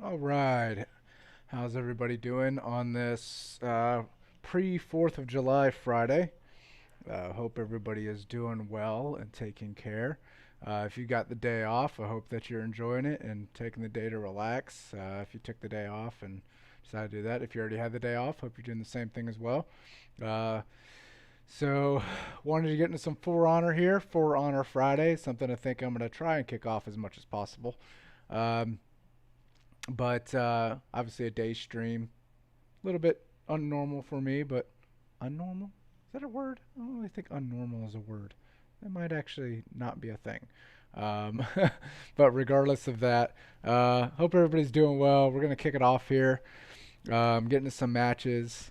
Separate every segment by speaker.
Speaker 1: All right. How's everybody doing on this pre-4th of July Friday? Hope everybody is doing well and taking care. If you got the day off, I hope that you're enjoying it and taking the day to relax. If you took the day off and decided to do that, if you already had the day off, hope you're doing the same thing as well. Uh, so, wanted to get into some For Honor here. For Honor Friday, something I think I'm going to try and kick off as much as possible. Um, but obviously a day stream, a little bit unnormal for me, but unnormal? Is that a word? I don't really think unnormal is a word. That might actually not be a thing. Um, but regardless of that, hope everybody's doing well. We're gonna kick it off here. Getting to some matches.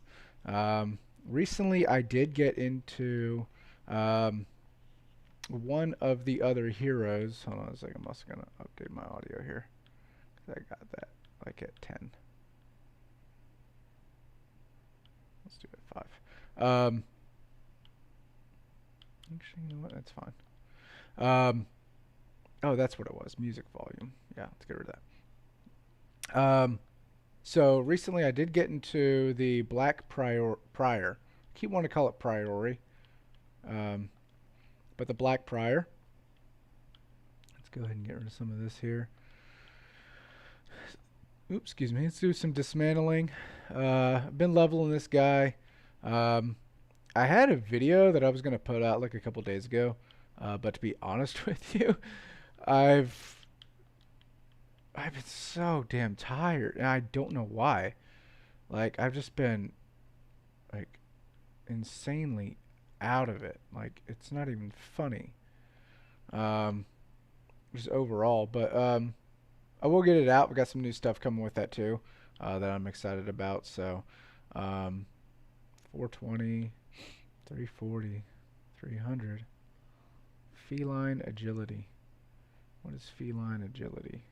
Speaker 1: Recently, I did get into um, one of the other heroes. Hold on a second. I'm also gonna update my audio here. I got that like at 10. Let's do it at 5. Actually, you know what? That's fine. Oh, that's what it was. Music volume. Yeah, let's get rid of that. So recently I did get into the Black Prior. I keep wanting to call it Priori. Um, but the Black Prior. Let's go ahead and get rid of some of this here. Oops, excuse me. Let's do some dismantling. I've been leveling this guy. Um, I had a video that I was gonna put out like a couple days ago, but to be honest with you, I've I've been so damn tired, and I don't know why. Like I've just been like insanely out of it. Like it's not even funny. Um, just overall, but I will get it out. We got some new stuff coming with that too, that I'm excited about. So, um, 420, 340, 300. Feline agility. What is feline agility?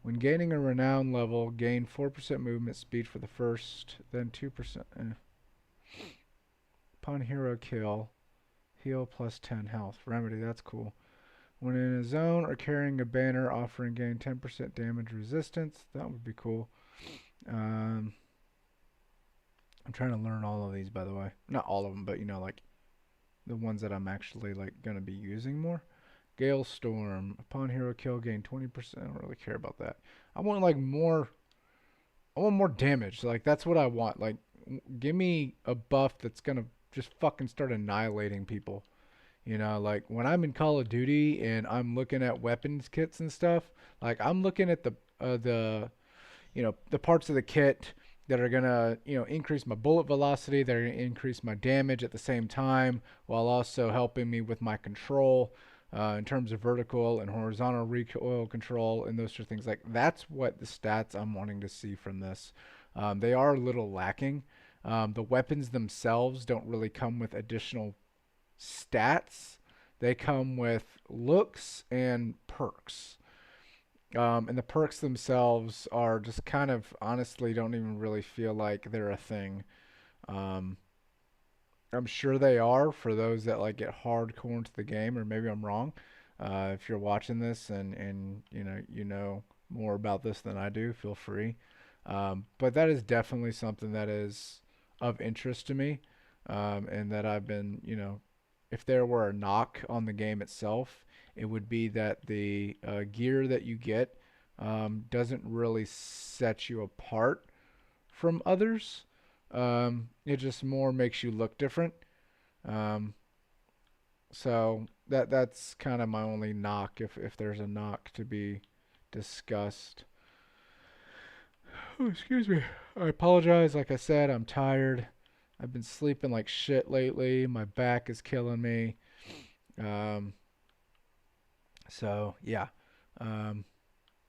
Speaker 1: When gaining a renown level, gain 4% movement speed for the first, then 2%. Upon hero kill, heal plus 10 health. Remedy, that's cool. When in a zone or carrying a banner offering gain 10% damage resistance, that would be cool. I'm trying to learn all of these, by the way. Not all of them, but like the ones that I'm actually like gonna be using more. Gale Storm. Upon hero kill, gain 20%. I don't really care about that. I want like more. I want more damage. Like that's what I want. Like, give me a buff that's gonna just fucking start annihilating people. Like when I'm in Call of Duty and I'm looking at weapons kits and stuff. Like I'm looking at the parts of the kit that are gonna increase my bullet velocity, that are gonna increase my damage at the same time, while also helping me with my control in terms of vertical and horizontal recoil control and those sort of things. Like that's what the stats I'm wanting to see from this. They are a little lacking. The weapons themselves don't really come with additional stats. They come with looks and perks. And the perks themselves are just kind of honestly don't even really feel like they're a thing. Um, I'm sure they are for those that like get hardcore into the game, or maybe I'm wrong. If you're watching this and you know more about this than I do, feel free. But that is definitely something that is of interest to me, and that I've been if there were a knock on the game itself, it would be that the gear that you get doesn't really set you apart from others. It just more makes you look different. Um, so that's kind of my only knock, if there's a knock to be discussed. Oh, excuse me. I apologize. Like I said, I'm tired. I've been sleeping like shit lately. My back is killing me. Um, so yeah, um,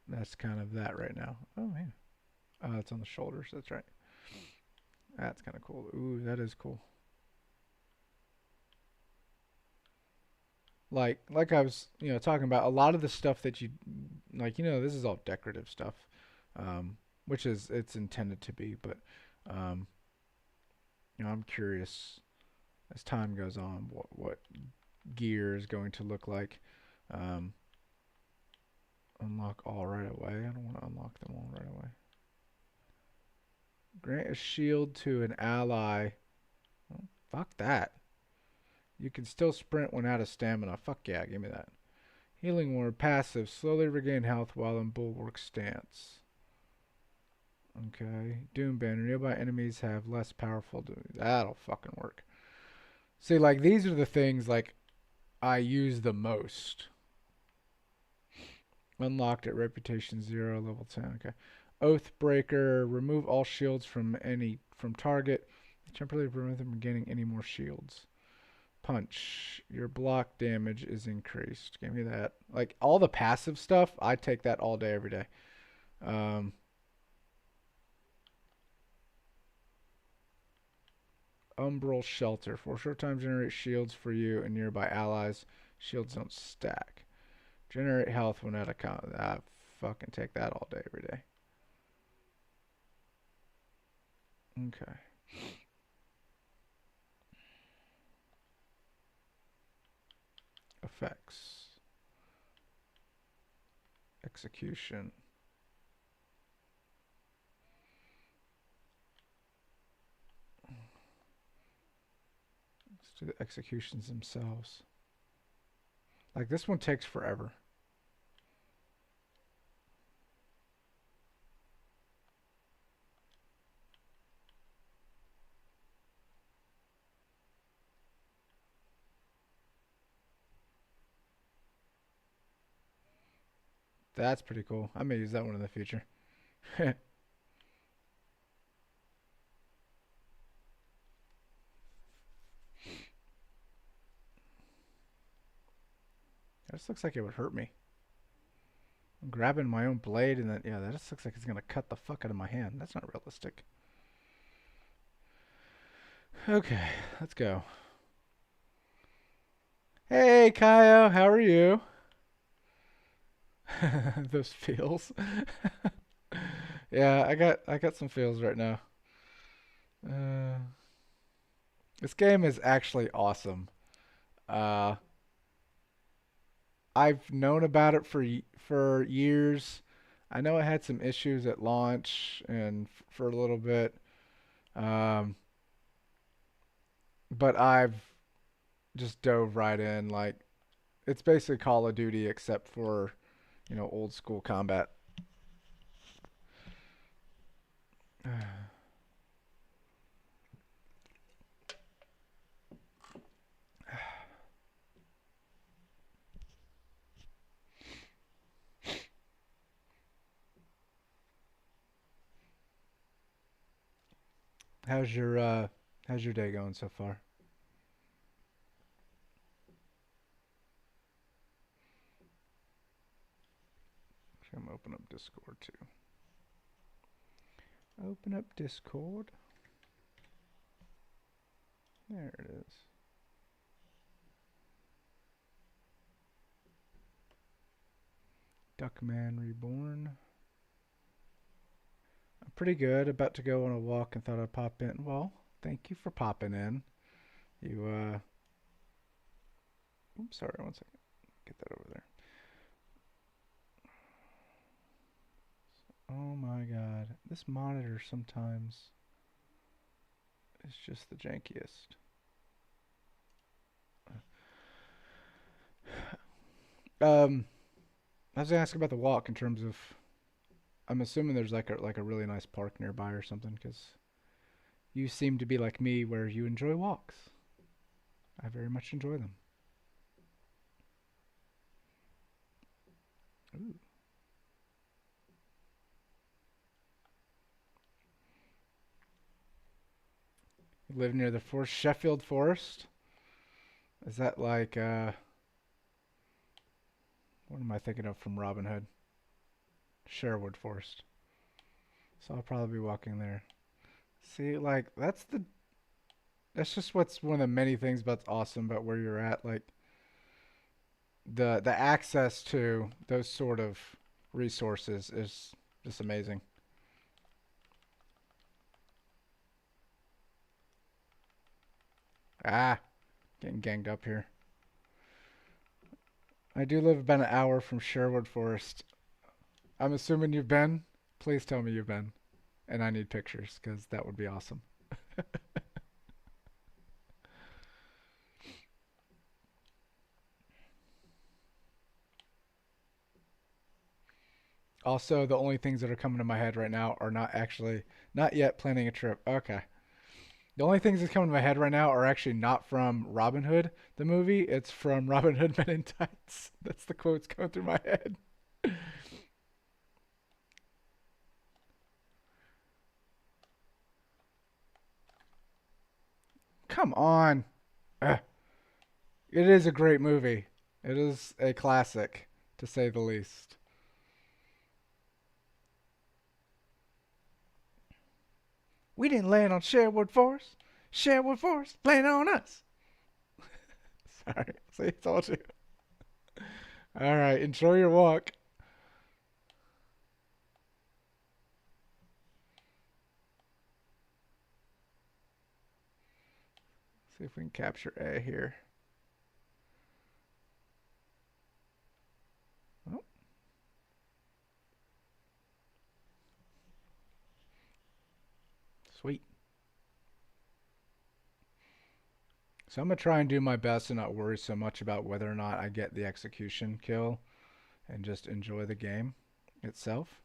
Speaker 1: that's kind of that right now. Oh man, it's on the shoulders. That's right. That's kind of cool. Ooh, that is cool. Like I was talking about, a lot of the stuff that you like, this is all decorative stuff, which is it's intended to be. But um, I'm curious as time goes on what gear is going to look like. Um, Unlock all right away. I don't want to unlock them all right away. Grant a shield to an ally. Oh, fuck that. You can still sprint when out of stamina. Fuck yeah, give me that. Healing word passive. Slowly regain health while in bulwark stance. Okay. Doom banner. Nearby enemies have less powerful doom. That'll fucking work. See, like, these are the things, like, I use the most. Unlocked at reputation 0, level 10. Okay. Oathbreaker. Remove all shields from target. Temporarily prevent them from gaining any more shields. Punch. Your block damage is increased. Give me that. Like, all the passive stuff, I take that all day, every day. Umbral Shelter. For a short time, generate shields for you and nearby allies. Shields don't stack. Generate health when out of combat. I fucking take that all day, every day. Okay. Effects. Execution. Let's do the executions themselves. Like, this one takes forever. That's pretty cool. I may use that one in the future. This looks like it would hurt me. I'm grabbing my own blade and then, yeah, that just looks like it's gonna cut the fuck out of my hand. That's not realistic. Okay, let's go. Hey, Kaio, how are you? Those feels. Yeah, I got some feels right now. Uh, this game is actually awesome. Uh, I've known about it for years. I know it had some issues at launch and for a little bit, um, but I've just dove right in. Like, it's basically Call of Duty except for old school combat. How's your day going so far? I'm gonna open up Discord too. Open up Discord. There it is. Duckman Reborn. I'm pretty good. About to go on a walk and thought I'd pop in. Well, thank you for popping in. You oops, sorry, one second. Get that over there. Oh my god. This monitor sometimes is just the jankiest. Um I was gonna ask about the walk in terms of I'm assuming there's like a really nice park nearby or something because you seem to be like me where you enjoy walks. I very much enjoy them. Ooh. You live near the forest, Sheffield Forest. Is that like what am I thinking of from Robin Hood? Sherwood Forest. So I'll probably be walking there. See, like that's just what's one of the many things that's awesome about where you're at. Like the access to those sort of resources is just amazing. Ah, getting ganged up here. I do live about an hour from Sherwood Forest. I'm assuming you've been. Please tell me you've been. And I need pictures because that would be awesome. Also, the only things that are coming to my head right now are not yet planning a trip. Okay. The only things that come to my head right now are actually not from Robin Hood, the movie. It's from Robin Hood Men in Tights. That's the quotes going through my head. Come on. Ugh. It is a great movie. It is a classic, to say the least. We didn't land on Sherwood Forest. Sherwood Forest landed on us. Sorry. See, I told you. All right. Enjoy your walk. See if we can capture A here. Oh, sweet. So I'm going to try and do my best and not worry so much about whether or not I get the execution kill and just enjoy the game itself.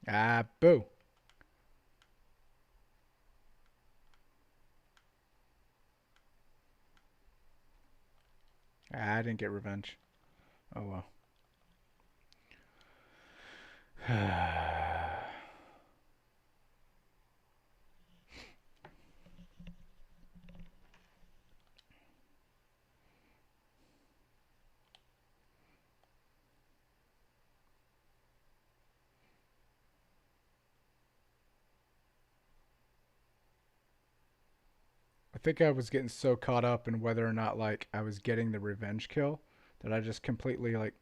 Speaker 1: Ah, boo. Ah, I didn't get revenge. Oh well. I think I was getting so caught up in whether or not like I was getting the revenge kill that I just completely like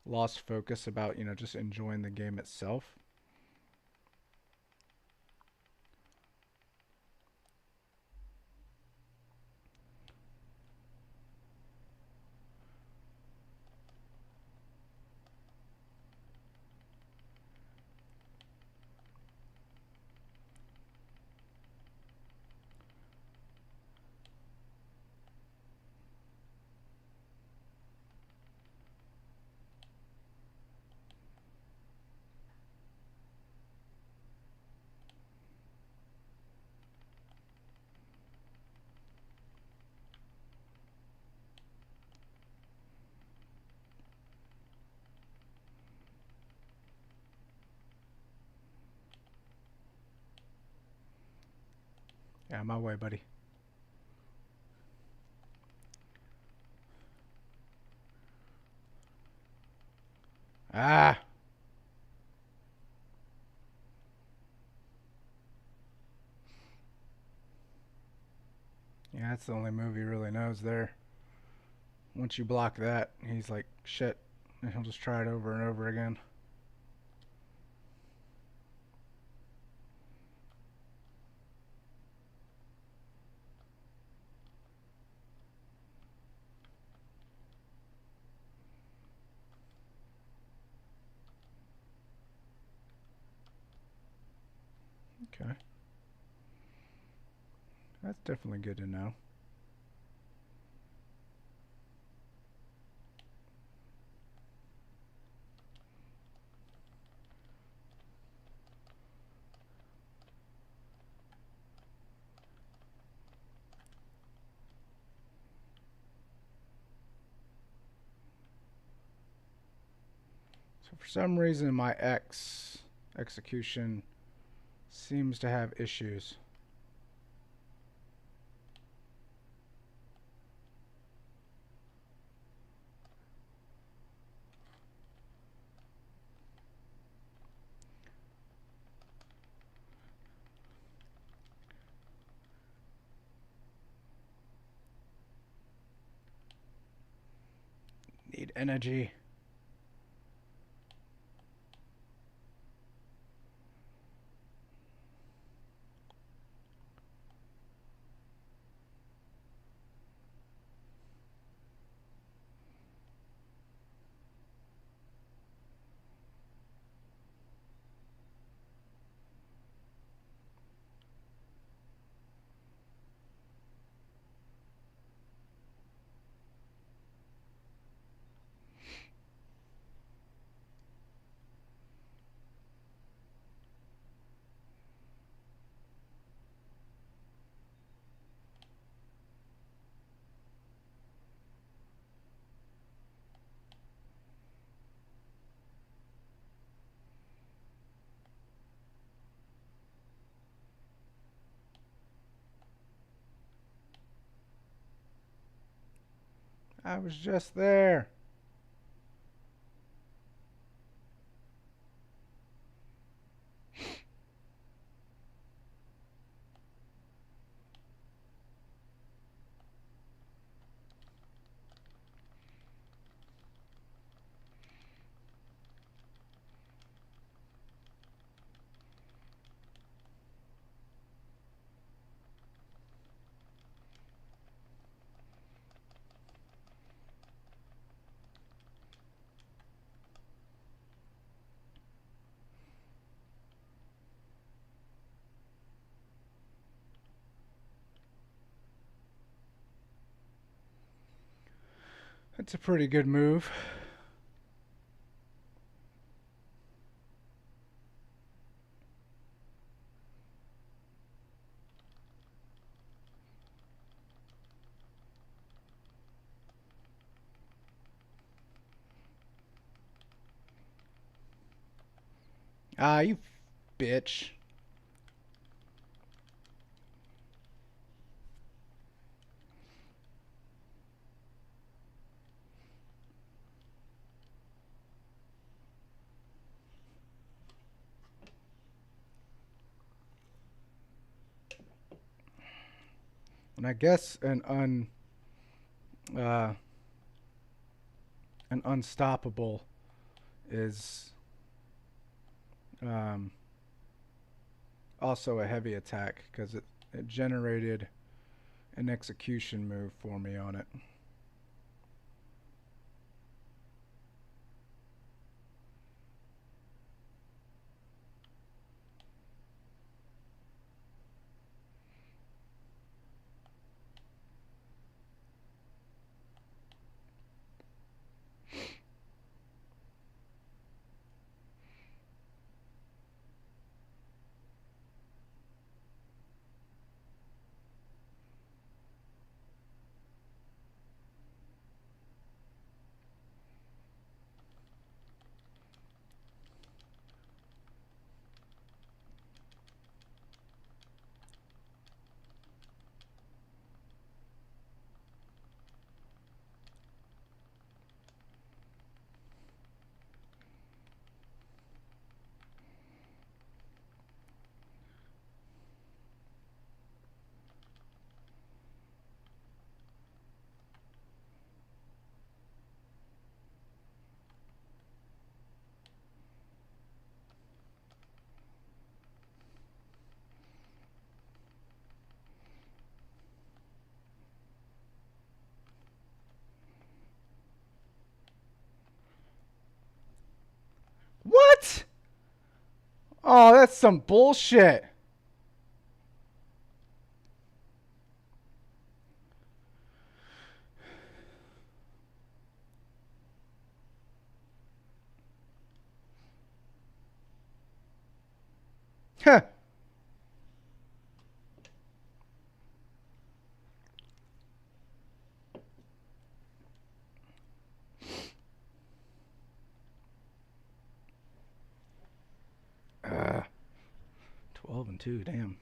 Speaker 1: lost focus about, just enjoying the game itself. Yeah, my way, buddy. Ah, yeah, that's the only move he really knows there. Once you block that, he's like, shit. And he'll just try it over and over again. Okay. That's definitely good to know. So for some reason, my X execution seems to have issues. Need energy. I was just there. That's a pretty good move. Ah, you bitch. And I guess uh, an unstoppable is um, also a heavy attack because it generated an execution move for me on it. What? Oh, that's some bullshit. Huh. 12 and 2, damn.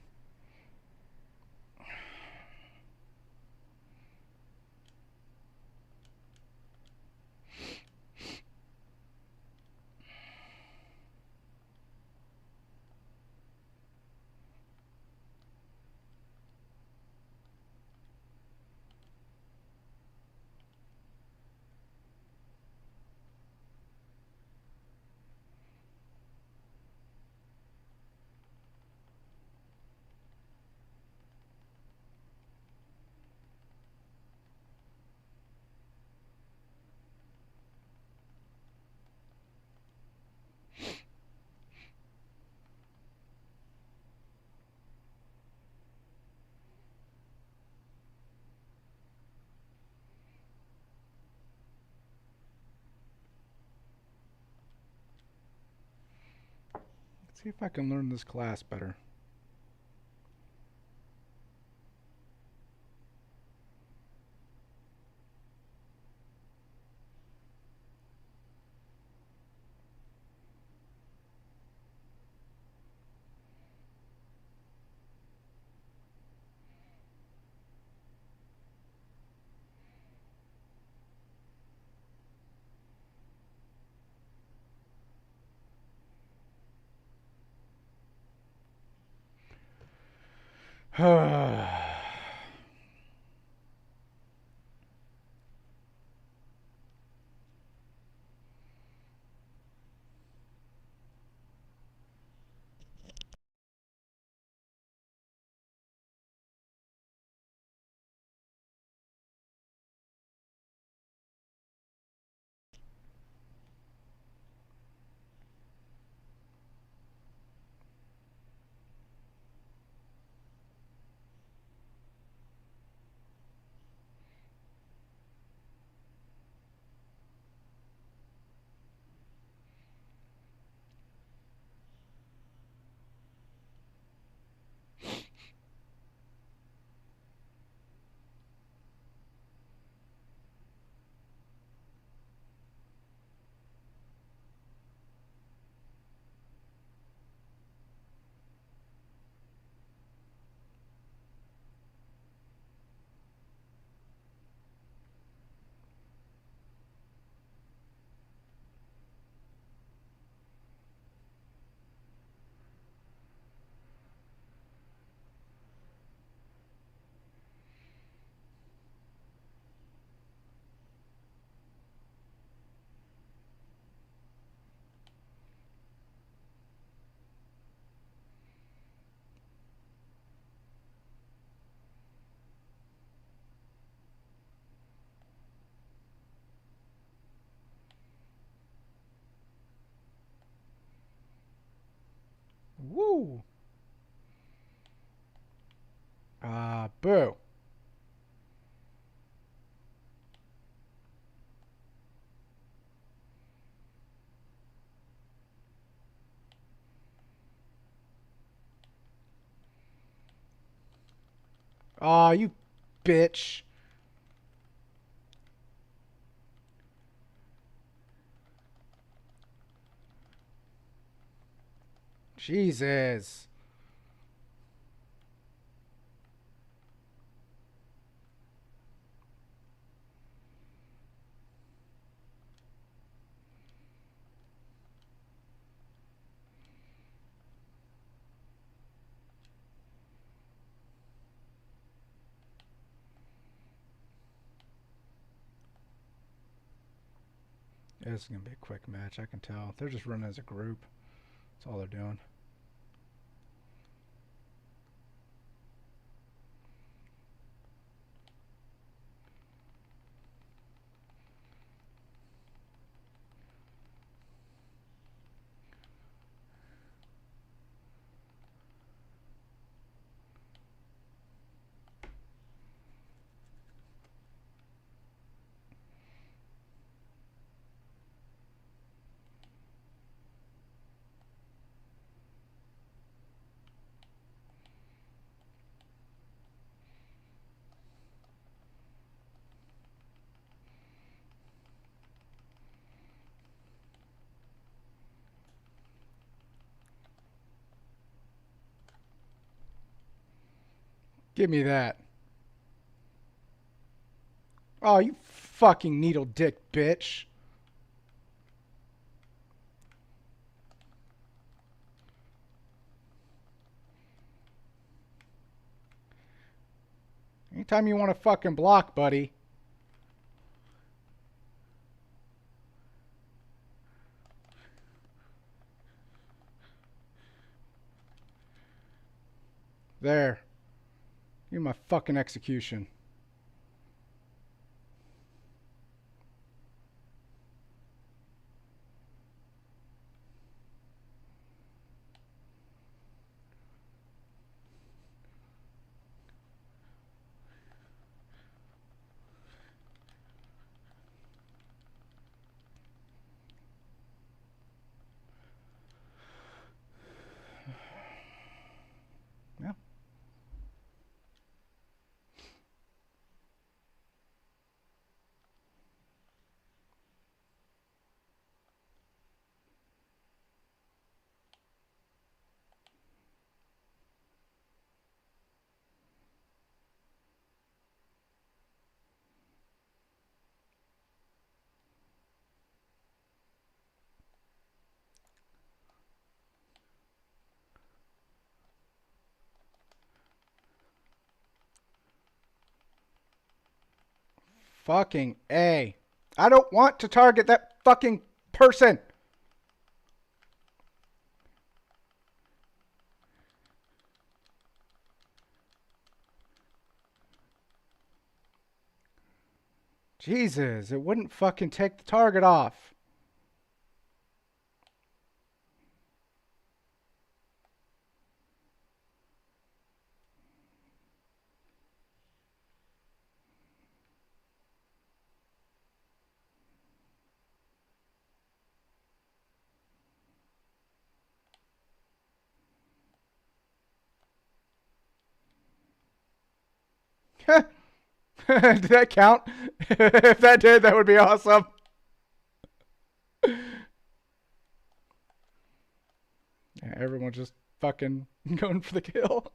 Speaker 1: Let's see if I can learn this class better. Woo! Boo. Aw, you bitch. Jesus. This is going to be a quick match, I can tell. They're just running as a group. That's all they're doing. Give me that. Oh, you fucking needle dick bitch. Anytime you want to fucking block, buddy. There. Give me my fucking execution. Yeah. Fucking A. I don't want to target that fucking person. Jesus, it wouldn't fucking take the target off. Did that count? If that did, that would be awesome. Yeah, everyone just fucking going for the kill.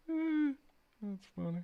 Speaker 1: That's funny.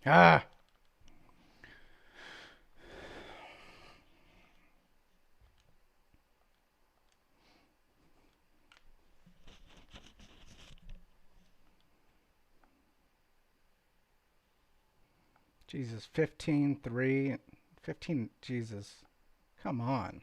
Speaker 1: Ah, Jesus, 15-3. 15, Jesus. Come on.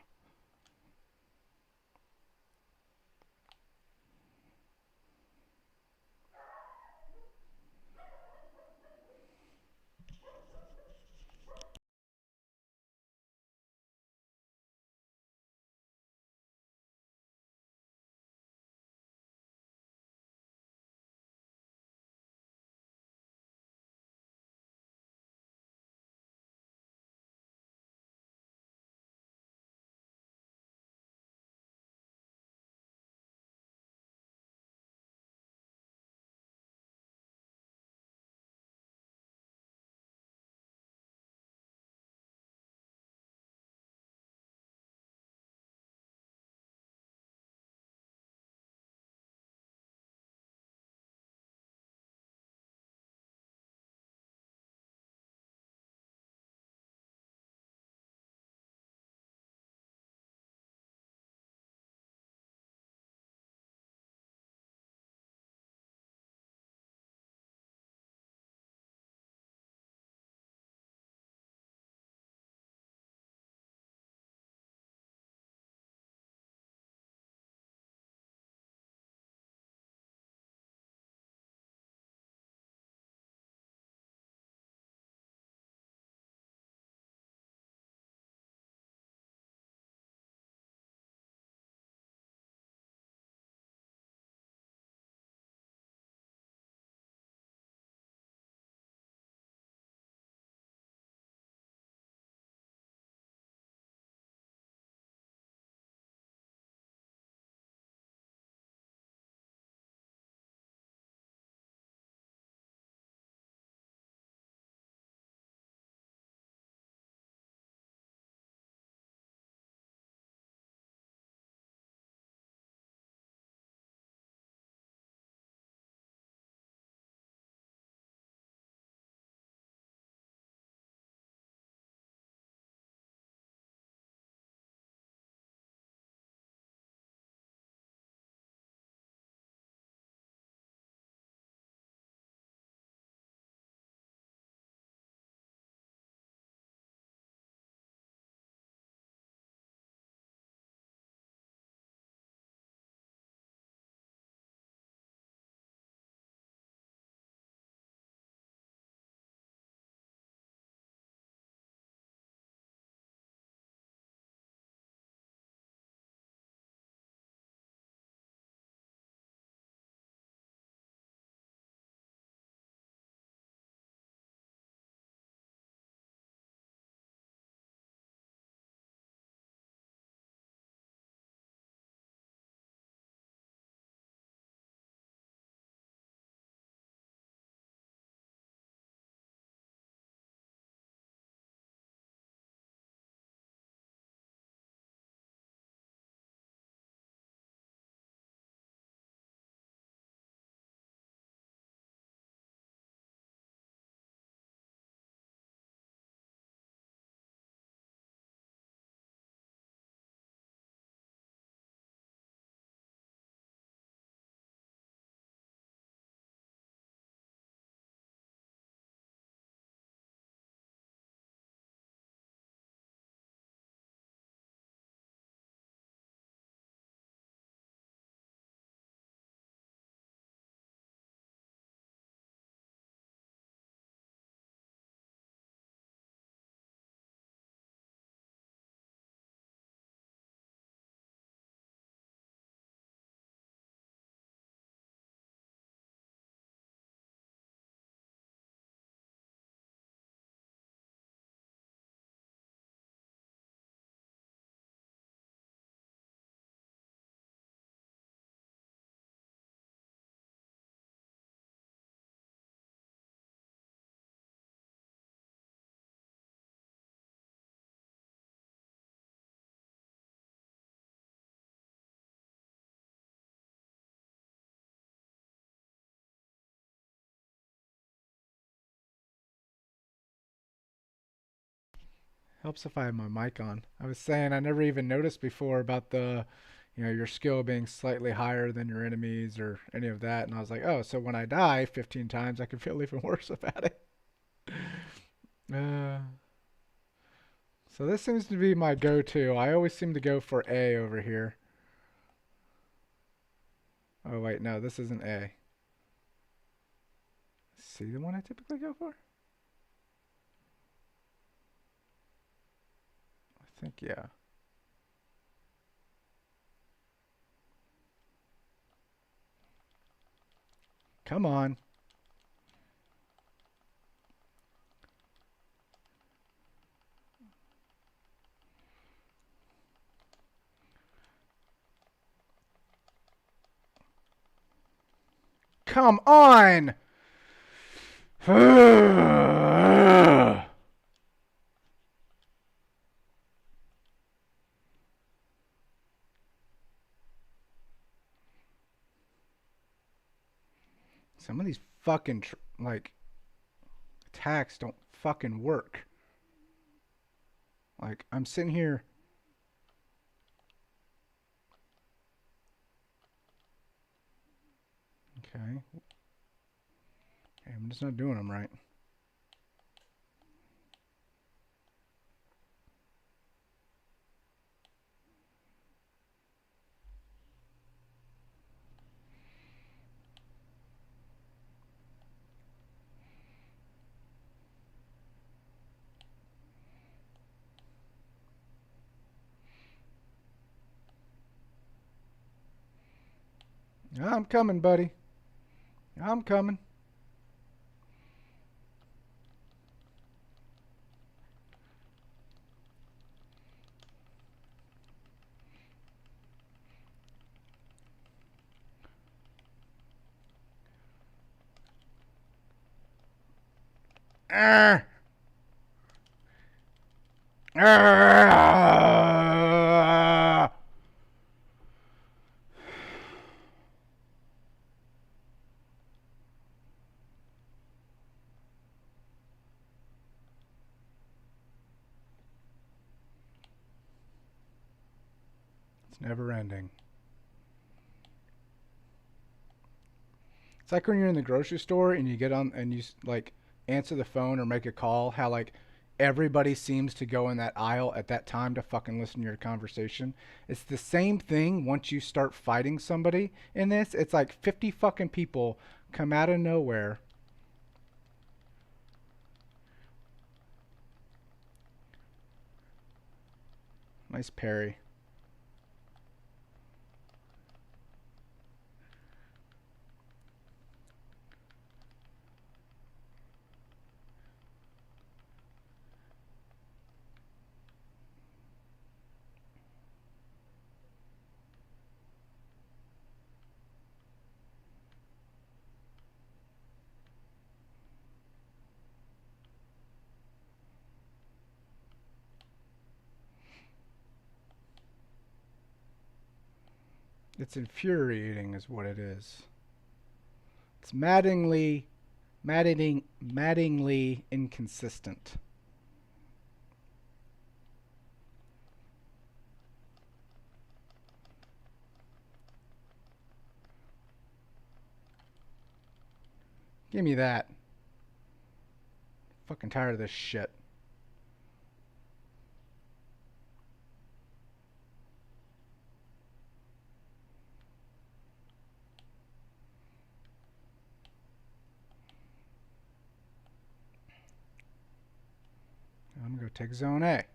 Speaker 1: Helps if I have my mic on. I was saying I never even noticed before about the, your skill being slightly higher than your enemies or any of that. And I was like, oh, so when I die 15 times, I can feel even worse about it. Uh, so this seems to be my go-to. I always seem to go for A over here. Oh wait, no, this isn't A. C, the one I typically go for? I think yeah. Come on. Come on! Some of these fucking like attacks don't fucking work. Like I'm sitting here. Okay. I'm just not doing them right. I'm coming, buddy. I'm coming. Arr! Arr! It's never ending. It's like when you're in the grocery store and you get on and you like answer the phone or make a call, how like everybody seems to go in that aisle at that time to fucking listen to your conversation. It's the same thing once you start fighting somebody in this. It's like 50 fucking people come out of nowhere. Nice parry. It's infuriating, is what it is. It's maddeningly inconsistent. Give me that. Fucking tired of this shit. I'm gonna go take zone A.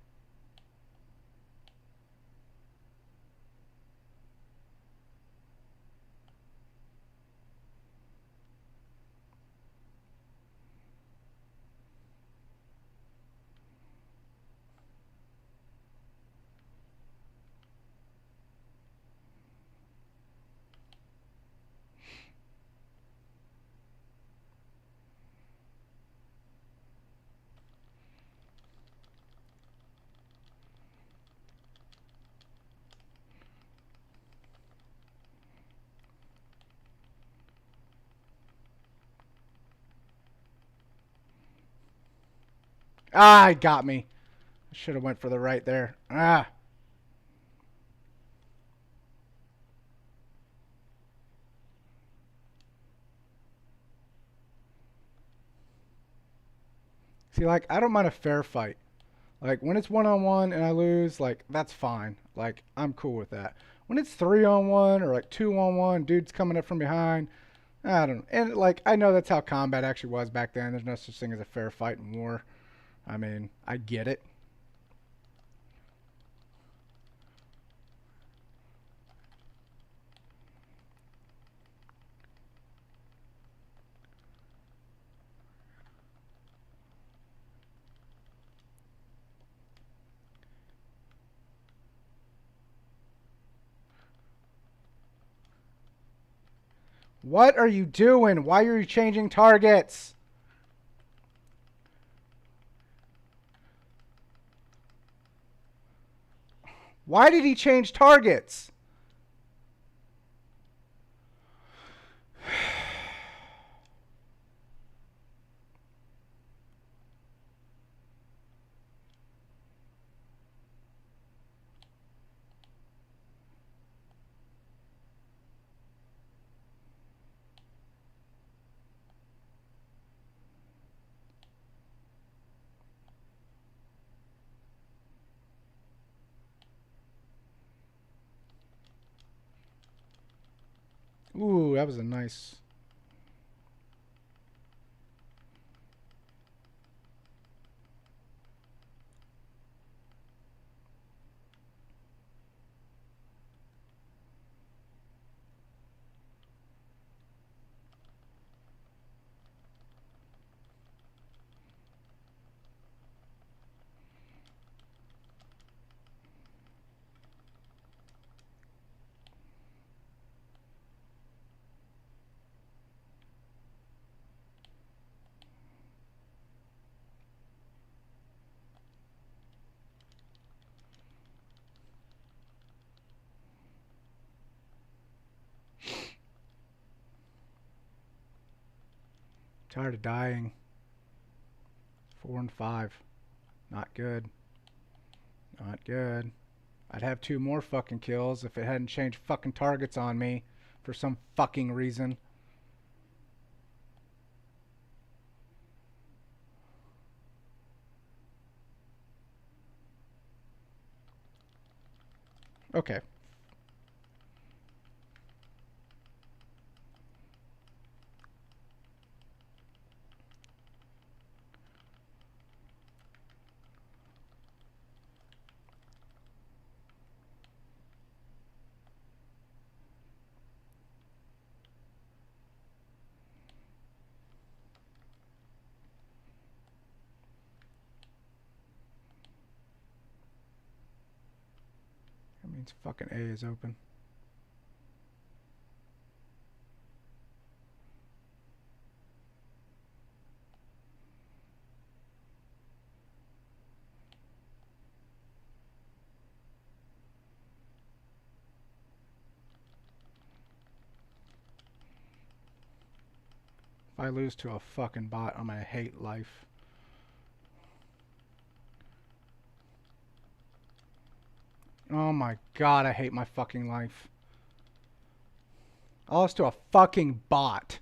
Speaker 1: Ah, it got me. Should have went for the right there. Ah. See, like, I don't mind a fair fight. Like, when it's one on one and I lose, like, that's fine. Like, I'm cool with that. When it's 3-on-1 or like 2-on-1, dude's coming up from behind, I don't know. And, like, I know that's how combat actually was back then. There's no such thing as a fair fight in war. I mean, I get it. What are you doing? Why are you changing targets? Why did he change targets? Ooh, that was a nice. Tired of dying. 4-5. Not good. Not good. I'd have 2 more fucking kills if it hadn't changed fucking targets on me for some fucking reason. Okay. That means fucking A is open. If I lose to a fucking bot, I'm gonna hate life. Oh my god, I hate my fucking life. I lost to a fucking bot.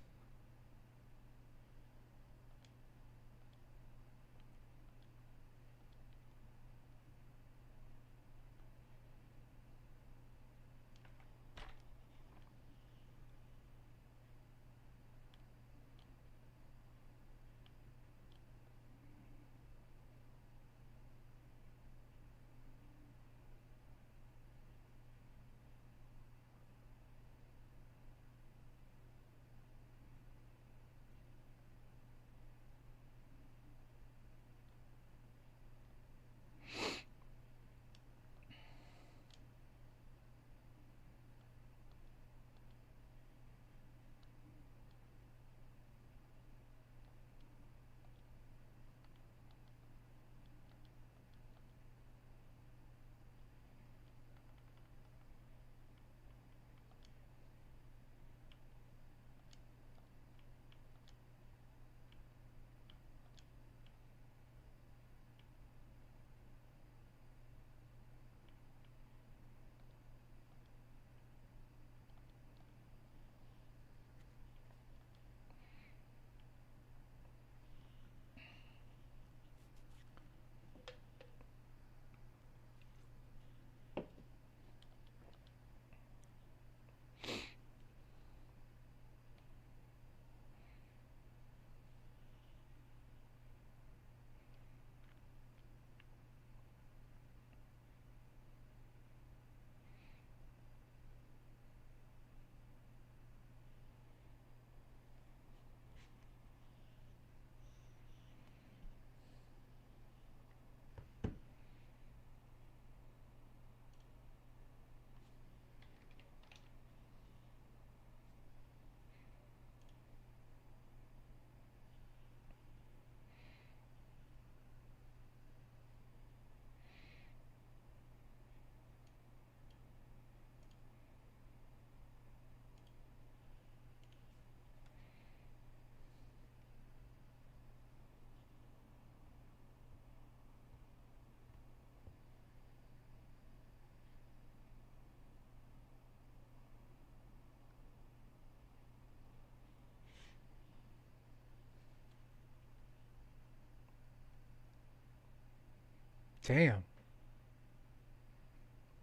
Speaker 1: Damn.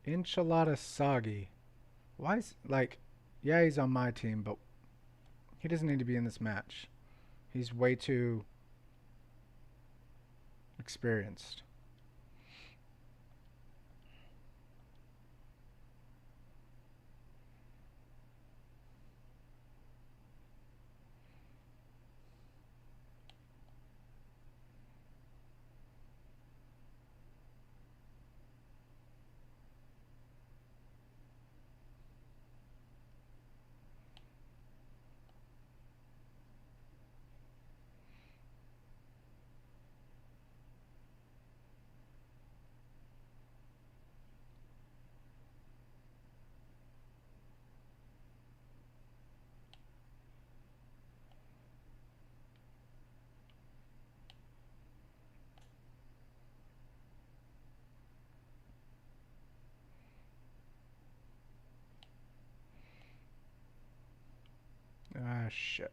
Speaker 1: Enchilada Soggy. Why is, like, yeah, he's on my team, but he doesn't need to be in this match. He's way too experienced. Ah, shit.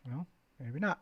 Speaker 1: Well, maybe not.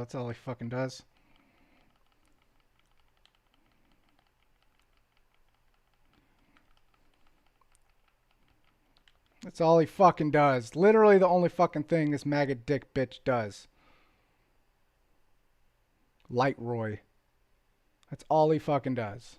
Speaker 1: That's all he fucking does. That's all he fucking does. Literally the only fucking thing this maggot dick bitch does. Light Roy. That's all he fucking does.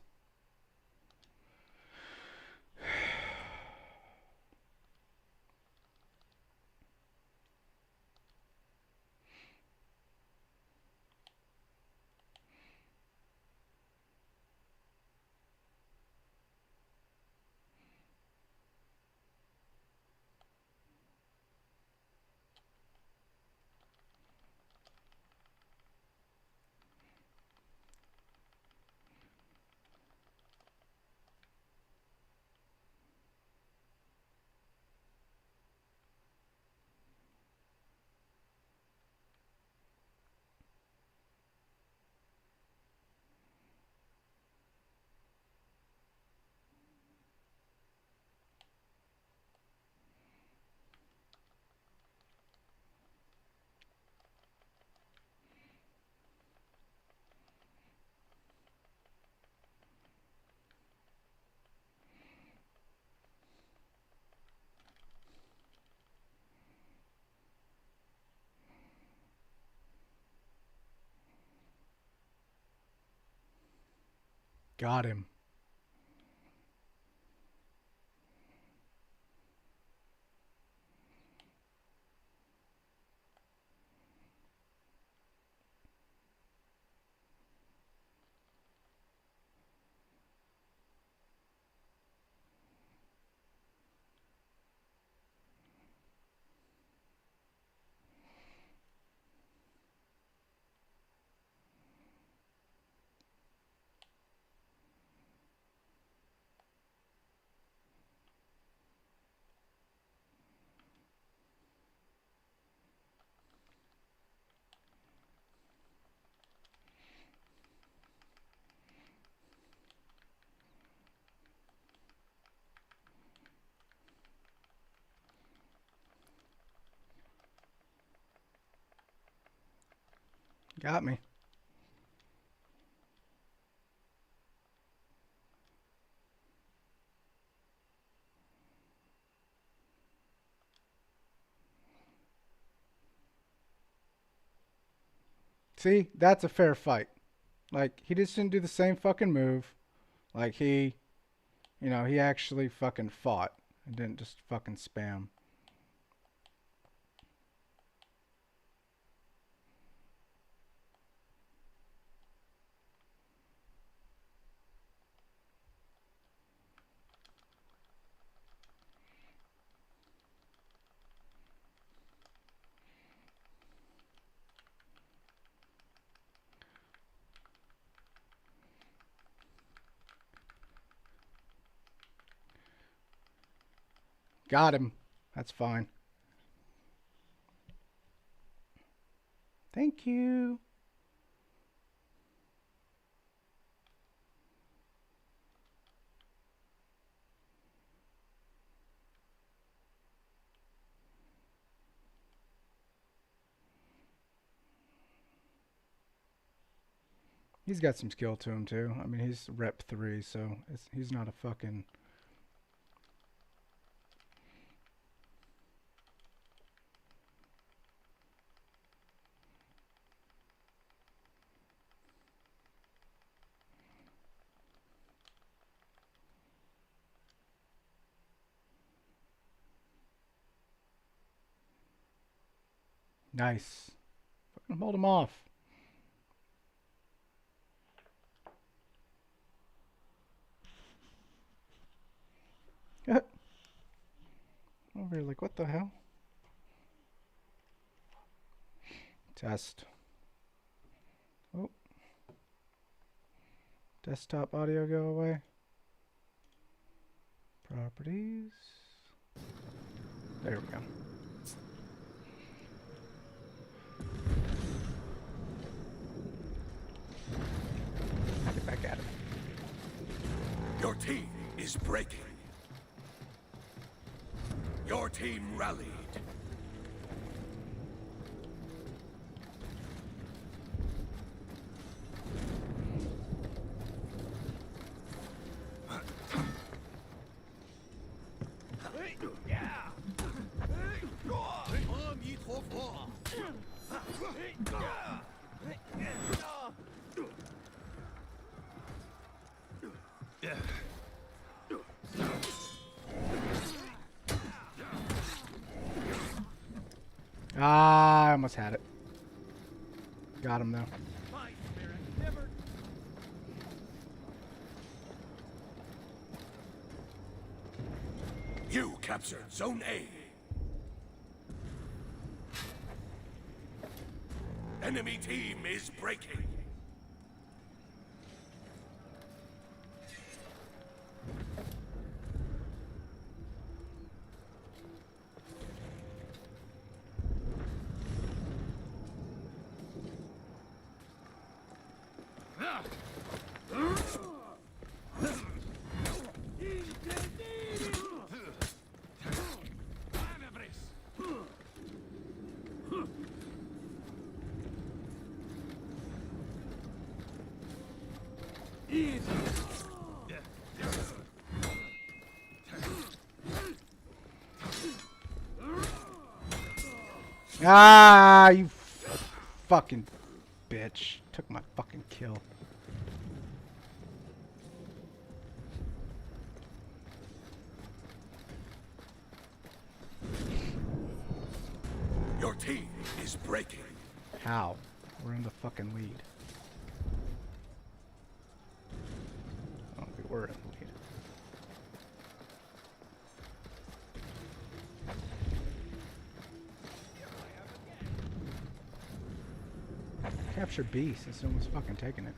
Speaker 1: Got him. Got me. See, that's a fair fight. Like, he just didn't do the same fucking move. Like, he actually fucking fought and didn't just fucking spam. Got him. That's fine. Thank you. He's got some skill to him too. I mean, he's rep 3, so he's not a fucking... Nice. Fucking hold him off. Over here, like, what the hell? Test. Oh. Desktop audio go away. Properties. There we go. Get back at him.
Speaker 2: Your team is breaking. Your team rallied.
Speaker 1: Ah, I almost had it. Got him though.
Speaker 2: You captured Zone A. Enemy team is breaking.
Speaker 1: Ah, you fucking bitch. Took my fucking kill.
Speaker 2: is breaking.
Speaker 1: How? We're in the fucking lead. Oh, we were in the lead. Capture B since no one's fucking taking it.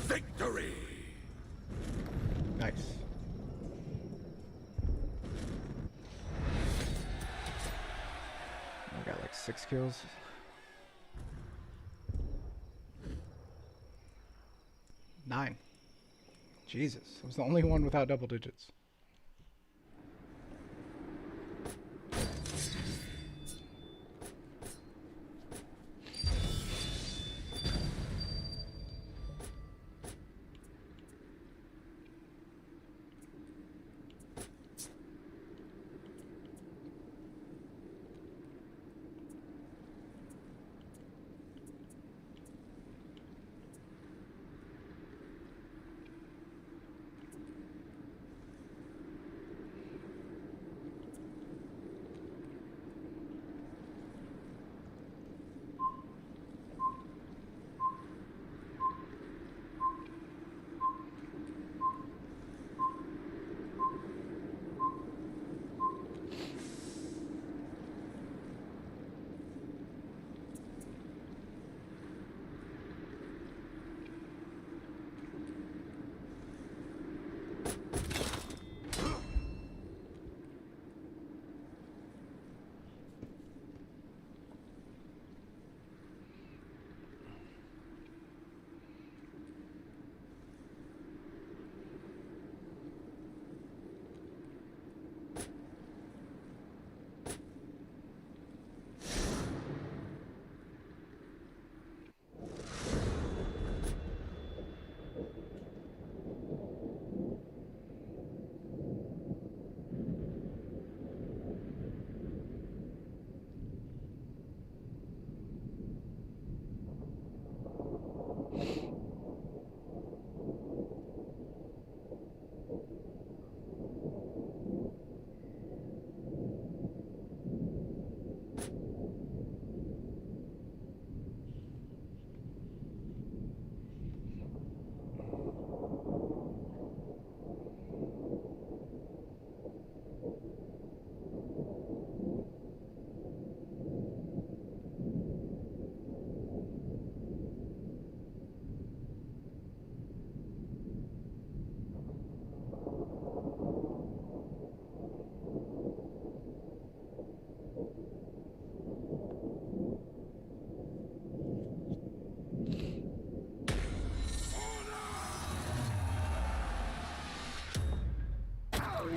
Speaker 2: Victory!
Speaker 1: Nice. I got like 6 kills. 9. Jesus, I was the only one without double digits.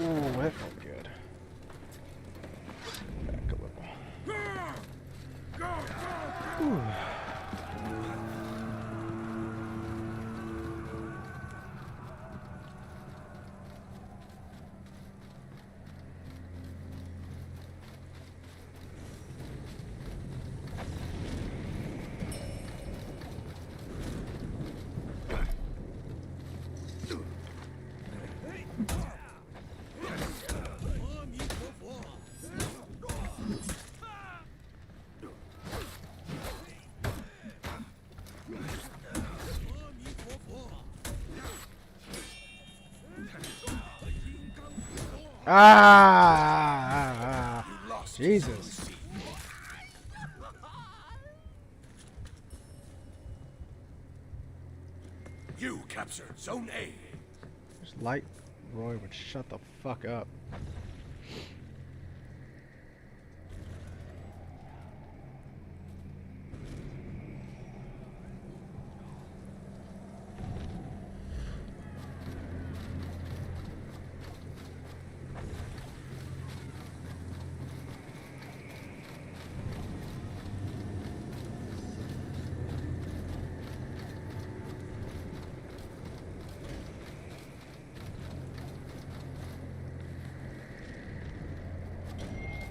Speaker 1: Ooh, that felt good. Back a little. Ooh. Ah!
Speaker 2: You lost.
Speaker 1: Jesus.
Speaker 2: You captured Zone A.
Speaker 1: Just light Roy would shut the fuck up.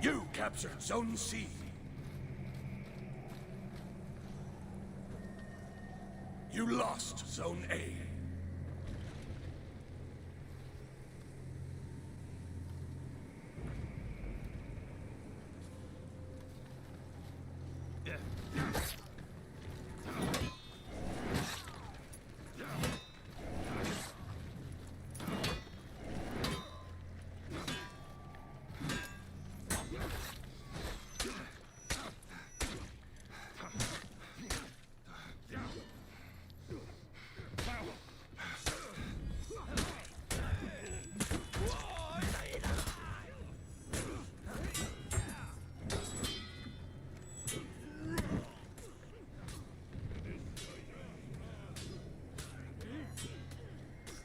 Speaker 2: You captured Zone C. You lost Zone A.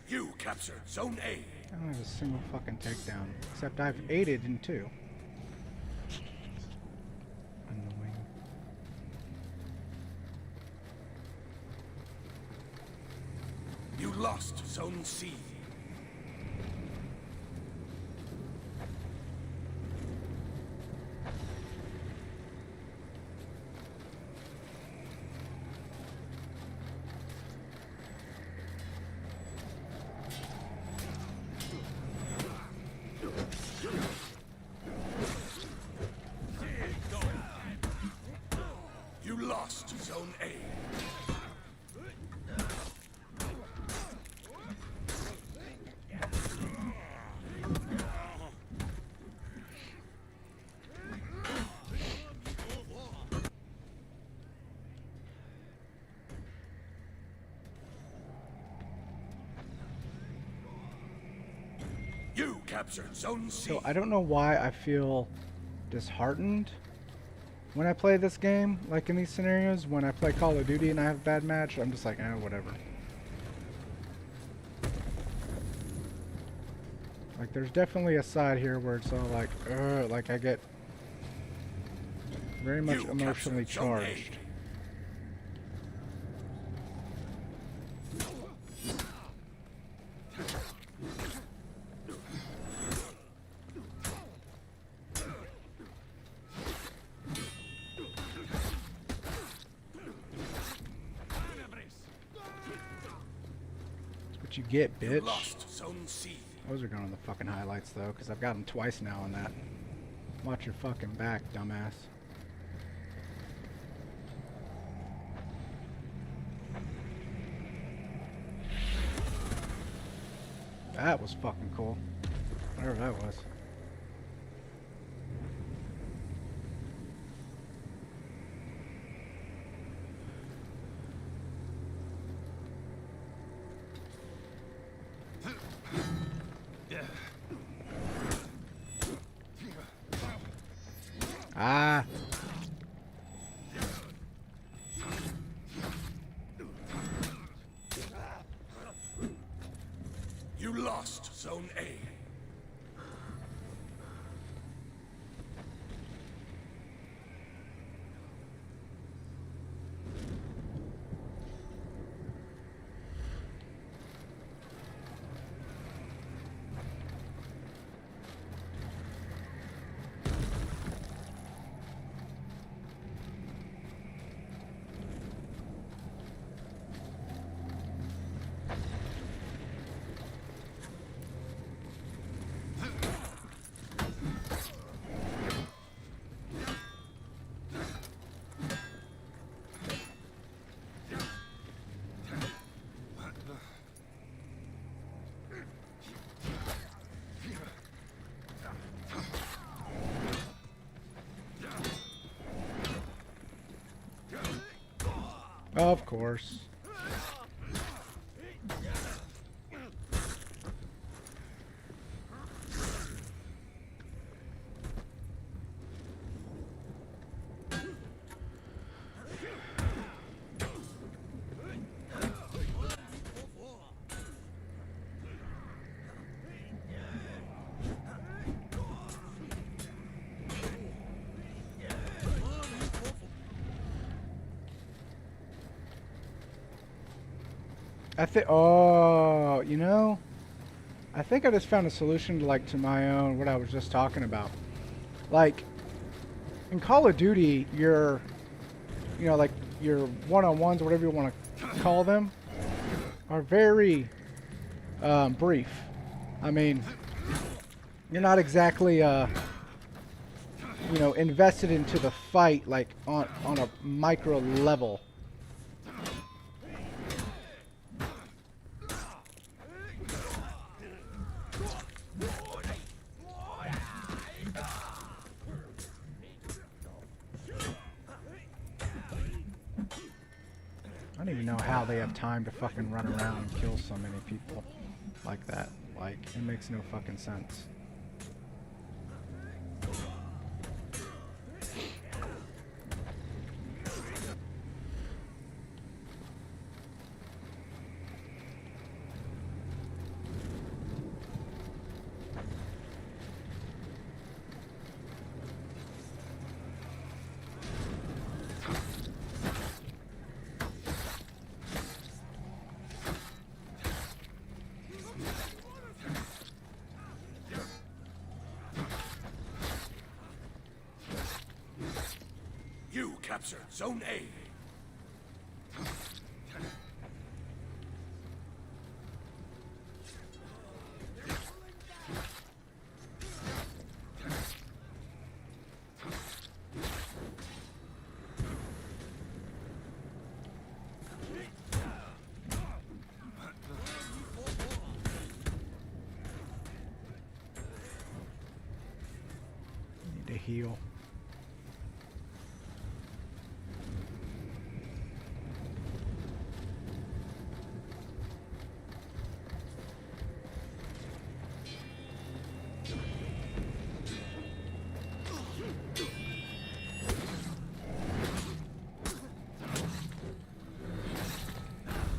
Speaker 2: You captured Zone A.
Speaker 1: I don't have a single fucking takedown. Except I've aided in 2. Annoying.
Speaker 2: You lost Zone C. You lost Zone A. You captured Zone C.
Speaker 1: So I don't know why I feel disheartened when I play this game, like in these scenarios. When I play Call of Duty and I have a bad match, I'm just like, eh, whatever. Like, there's definitely a side here where it's all like, like I get very much emotionally charged. That's what you get,
Speaker 2: You
Speaker 1: bitch.
Speaker 2: lost Zone C.
Speaker 1: Those are going on the fucking highlights, though, because I've got them twice now on that. Watch your fucking back, dumbass. That was fucking cool. Whatever that was. Ah!
Speaker 2: You lost Zone A.
Speaker 1: Of course. I think, oh, you know, I think I just found a solution to, like, to my own, what I was just talking about. Like in Call of Duty, like your one-on-ones, whatever you want to call them, are very brief. I mean, you're not exactly invested into the fight like on a micro level. I don't even know how they have time to fucking run around and kill so many people like that. Like, it makes no fucking sense.
Speaker 2: You captured Zone A.
Speaker 1: Need to heal.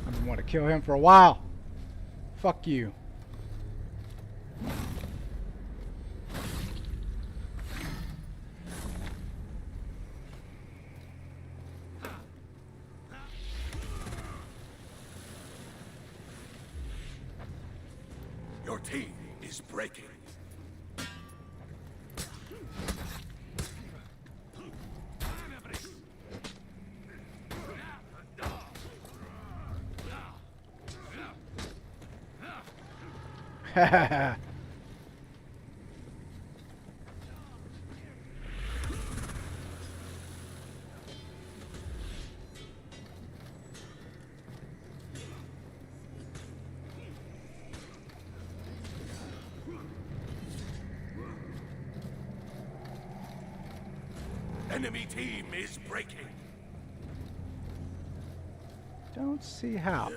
Speaker 1: I've been wanting to kill him for a while. Fuck you.
Speaker 2: Your team is breaking. Enemy team is breaking.
Speaker 1: Don't see how.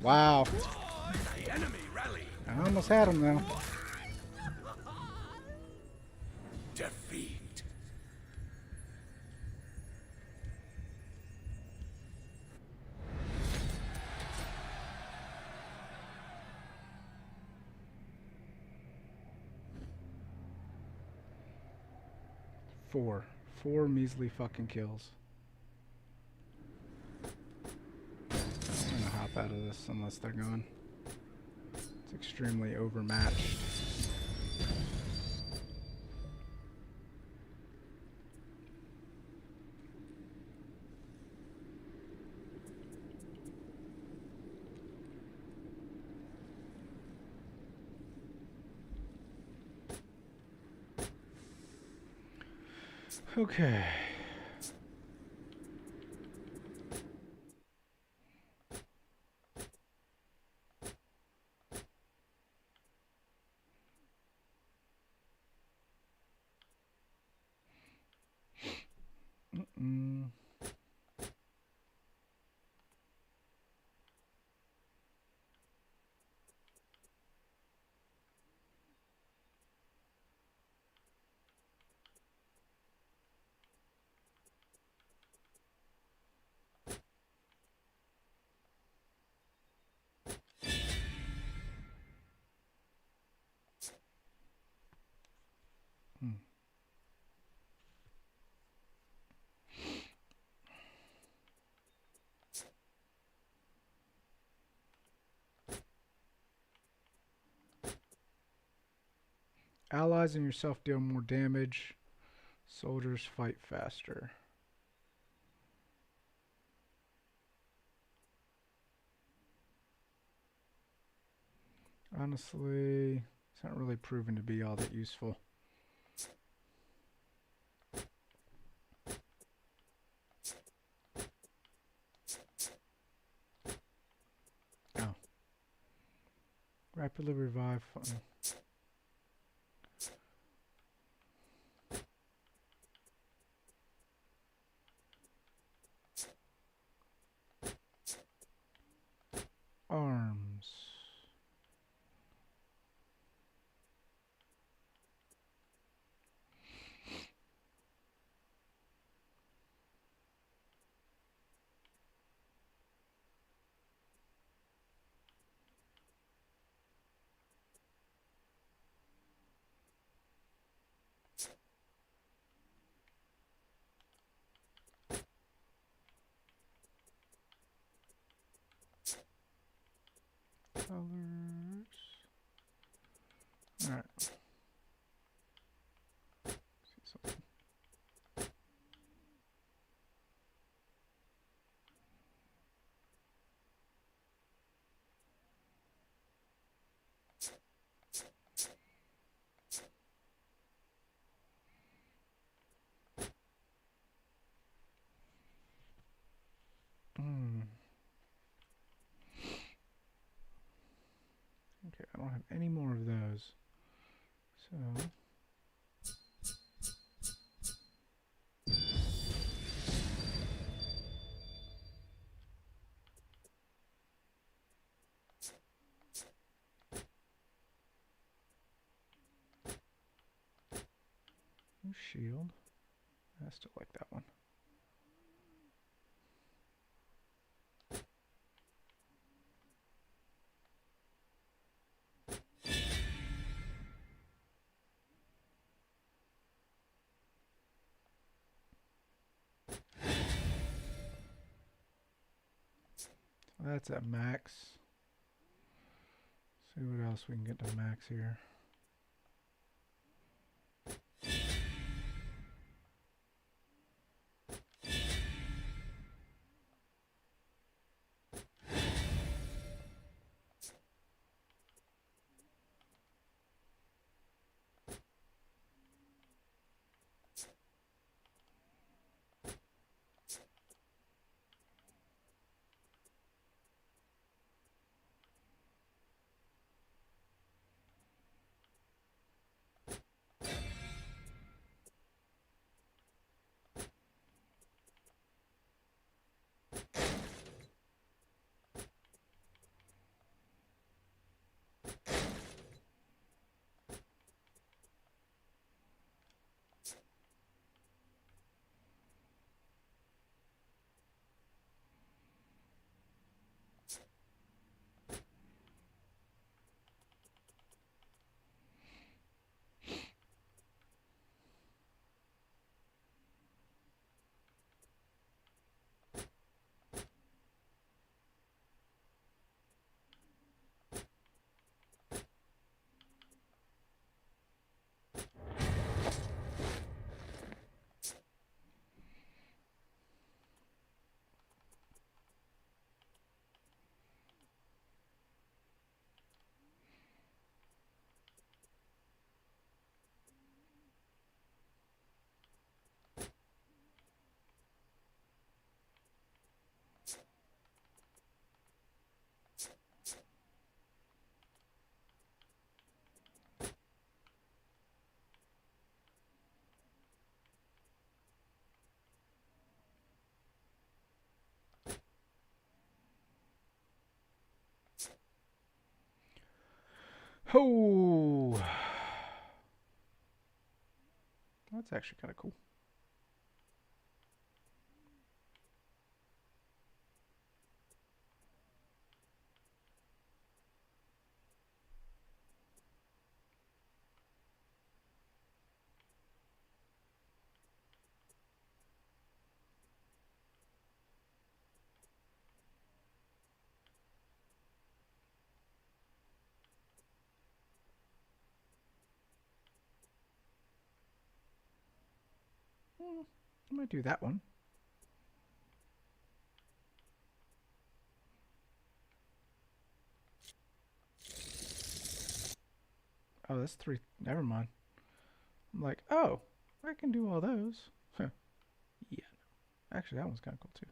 Speaker 1: Wow.
Speaker 2: The enemy rally.
Speaker 1: I almost had him though.
Speaker 2: Defeat.
Speaker 1: Four measly fucking kills. I'm gonna hop out of this unless they're gone. It's extremely overmatched. Okay. Mm-mm. Allies and yourself deal more damage. Soldiers fight faster. Honestly, it's not really proven to be all that useful. Oh. Rapidly revive. Arms. Colors. Alright. See something. Okay, I don't have any more of those. So new shield. I still like that one. That's at max. See what else we can get to max here. Oh, that's actually kind of cool. I might do that one. Oh, that's 3. Never mind. I'm like, oh, I can do all those. Huh. Yeah. Actually, that one's kind of cool too.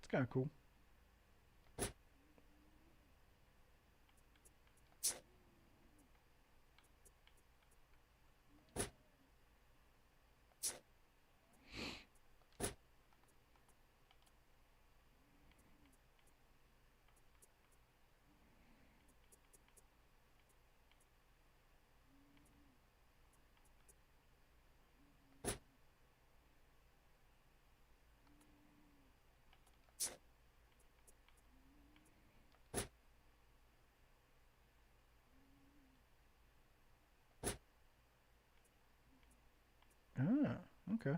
Speaker 1: It's kind of cool. Ah, okay.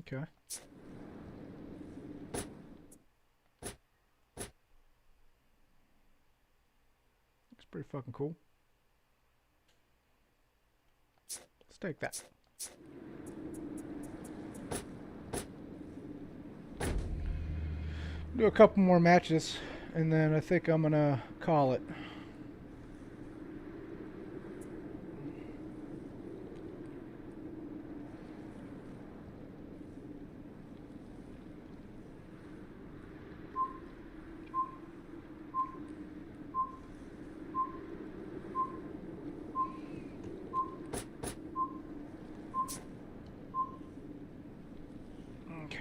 Speaker 1: Okay. It's pretty fucking cool. Let's take that. Do a couple more matches, and then I think I'm gonna call it. Okay.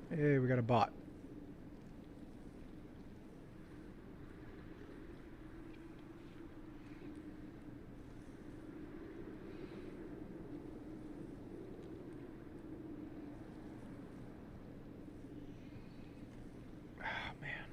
Speaker 1: Hey, we got a bot. Oh, man.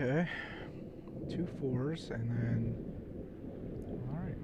Speaker 1: Okay. 2 4s and then. Alright.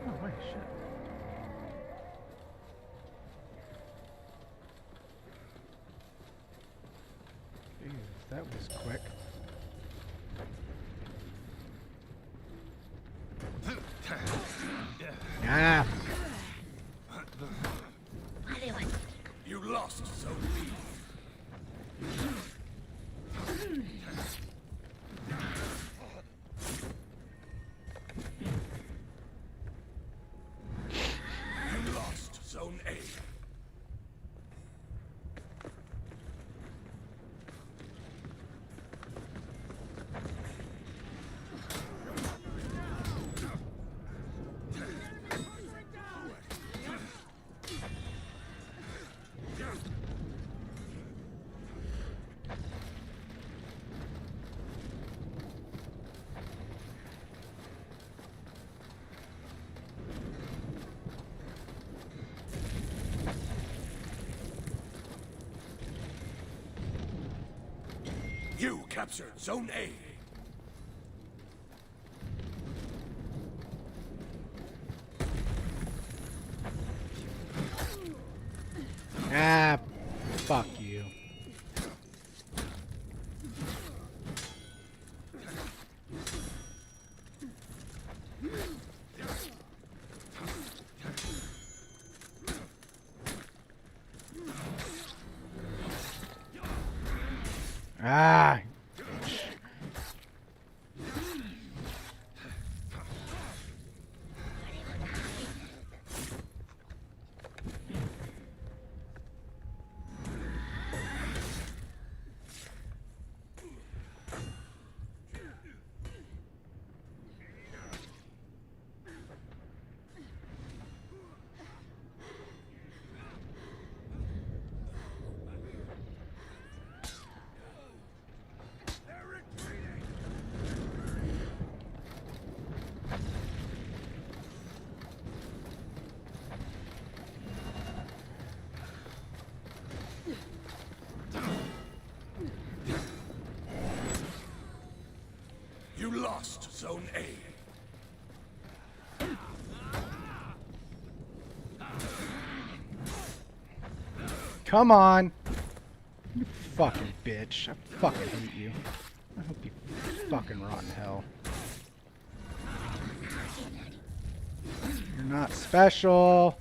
Speaker 1: Oh, wait, shit. Jeez, that was quick. Ah!
Speaker 2: You lost, Zone B. You lost Zone A. You captured Zone A.
Speaker 1: Ah! Fuck you. Ah!
Speaker 2: You lost Zone A.
Speaker 1: Come on! You fucking bitch. I fucking hate you. I hope you fucking rot in hell. You're not special.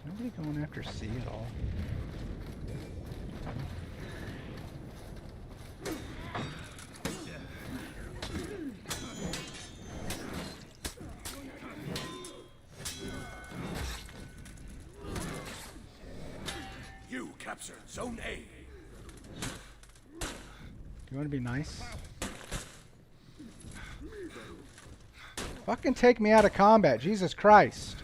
Speaker 1: Nobody going after C at all.
Speaker 2: You captured Zone A.
Speaker 1: You want to be nice? Fucking take me out of combat, Jesus Christ.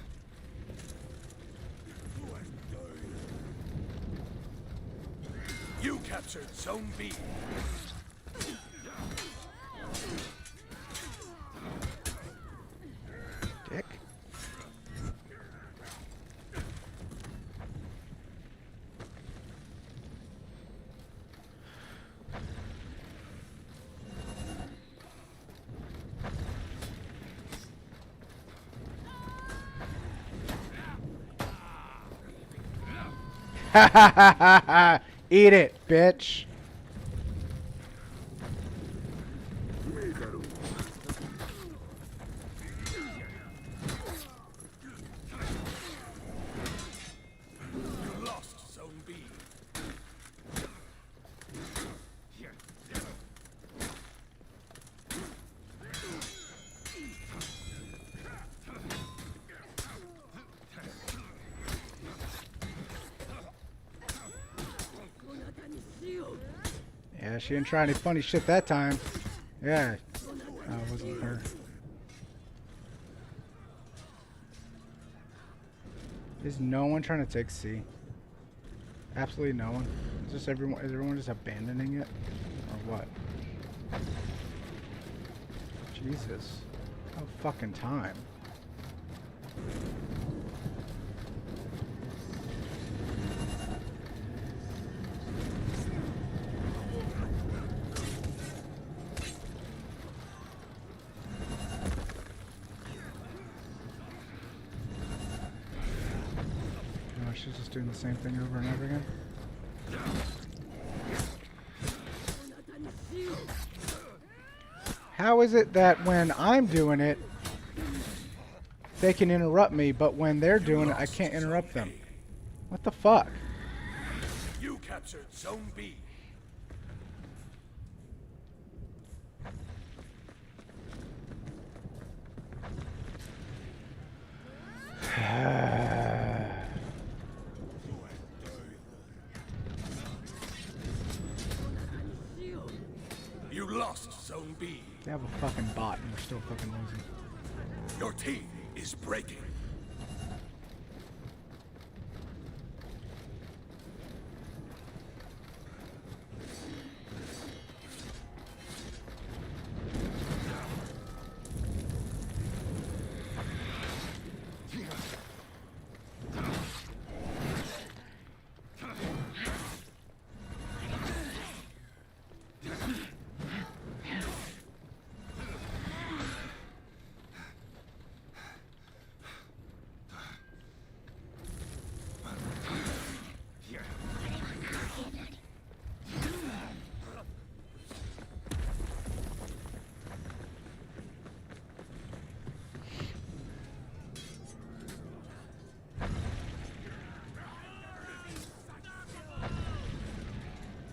Speaker 2: You captured Zone B.
Speaker 1: Dick. Ha ha ha ha ha! Eat it, bitch! Yeah, she didn't try any funny shit that time. Yeah. It wasn't her. Is no one trying to take C? Absolutely no one. Is everyone just abandoning it? Or what? Jesus. No fucking time. Oh, she's just doing the same thing over and over again. How is it that when I'm doing it, they can interrupt me, but when they're doing it, I can't interrupt them? What the fuck?
Speaker 2: You captured Zone B. You lost Zone B.
Speaker 1: They have a fucking bot and we're still fucking losing.
Speaker 2: Your team is breaking.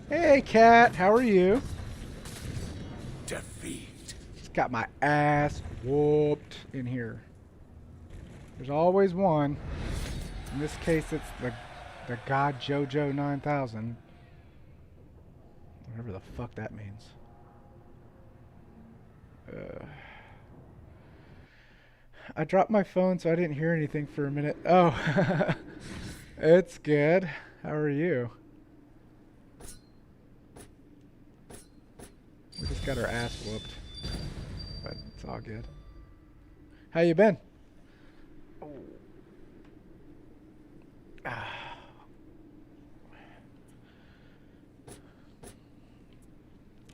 Speaker 1: Hey, cat, how are you?
Speaker 2: Defeat.
Speaker 1: Just got my ass whooped in here. There's always one. In this case, it's the God JoJo 9000. Whatever the fuck that means. I dropped my phone, so I didn't hear anything for a minute. Oh, it's good. How are you? We just got our ass whooped, but it's all good. How you been? Oh.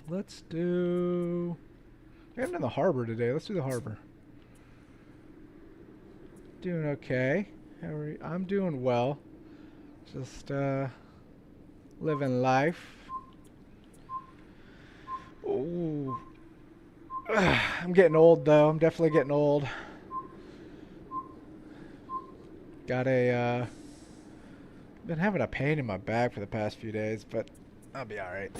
Speaker 1: Let's do... We haven't done the harbor today. Let's do the harbor. Doing okay. How are you? I'm doing well. Just living life. Ooh. I'm getting old though. I'm definitely getting old. Got a been having a pain in my back for the past few days, but I'll be alright.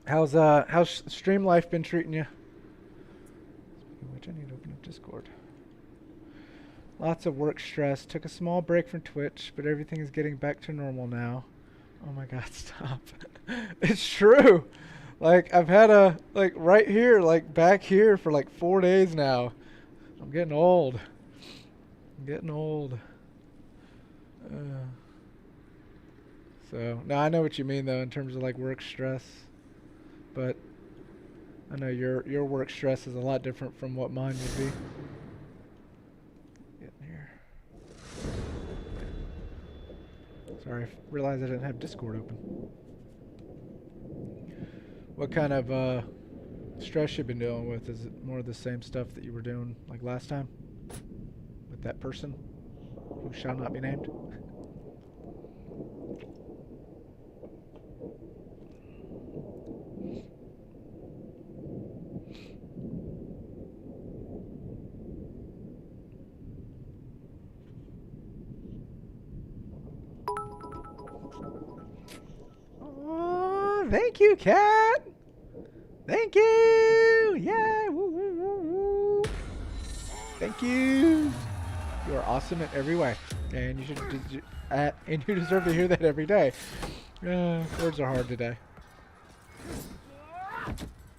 Speaker 1: How's stream life been treating you? Which I need to open up Discord. Lots of work stress. Took a small break from Twitch, but everything is getting back to normal now. Oh my god, stop. It's true. Like, I've had right here, back here for 4 days now. I'm getting old. So, now I know what you mean, though, in terms of, work stress. But I know your work stress is a lot different from what mine would be. Getting here. Sorry, I realized I didn't have Discord open. What kind of stress you been dealing with? Is it more of the same stuff that you were doing last time? With that person who shall not be named? Thank you, cat. Thank you. Yay. Woo, woo, woo, woo. Thank you. You are awesome in every way, and you deserve to hear that every day. Words are hard today.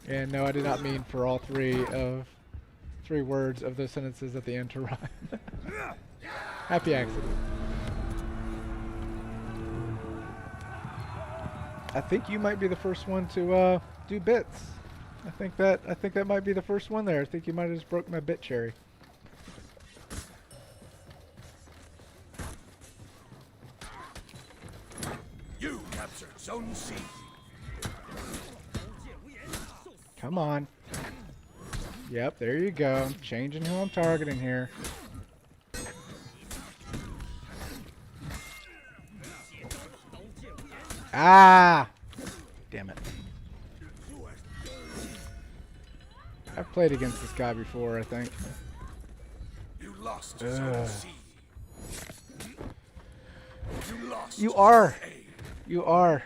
Speaker 1: And no, I did not mean for all three words of those sentences at the end to rhyme. Happy accident. I think you might be the first one to do bits. I think that might be the first one there. I think you might have just broke my bit cherry.
Speaker 2: You captured Zone C.
Speaker 1: Come on. Yep, there you go. I'm changing who I'm targeting here. Ah! Damn it. I've played against this guy before, I think.
Speaker 2: You lost Zone C. You lost.
Speaker 1: You are.
Speaker 2: Zone A.
Speaker 1: You are.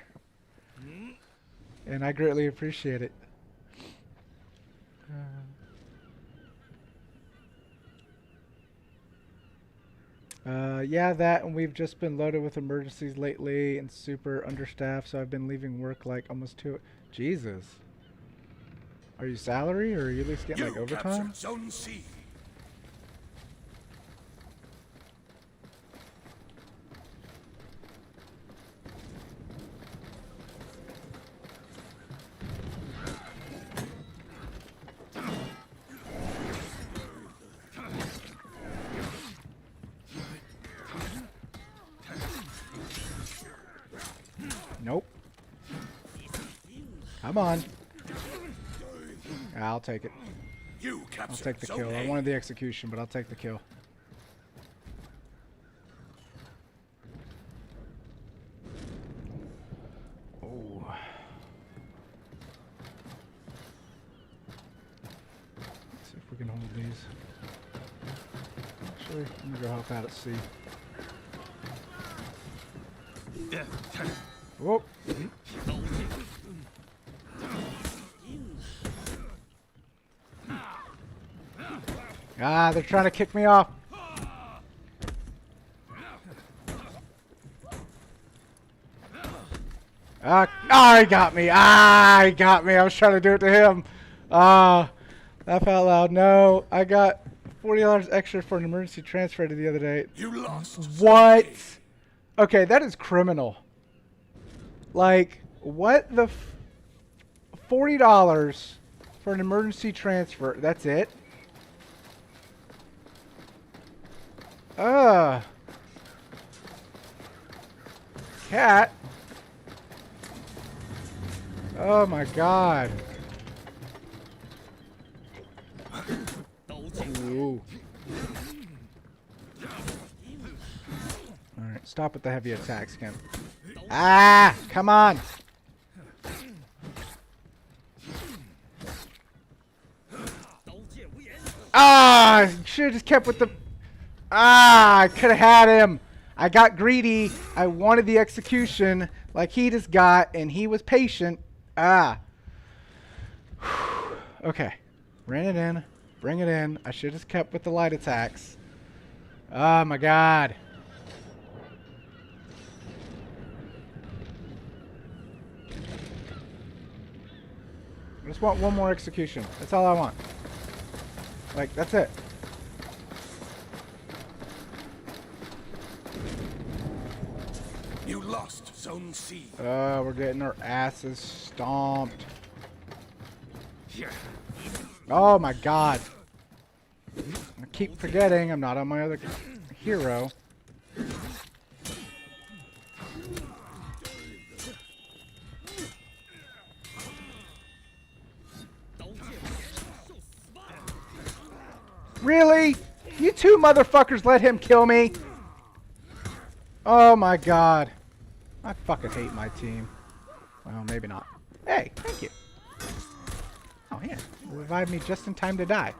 Speaker 1: And I greatly appreciate it. Yeah, that, and we've just been loaded with emergencies lately and super understaffed, so I've been leaving work like almost 2. Jesus. Are you salary, or are you at least getting like overtime?
Speaker 2: Captured Zone C.
Speaker 1: Nope. Come on. I'll take it.
Speaker 2: You
Speaker 1: I'll
Speaker 2: captured
Speaker 1: take the
Speaker 2: Zone
Speaker 1: kill.
Speaker 2: A.
Speaker 1: I wanted the execution, but I'll take the kill. Oh. Let's see if we can hold these. Actually, I'm gonna go help out at C. Whoop. Ah, they're trying to kick me off. He got me. He got me. I was trying to do it to him. Laugh out loud. No, I got $40 extra for an emergency transfer the other day.
Speaker 2: You lost.
Speaker 1: What? Okay, that is criminal. Like, what the $40 for an emergency transfer. That's it? Cat. Oh my god. Ooh. Alright, stop with the heavy attacks, Kim. Come on. Should have just kept with the... I could have had him. I got greedy. I wanted the execution like he just got, and he was patient. Okay. Ran it in. Bring it in. I should have just kept with the light attacks. Oh my god. I just want one more execution. That's all I want. Like, that's it.
Speaker 2: You lost Zone C.
Speaker 1: We're getting our asses stomped. Oh my god. I keep forgetting I'm not on my other hero. Really? You two motherfuckers let him kill me? Oh my god. I fucking hate my team. Well, maybe not. Hey, thank you. Oh, yeah. Revived me just in time to die.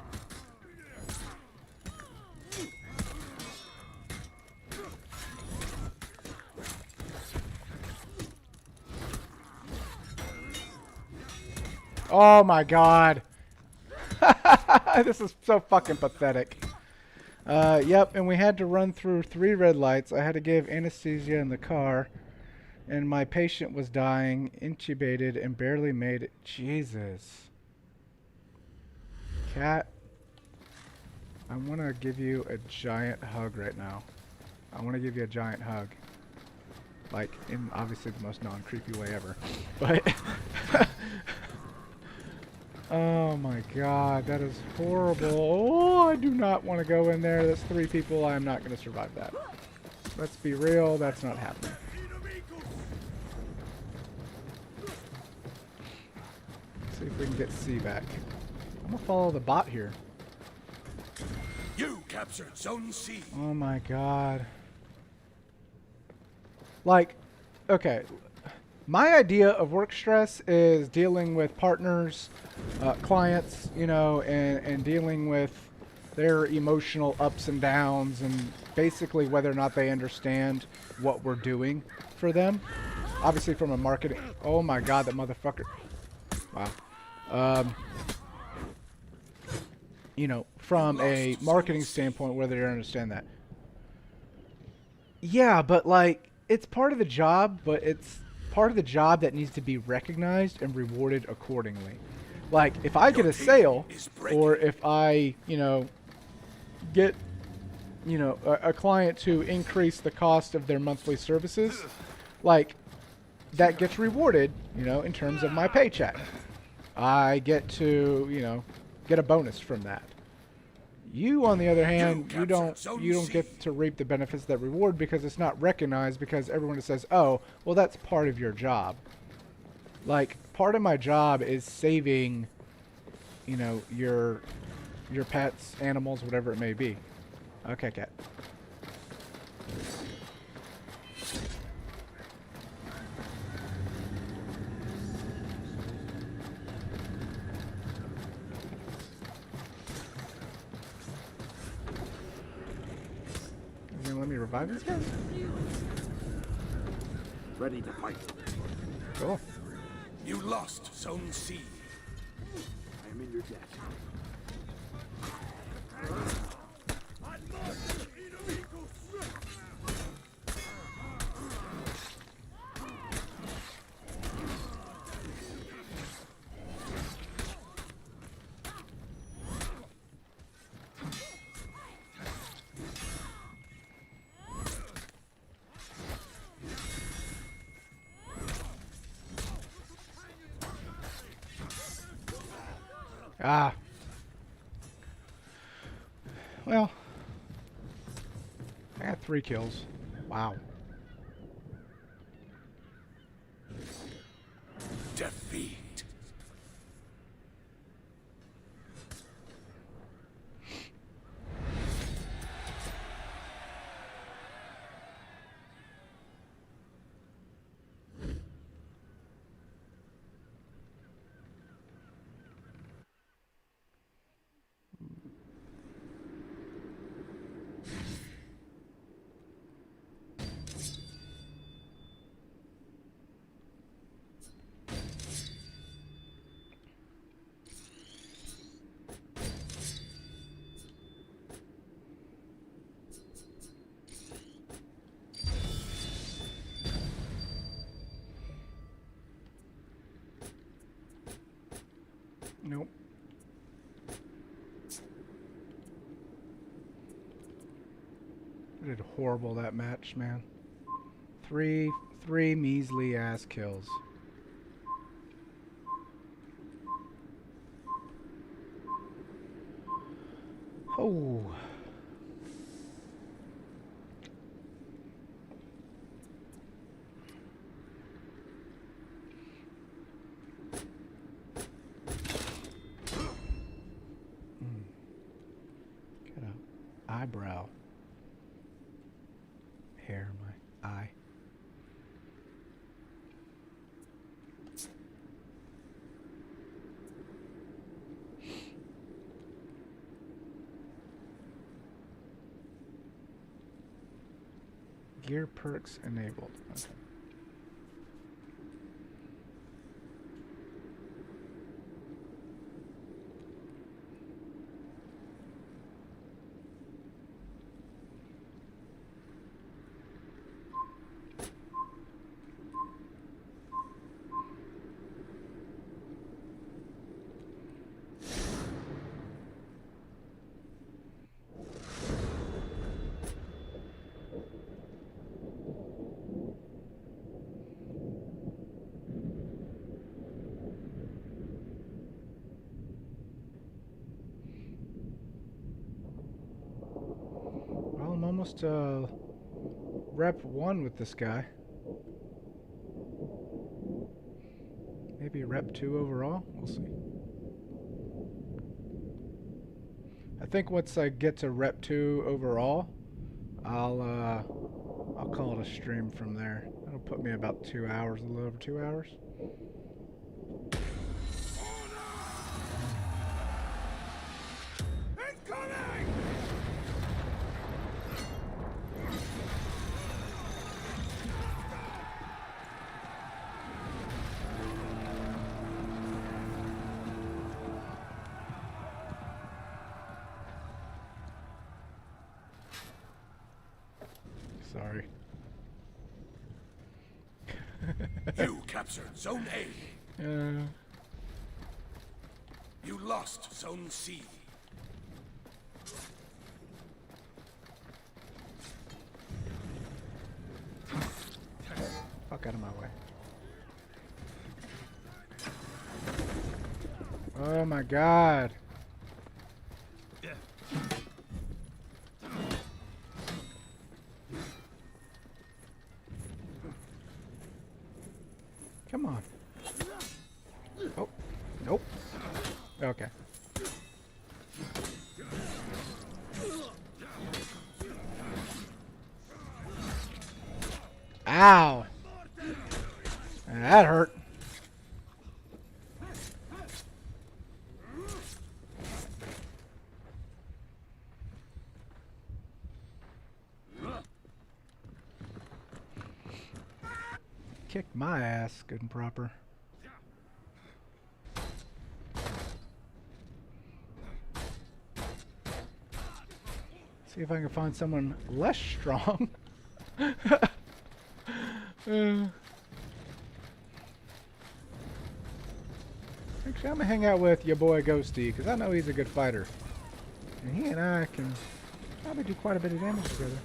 Speaker 1: Oh my god. This is so fucking pathetic. Yep, and we had to run through 3 red lights. I had to give anesthesia in the car. And my patient was dying, intubated, and barely made it. Jesus. Cat, I want to give you a giant hug right now. I want to give you a giant hug. Like, in obviously the most non-creepy way ever. But, oh my god, that is horrible. Oh, I do not want to go in there. That's 3 people. I am not going to survive that. Let's be real, that's not happening. Let's see if we can get C back. I'm going to follow the bot here.
Speaker 2: You captured Zone C.
Speaker 1: Oh my god. Like, okay. My idea of work stress is dealing with partners, clients, you know, and dealing with their emotional ups and downs and basically whether or not they understand what we're doing for them. Obviously from a marketing... Oh my god, that motherfucker. Wow. You know, from a marketing standpoint, whether they understand that. Yeah, but like, it's part of the job, but it's part of the job that needs to be recognized and rewarded accordingly. Like, if I get a sale, or if I, you know, get, you know, a client to increase the cost of their monthly services, like, that gets rewarded, you know, in terms of my paycheck. I get to, you know, get a bonus from that. You, on the other hand, you don't get to reap the benefits of that reward because it's not recognized because everyone says, oh, well, that's part of your job. Like, part of my job is saving, you know, your pets, animals, whatever it may be. Okay, cat. Let me revive these guys?
Speaker 2: Ready to fight.
Speaker 1: Cool.
Speaker 2: You lost Zone C.
Speaker 3: I am in your debt.
Speaker 1: Ah. Well, I got 3 kills. Wow.
Speaker 2: Defeat.
Speaker 1: Nope. I did horrible that match, man. Three measly ass kills. Oh. Got a eyebrow hair in my eye. Gear perks enabled. Okay. almost rep 1 with this guy. Maybe rep 2 overall. We'll see. I think once I get to rep 2 overall, I'll call it a stream from there. That'll put me about 2 hours, a little over 2 hours. Sorry.
Speaker 2: You captured Zone A. You lost Zone C.
Speaker 1: Fuck out of my way. Oh my god. Come on. Oh, nope. Okay. Ow. That hurt. Kicked my ass good and proper. See if I can find someone less strong. Actually, I'm gonna hang out with your boy Ghosty because I know he's a good fighter, and he and I can probably do quite a bit of damage together.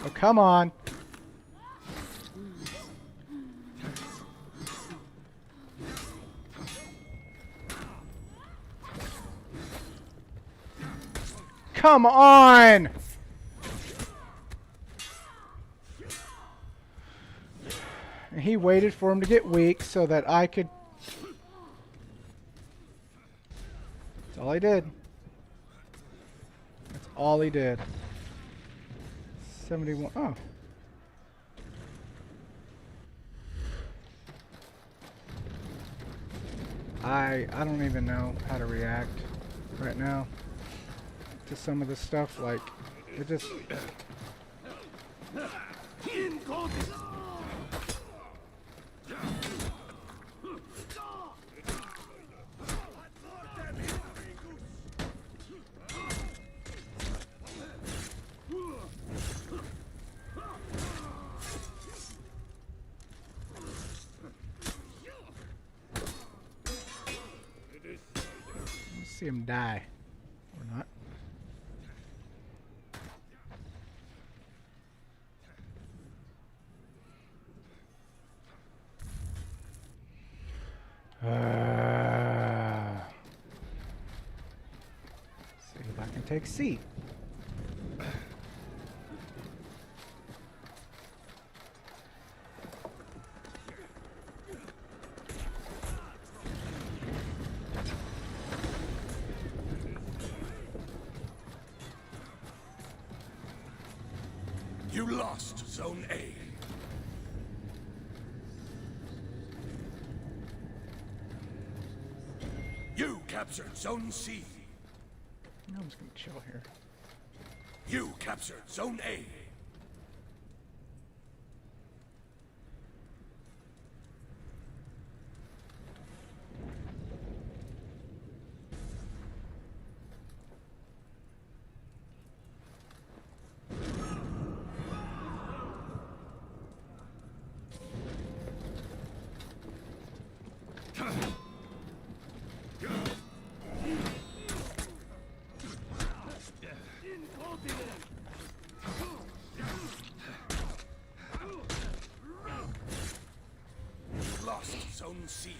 Speaker 1: Oh, come on. Come on! And he waited for him to get weak so that I could... That's all he did. That's all he did. 71. Oh. I don't even know how to react right now to some of this stuff. Like, it just... Let's see him die. Or not. See if I can take C.
Speaker 2: You lost Zone A. You captured Zone C.
Speaker 1: I'm just gonna chill here.
Speaker 2: You captured Zone A. Zone C.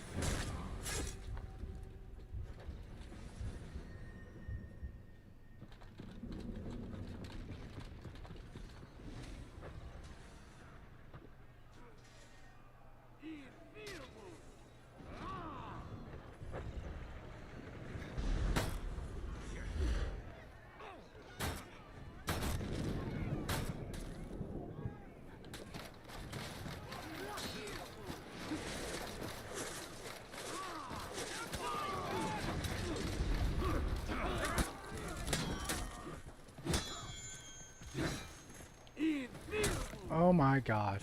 Speaker 1: Oh my god.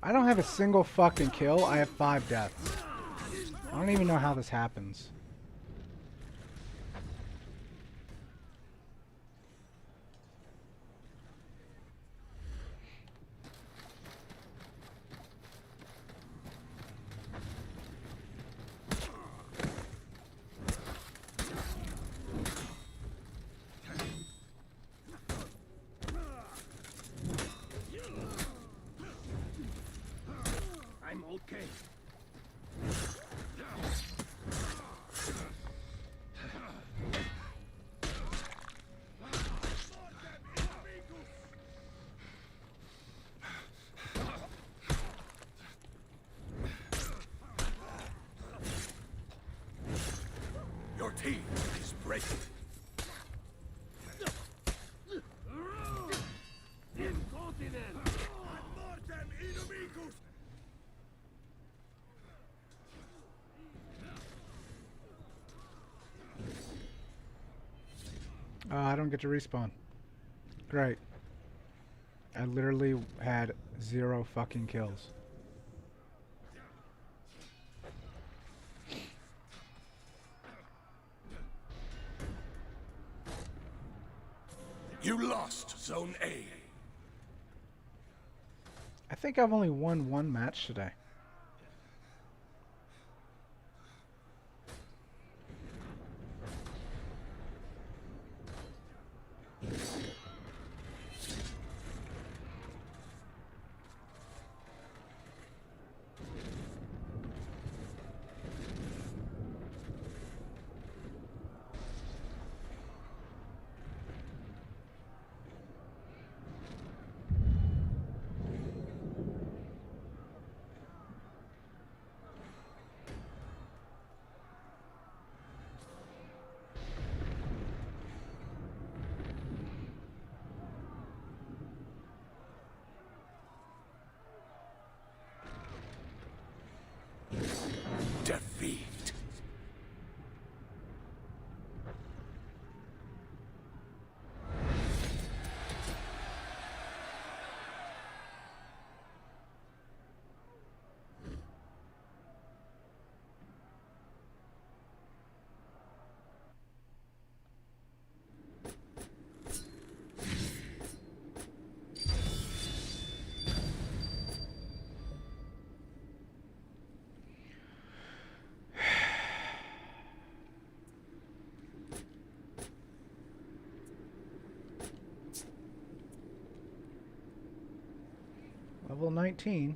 Speaker 1: I don't have a single fucking kill. I have 5 deaths. I don't even know how this happens.
Speaker 3: I'm okay.
Speaker 2: Your team is breaking.
Speaker 3: Incontinent! Mortem inimicus!
Speaker 1: I don't get to respawn. Great. I literally had 0 fucking kills.
Speaker 2: You lost Zone A.
Speaker 1: I think I've only won 1 match today.
Speaker 2: Defeat.
Speaker 1: Level 19.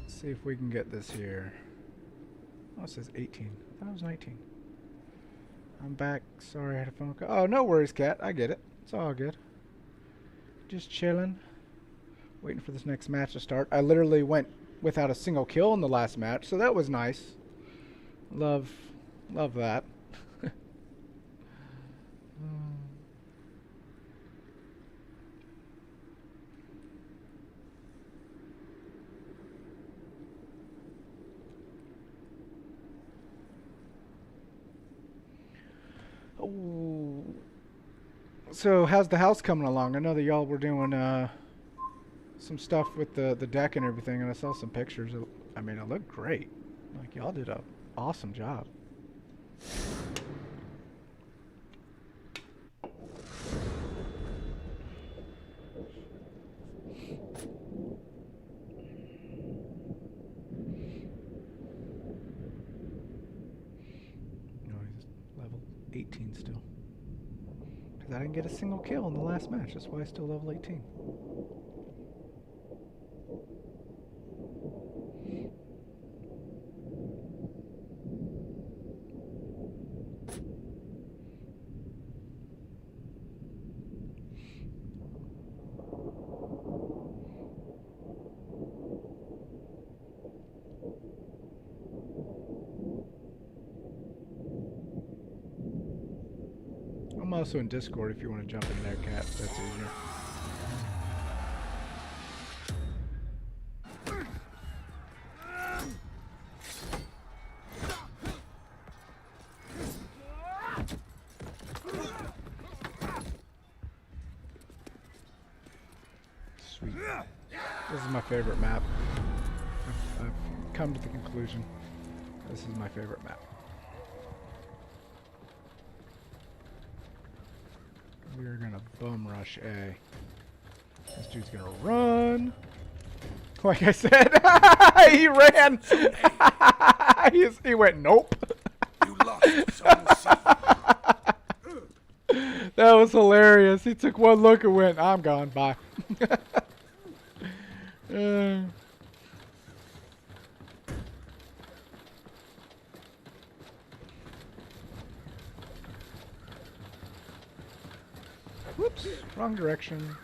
Speaker 1: See if we can get this here. Oh, it says 18. I thought it was 19. I'm back. Sorry, I had a phone call. Oh, no worries, cat. I get it. It's all good. Just chilling. Waiting for this next match to start. I literally went without a single kill in the last match, so that was nice. Love that. Oh. So how's the house coming along? I know that y'all were doing some stuff with the deck and everything, and I saw some pictures. I mean, it looked great. Like y'all did a awesome job. No, he's level 18 still. Because I didn't get a single kill in the last match. That's why he's still level 18. I'm also in Discord if you want to jump in there, Cat. That's easier. Sweet. This is my favorite map. I've come to the conclusion. This is my favorite map. We are gonna bum rush A. This dude's gonna run. Like I said, he ran. He went nope.
Speaker 2: You lost Zone C.
Speaker 1: That was hilarious. He took one look and went, I'm gone, bye. Whoops, wrong direction.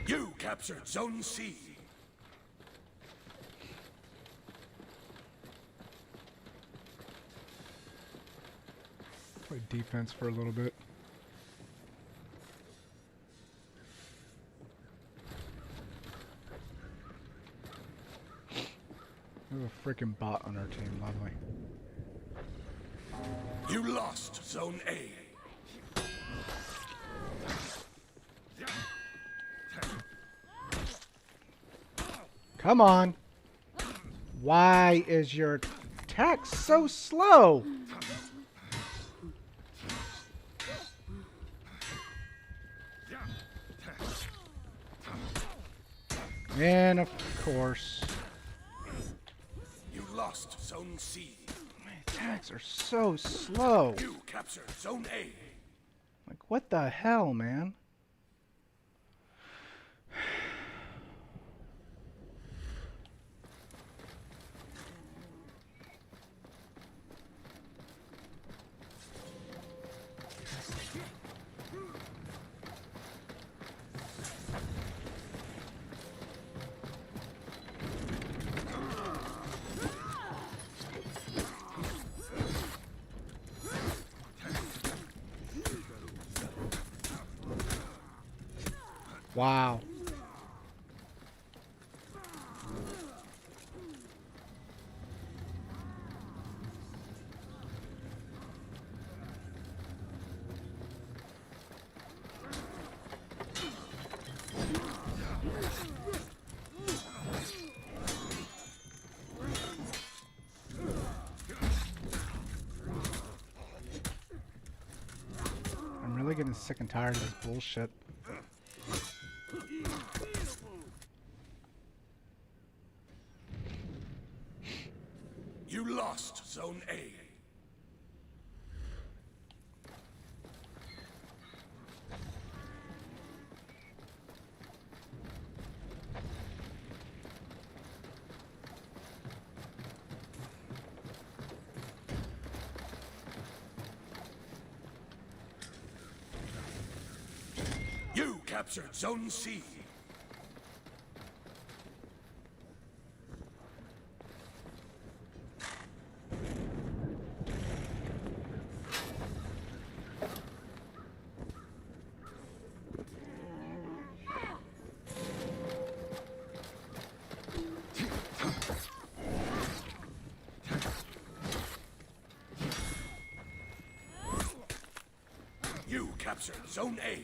Speaker 2: You captured Zone C.
Speaker 1: Play defense for a little bit. There's a freaking bot on our team, lovely.
Speaker 2: You lost Zone A.
Speaker 1: Come on. Why is your attack so slow? And of course.
Speaker 2: You lost Zone C.
Speaker 1: My attacks are so slow.
Speaker 2: You captured Zone A.
Speaker 1: Like, what the hell, man? Wow. I'm really getting sick and tired of this bullshit.
Speaker 2: You lost Zone A. You captured Zone C. captured Zone A.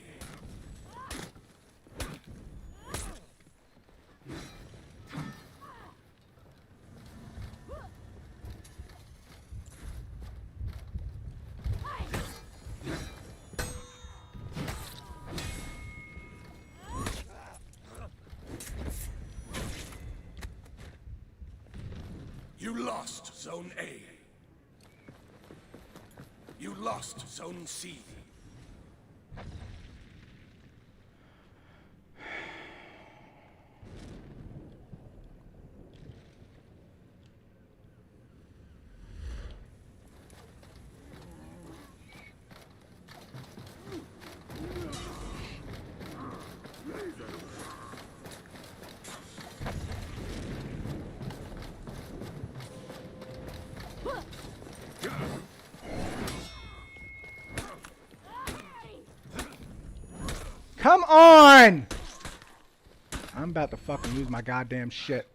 Speaker 2: You lost Zone A. You lost Zone C.
Speaker 1: Come on! I'm about to fucking lose my goddamn shit.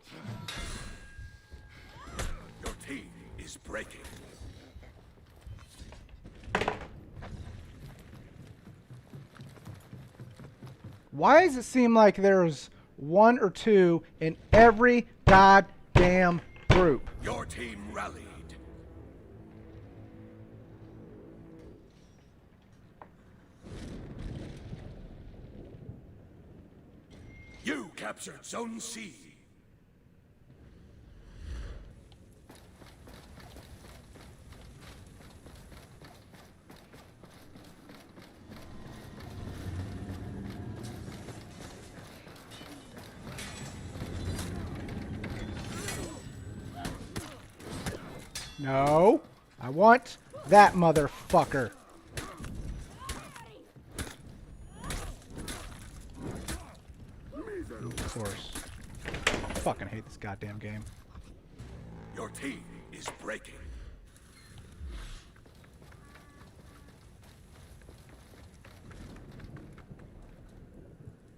Speaker 2: Your team is breaking.
Speaker 1: Why does it seem like there's one or two in every goddamn group?
Speaker 2: Your team rallied. You captured Zone C.
Speaker 1: No. I want that motherfucker. Of course. I fucking hate this goddamn game.
Speaker 2: Your team is breaking.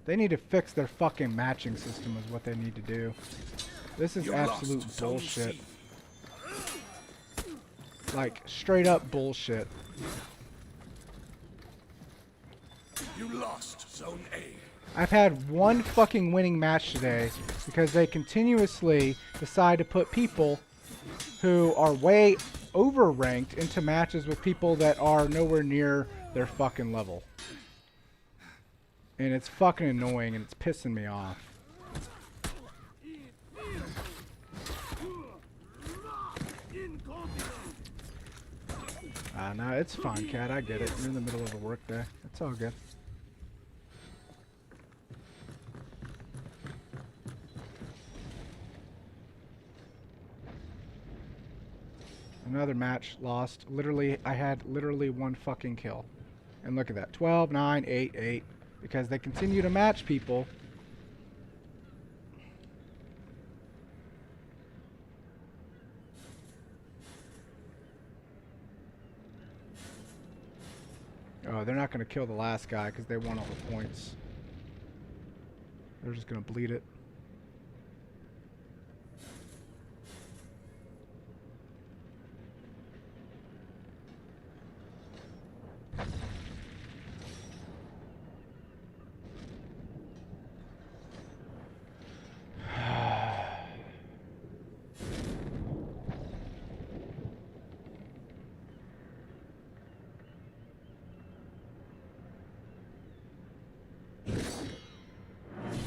Speaker 1: They need to fix their fucking matching system is what they need to do. This is
Speaker 2: You
Speaker 1: absolute
Speaker 2: lost Zone
Speaker 1: bullshit.
Speaker 2: C.
Speaker 1: Like, straight up bullshit.
Speaker 2: You lost Zone A.
Speaker 1: I've had one fucking winning match today because they continuously decide to put people who are way overranked into matches with people that are nowhere near their fucking level. And it's fucking annoying and it's pissing me off. No, it's fine, Cat. I get it. You're in the middle of a work day. It's all good. Another match lost. Literally, I had literally one fucking kill. And look at that. 12, 9, 8, 8. Because they continue to match people. Oh, they're not going to kill the last guy because they won all the points. They're just going to bleed it.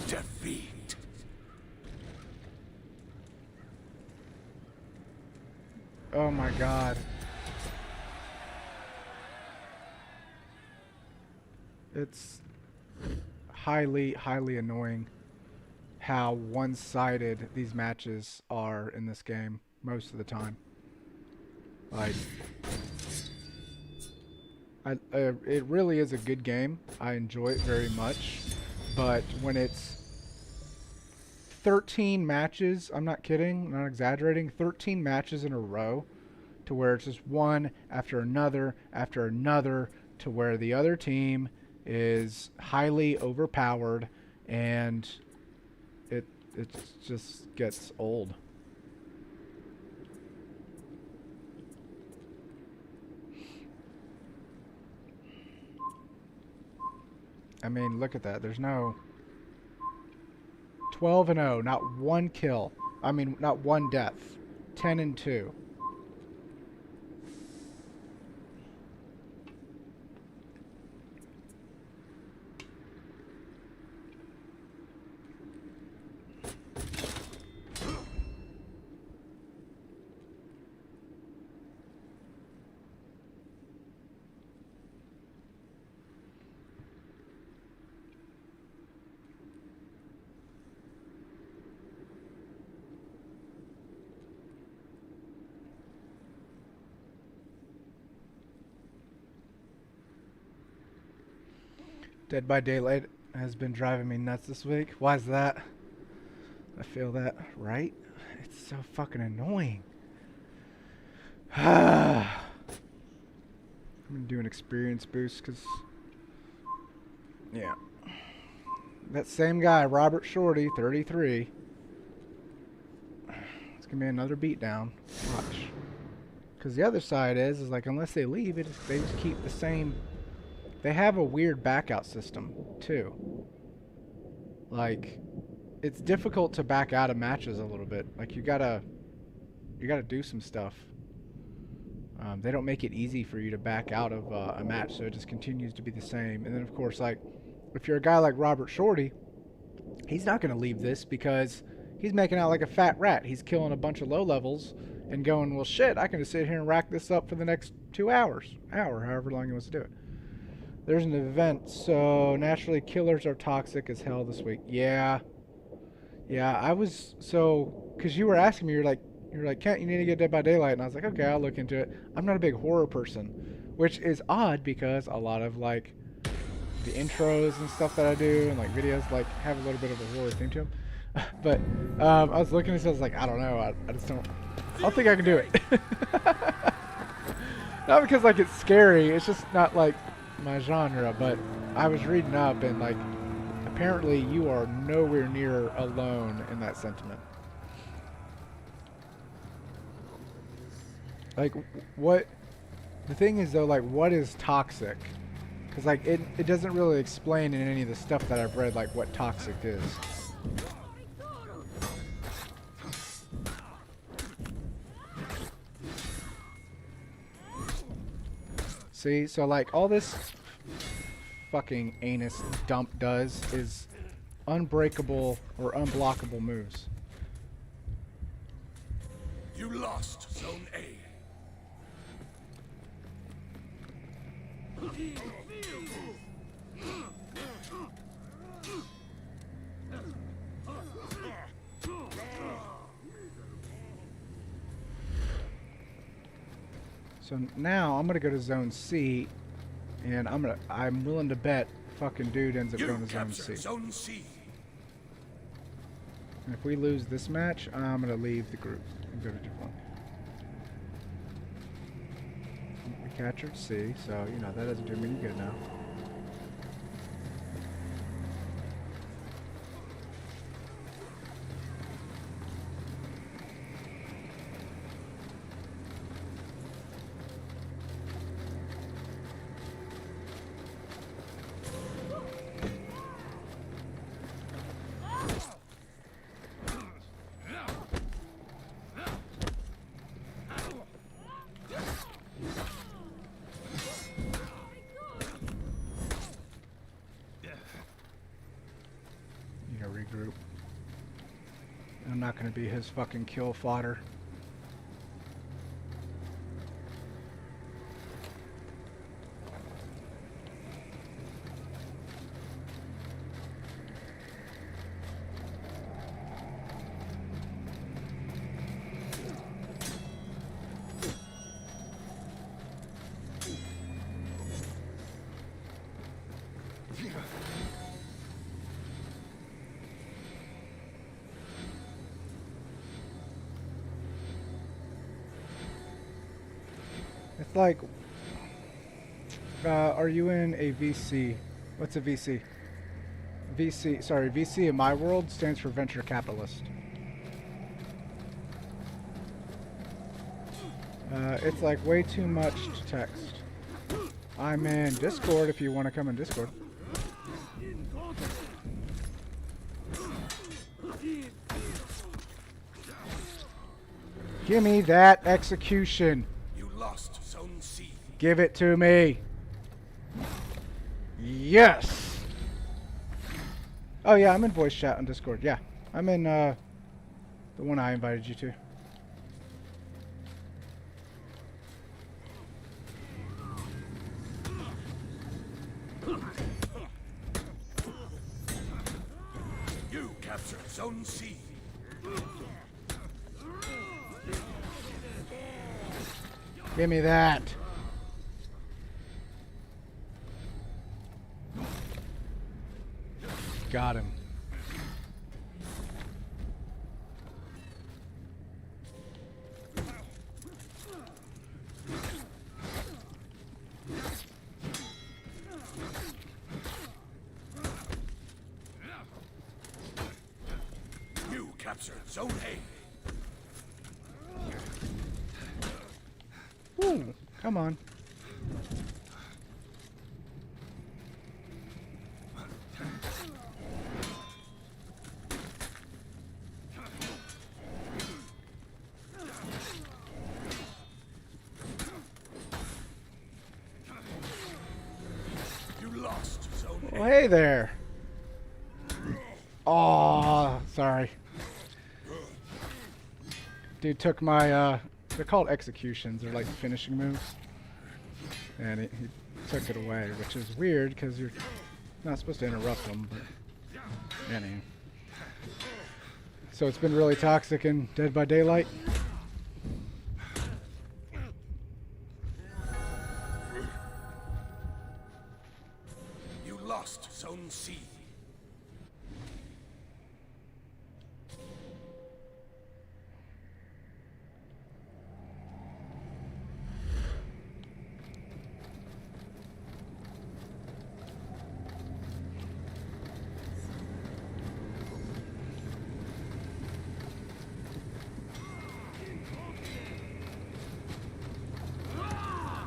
Speaker 2: Defeat.
Speaker 1: Oh my god. It's highly, highly annoying how one-sided these matches are in this game most of the time. Like, it really is a good game. I enjoy it very much. But when it's 13 matches, I'm not kidding, I'm not exaggerating, 13 matches in a row to where it's just one after another, to where the other team is highly overpowered and it just gets old. I mean, look at that. There's no 12 and 0, not one kill. I mean, not one death. 10 and 2. Dead by Daylight has been driving me nuts this week. Why is that? I feel that, right? It's so fucking annoying. I'm gonna do an experience boost because, yeah. That same guy, Robert Shorty, 33. It's gonna be another beatdown. Watch. Because the other side is like, unless they leave, they just keep the same. They have a weird backout system too. Like, it's difficult to back out of matches a little bit. Like, you gotta do some stuff. They don't make it easy for you to back out of a match, so it just continues to be the same. And then, of course, like, if you're a guy like Robert Shorty, he's not gonna leave this because he's making out like a fat rat. He's killing a bunch of low levels and going, well, shit, I can just sit here and rack this up for the next 2 hours, however long he wants to do it. There's an event, so naturally killers are toxic as hell this week. Yeah, I was, so, because you were asking me, you're like, Kent, you need to get Dead by Daylight, and I was like, okay, I'll look into it. I'm not a big horror person, which is odd because a lot of, like, the intros and stuff that I do and, like, videos, like, have a little bit of a horror theme to them. But I was looking at this, I was like, I don't know, I just don't think I can do it. Not because, like, it's scary, it's just not, like, my genre, but I was reading up and, like, apparently you are nowhere near alone in that sentiment. Like, what the thing is though, like, what is toxic? Because, like, it doesn't really explain in any of the stuff that I've read, like, what toxic is. See, so, like, all this fucking anus dump does is unbreakable or unblockable moves.
Speaker 2: You lost Zone A.
Speaker 1: So now I'm gonna go to Zone C, and I'm willing to bet fucking dude ends up going to Zone C.
Speaker 2: Zone C.
Speaker 1: And if we lose this match, I'm gonna leave the group and go to a different one. We captured C, so you know that doesn't do me any good now. Regroup. I'm not gonna be his fucking kill fodder. It's like, are you in a VC? What's a VC? VC in my world stands for venture capitalist. It's like way too much to text. I'm in Discord if you want to come in Discord. Give me that execution.
Speaker 2: You lost Zone C.
Speaker 1: Give it to me. Yes. Oh yeah, I'm in voice chat on Discord. Yeah, I'm in the one I invited you to.
Speaker 2: You captured Zone C.
Speaker 1: Give me that. Got him.
Speaker 2: You captured Zone A.
Speaker 1: Woo, come on.
Speaker 2: You lost Zone A.
Speaker 1: Well, hey there. Oh, sorry. Dude took my, they're called executions. They're like finishing moves. And he took it away, which is weird because you're not supposed to interrupt them, but anyway. So it's been really toxic in Dead by Daylight.
Speaker 2: You lost Zone C.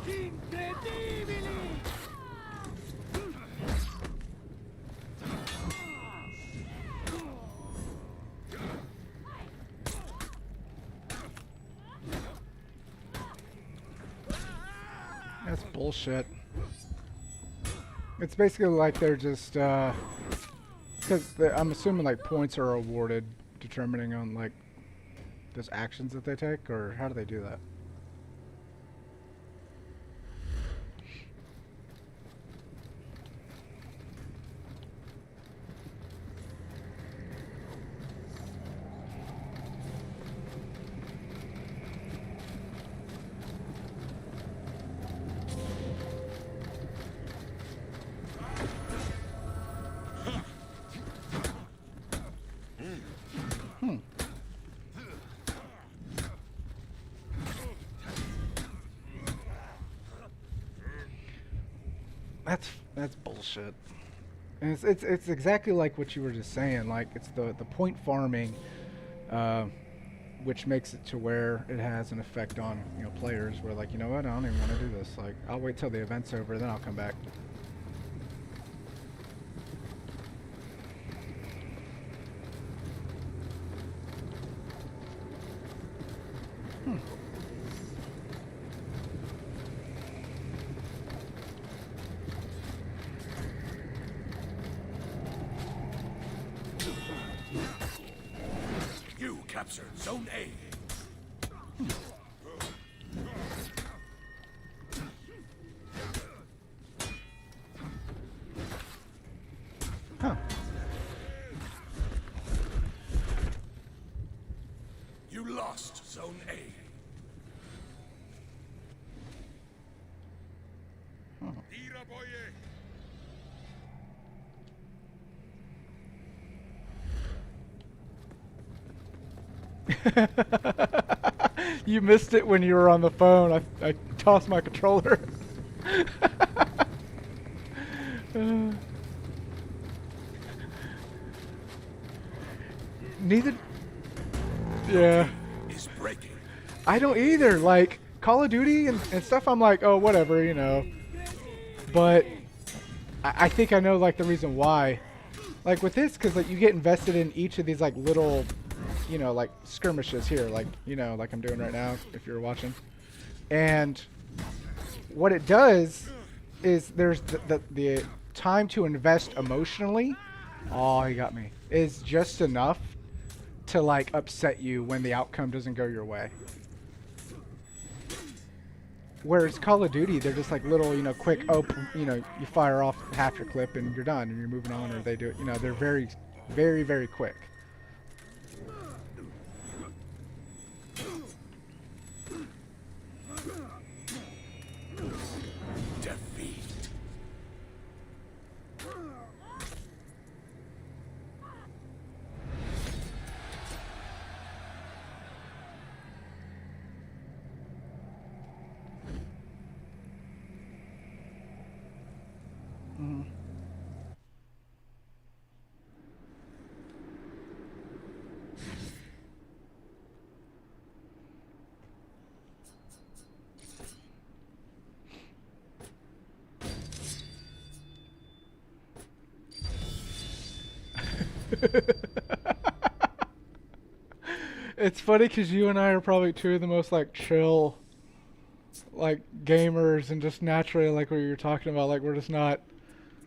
Speaker 3: Incredibili!
Speaker 1: That's bullshit. It's basically like they're just, because I'm assuming like points are awarded determining on like those actions that they take, or how do they do that? That's bullshit. And it's exactly like what you were just saying. Like it's the point farming, which makes it to where it has an effect on players. Where like what, I don't even want to do this. Like I'll wait till the event's over, then I'll come back.
Speaker 2: You captured Zone A.
Speaker 1: Huh.
Speaker 2: You lost Zone A.
Speaker 3: Tira, boye!
Speaker 1: You missed it when you were on the phone. I tossed my controller. Neither. Yeah.
Speaker 2: Is breaking.
Speaker 1: I don't either. Like Call of Duty and stuff, I'm like, oh, whatever. But I think I know like the reason why. Like with this, because like you get invested in each of these like little you know, like skirmishes here, like, you know, like I'm doing right now, if you're watching. And what it does is there's the time to invest emotionally. Oh, he got me. Is just enough to like upset you when the outcome doesn't go your way. Whereas Call of Duty, they're just like little, you know, quick, oh, you know, you fire off half your clip and you're done and you're moving on, or they do it, you know, they're very, very, very quick.
Speaker 2: Defeat.
Speaker 1: Mm-hmm. It's funny because you and I are probably two of the most like chill, like gamers, and just naturally like what you're talking about. Like we're just not,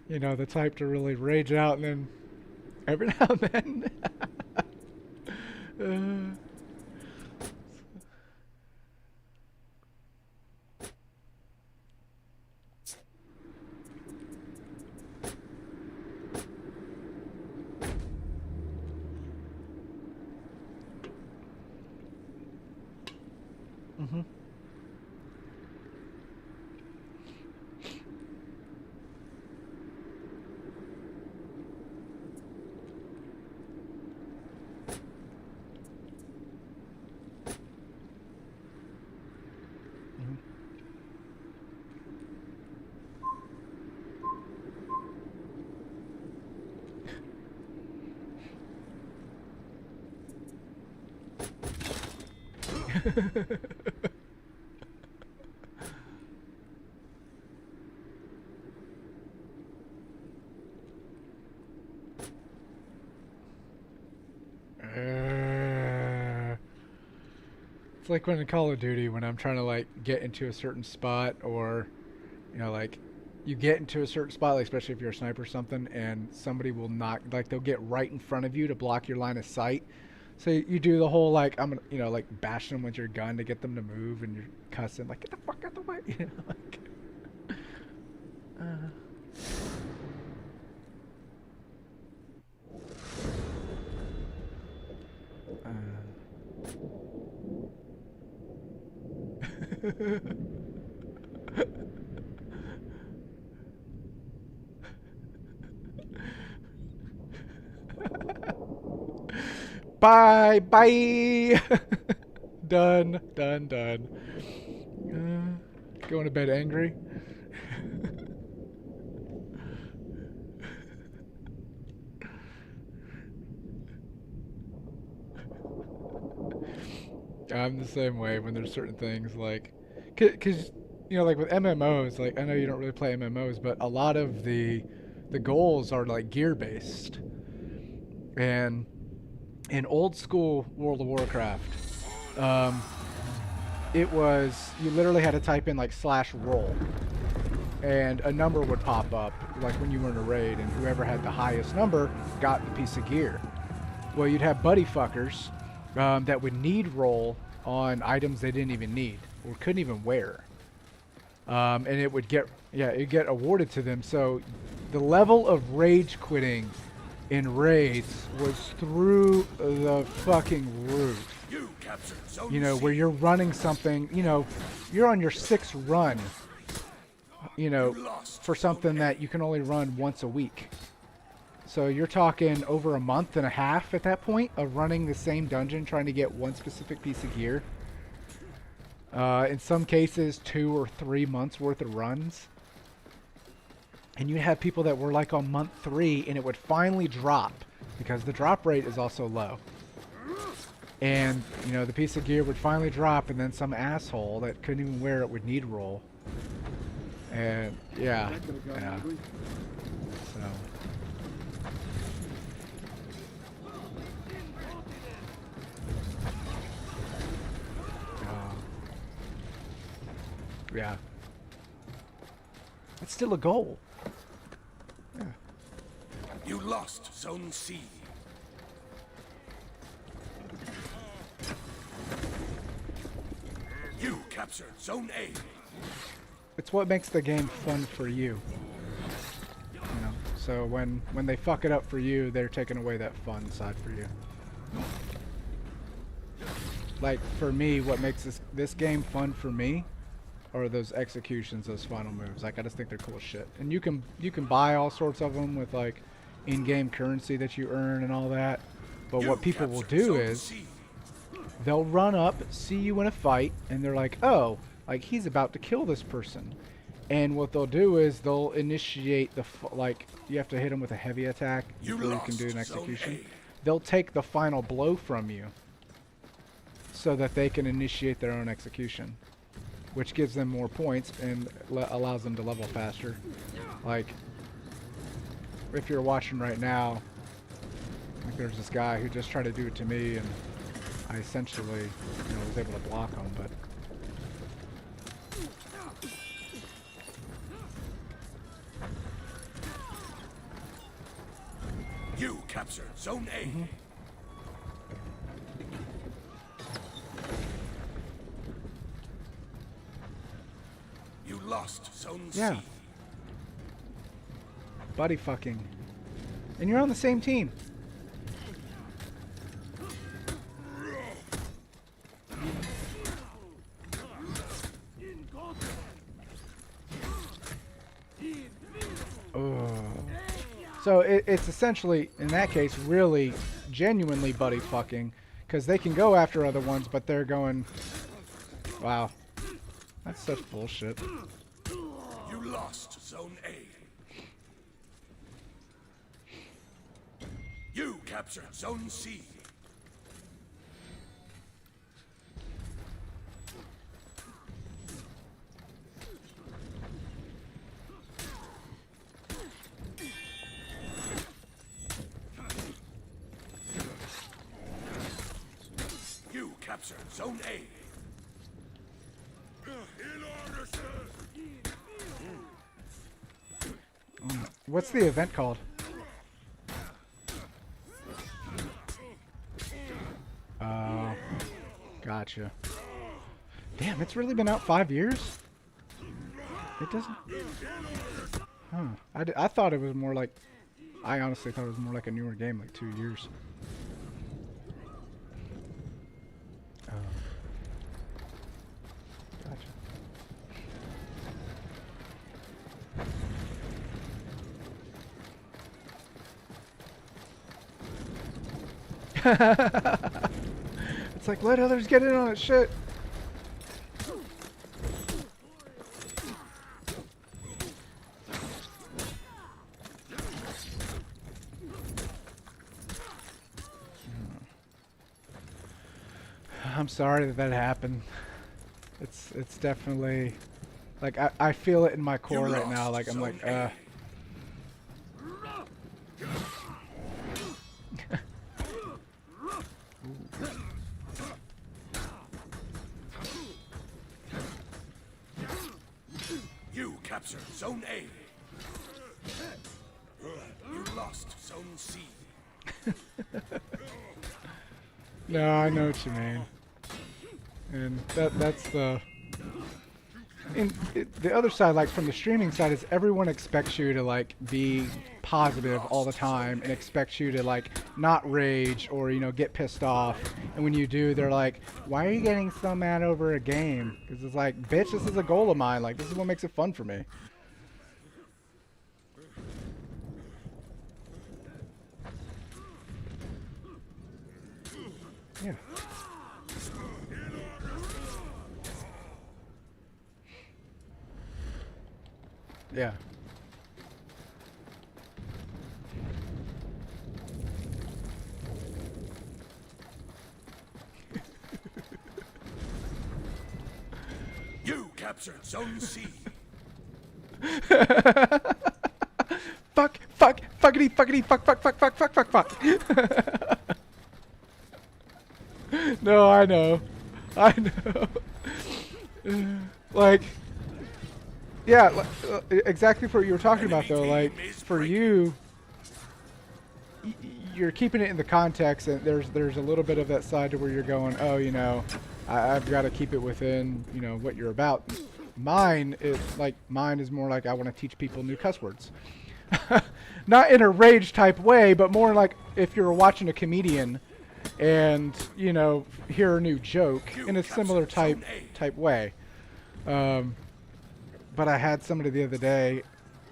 Speaker 1: you know, the type to really rage out, and then every now and then. Mm-hmm. It's like when in Call of Duty, when I'm trying to like get into a certain spot, or you know, like you get into a certain spot, like especially if you're a sniper or something, and somebody will knock, like they'll get right in front of you to block your line of sight. So you do the whole like I'm gonna, you know, like bashing them with your gun to get them to move, and you're cussing like get the fuck out the way, you know, like. Bye, bye. Done, done, done. Going to bed angry. I'm the same way when there's certain things like, cause you know, like with MMOs, like I know you don't really play MMOs, but a lot of the goals are like gear based, and in old school World of Warcraft, um, it was you literally had to type in like /roll, and a number would pop up like when you were in a raid, and whoever had the highest number got the piece of gear. Well, you'd have buddy fuckers that would need roll on items they didn't even need or couldn't even wear, and it would get it'd get awarded to them. So the level of rage quitting in raids was through the fucking roof.
Speaker 2: You captured Zone
Speaker 1: You know,
Speaker 2: C.
Speaker 1: where you're running something, you know, you're on your 6th run, you know,
Speaker 2: You lost
Speaker 1: for something
Speaker 2: Zone A.
Speaker 1: that you can only run once a week. So you're talking over a month and a half at that point of running the same dungeon trying to get one specific piece of gear. In some cases, 2 or 3 months worth of runs. And you have people that were like on month 3 and it would finally drop because the drop rate is also low. And, you know, the piece of gear would finally drop, and then some asshole that couldn't even wear it would need roll. And, yeah. So. Yeah. That's still a goal. Yeah.
Speaker 2: You lost Zone C. You captured Zone A.
Speaker 1: It's what makes the game fun for you. You know. So when they fuck it up for you, they're taking away that fun side for you. Like for me, what makes this game fun for me are those executions, those final moves. Like I just think they're cool as shit. And you can buy all sorts of them with like in-game currency that you earn and all that. But what people will do is they'll run up, see you in a fight, and they're like, "Oh, like he's about to kill this person." And what they'll do is they'll initiate the like you have to hit them with a heavy attack before you can do an execution. They'll take the final blow from you so that they can initiate their own execution, which gives them more points and allows them to level faster. Like, if you're watching right now, like there's this guy who just tried to do it to me, and I essentially, was able to block him, but...
Speaker 2: You captured Zone A.
Speaker 1: Mm-hmm.
Speaker 2: You lost Zone C.
Speaker 1: Yeah. Buddy fucking. And you're on the same team. Oh. So it's essentially, in that case, really genuinely buddy fucking, because they can go after other ones, but they're going, wow, that's such bullshit.
Speaker 2: You lost Zone A. You captured Zone C. You captured Zone A.
Speaker 3: In order, sir.
Speaker 1: What's the event called? Oh, gotcha. Damn, it's really been out 5 years? It doesn't... Huh. I thought it was more like... I honestly thought it was more like a newer game, like 2 years. Gotcha. It's like, let others get in on it, shit. I'm sorry that happened. It's definitely like I feel it in my core right now. Like I'm like
Speaker 2: You captured Zone A. You lost Zone C.
Speaker 1: No, I know what you mean. And that's the... the other side, like from the streaming side, is everyone expects you to like be positive all the time and expects you to like not rage or get pissed off. And when you do, they're like, "Why are you getting so mad over a game?" Because it's like, bitch, this is a goal of mine. Like this is what makes it fun for me. Yeah. Yeah.
Speaker 2: You captured Zone C.
Speaker 1: Fuck, fuck, fuckity, fuckity, fuck, fuck, fuck, fuck, fuck, fuck, fuck. No, I know. I know. Like, Yeah, exactly for what you were talking about
Speaker 2: Enemy
Speaker 1: though. Like
Speaker 2: team is
Speaker 1: for
Speaker 2: breaking.
Speaker 1: you, you're keeping it in the context, and there's a little bit of that side to where you're going, oh, I've got to keep it within, what you're about. Mine is more like I want to teach people new cuss words, not in a rage type way, but more like if you're watching a comedian, and hear a new joke
Speaker 2: You
Speaker 1: in a similar
Speaker 2: captured
Speaker 1: type
Speaker 2: Zone A.
Speaker 1: type way. Um, but I had somebody the other day.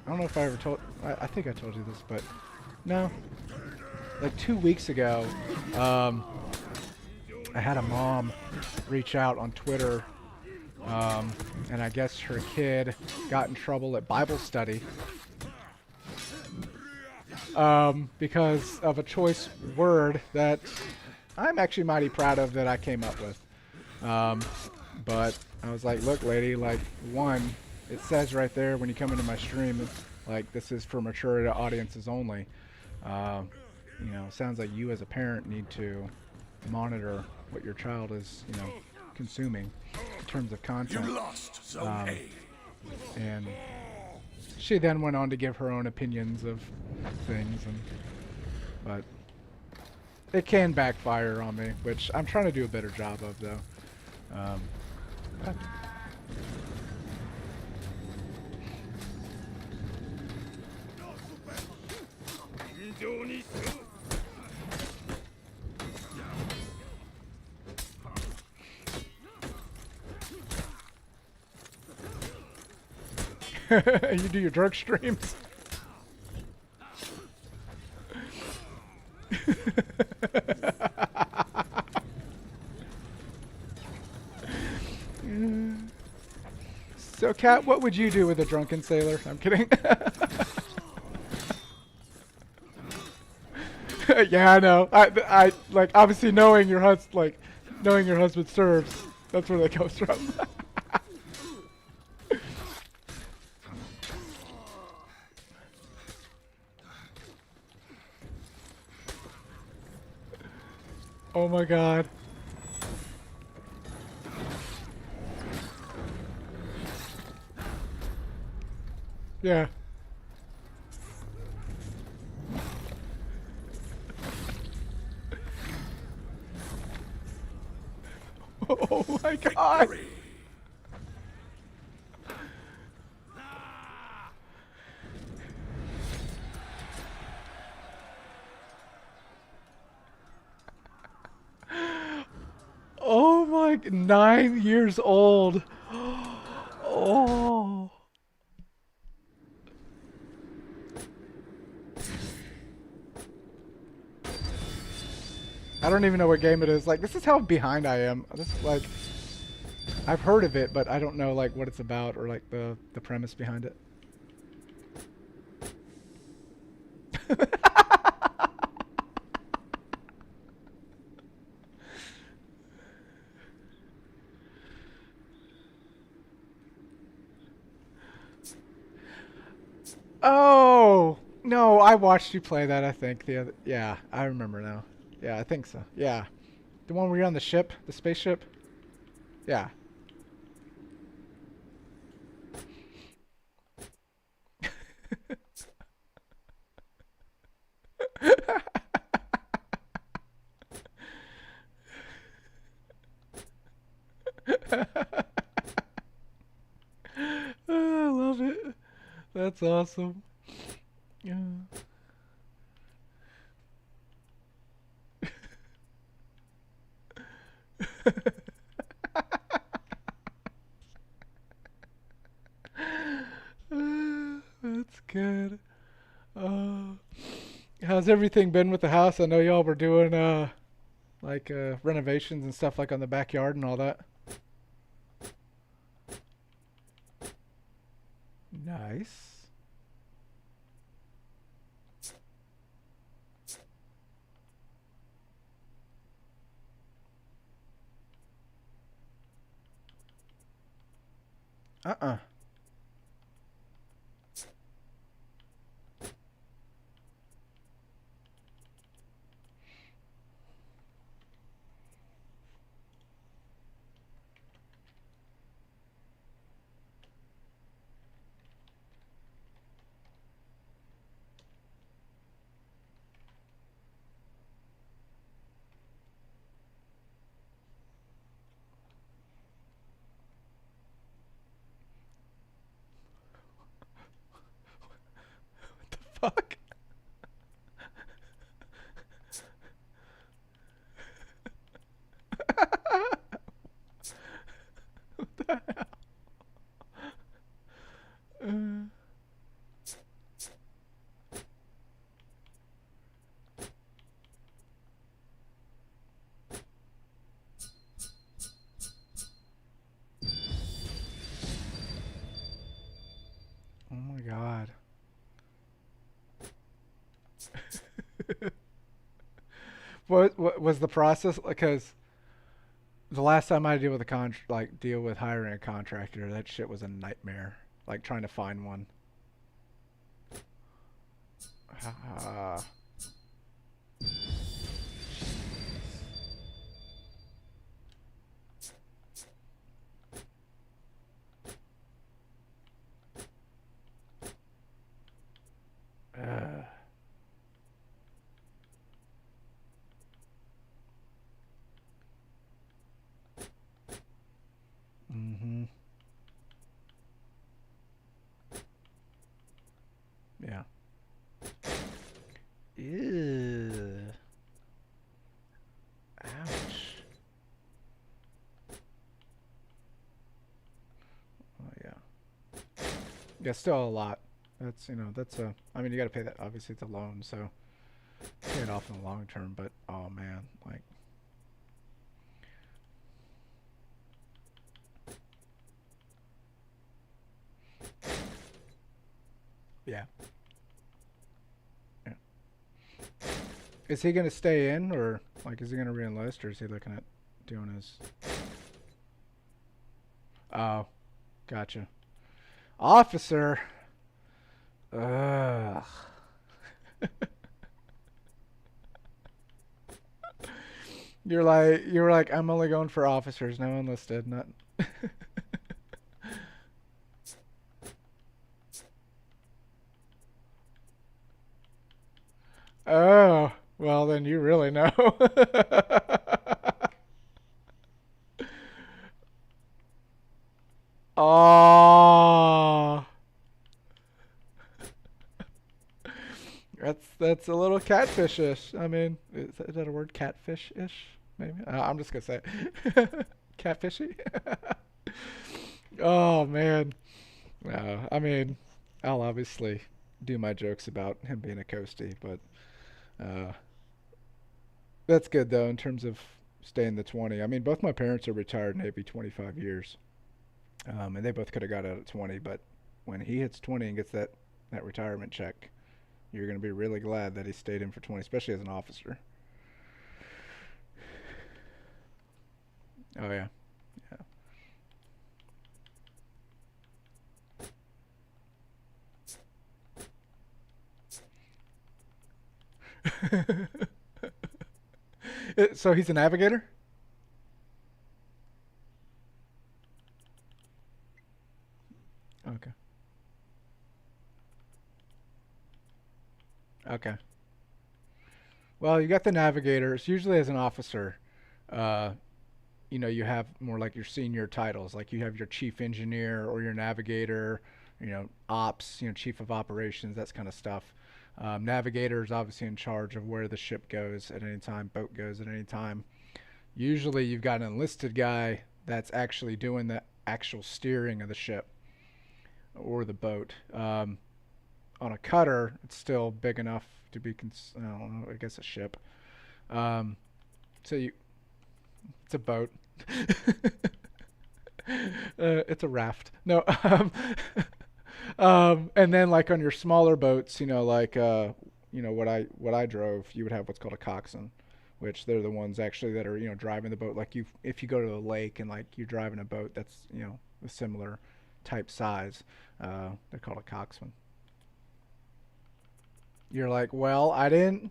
Speaker 1: I don't know if I ever told. I think I told you this, but no, like 2 weeks ago, um, I had a mom reach out on Twitter, and I guess her kid got in trouble at Bible study because of a choice word that I'm actually mighty proud of that I came up with. Um, but I was like, look, lady, like, one, it says right there when you come into my stream, like, this is for mature audiences only. Um, sounds like you as a parent need to monitor what your child is, consuming in terms of
Speaker 2: You
Speaker 1: content.
Speaker 2: lost Zone
Speaker 1: Um,
Speaker 2: A.
Speaker 1: and she then went on to give her own opinions of things, but it can backfire on me, which I'm trying to do a better job of, though. Um, but you do your drug streams. So, Kat, what would you do with a drunken sailor? I'm kidding. Yeah, I know. I like obviously knowing your husband serves. That's where that comes from. Oh my God. Yeah. Oh my God.
Speaker 2: Victory.
Speaker 1: Oh my, 9 years old. Oh. I don't even know what game it is. Like, this is how behind I am. This is like, I've heard of it, but I don't know like what it's about or like the premise behind it. Oh no, I watched you play that. I think the other. Yeah, I remember now. Yeah, I think so. Yeah, the one where you're on the ship, the spaceship. Yeah. I love it. That's awesome. Yeah. That's good. Uh, how's everything been with the house? I know y'all were doing renovations and stuff like on the backyard and all that. Nice. Uh-uh. What was the process? Because the last time I deal with deal with hiring a contractor, that shit was a nightmare. Like trying to find one. Uh, uh, mm-hmm. Yeah. Ew. Ouch. Oh yeah. Yeah, still a lot. That's that's a. I mean, you got to pay that. Obviously, it's a loan, so pay it off in the long term. But oh man, like yeah. Yeah. Is he gonna stay in, or like is he gonna reenlist, or is he looking at doing his? Oh, gotcha. Officer. Ugh. You were like I'm only going for officers, no enlisted, not. Oh, well then you really know. Oh, that's a little catfish-ish. I mean, is that a word? Catfish-ish? Maybe. I'm just gonna say it. Catfishy. Oh man. No, I mean, I'll obviously do my jokes about him being a coastie, but uh, that's good though in terms of staying the 20. I mean, both my parents are retired Navy 25 years, and they both could have got out at 20. But when he hits 20 and gets that retirement check, you're gonna be really glad that he stayed in for 20, especially as an officer. Oh yeah, yeah. So he's a navigator. Okay. Okay. Well, you got the navigators. Usually, as an officer, uh, you have more like your senior titles. Like you have your chief engineer or your navigator, ops, chief of operations, that kind of stuff. Navigator is obviously in charge of where the ship goes at any time, boat goes at any time. Usually, you've got an enlisted guy that's actually doing the actual steering of the ship or the boat. On a cutter, it's still big enough to be, I don't know, I guess a ship. Um, so it's a boat. It's a raft. No. And then like on your smaller boats, like what I drove, you would have what's called a coxswain, which they're the ones actually that are driving the boat. Like if you go to the lake and like you're driving a boat that's a similar type size, they're called a coxswain. You're like, well, I didn't.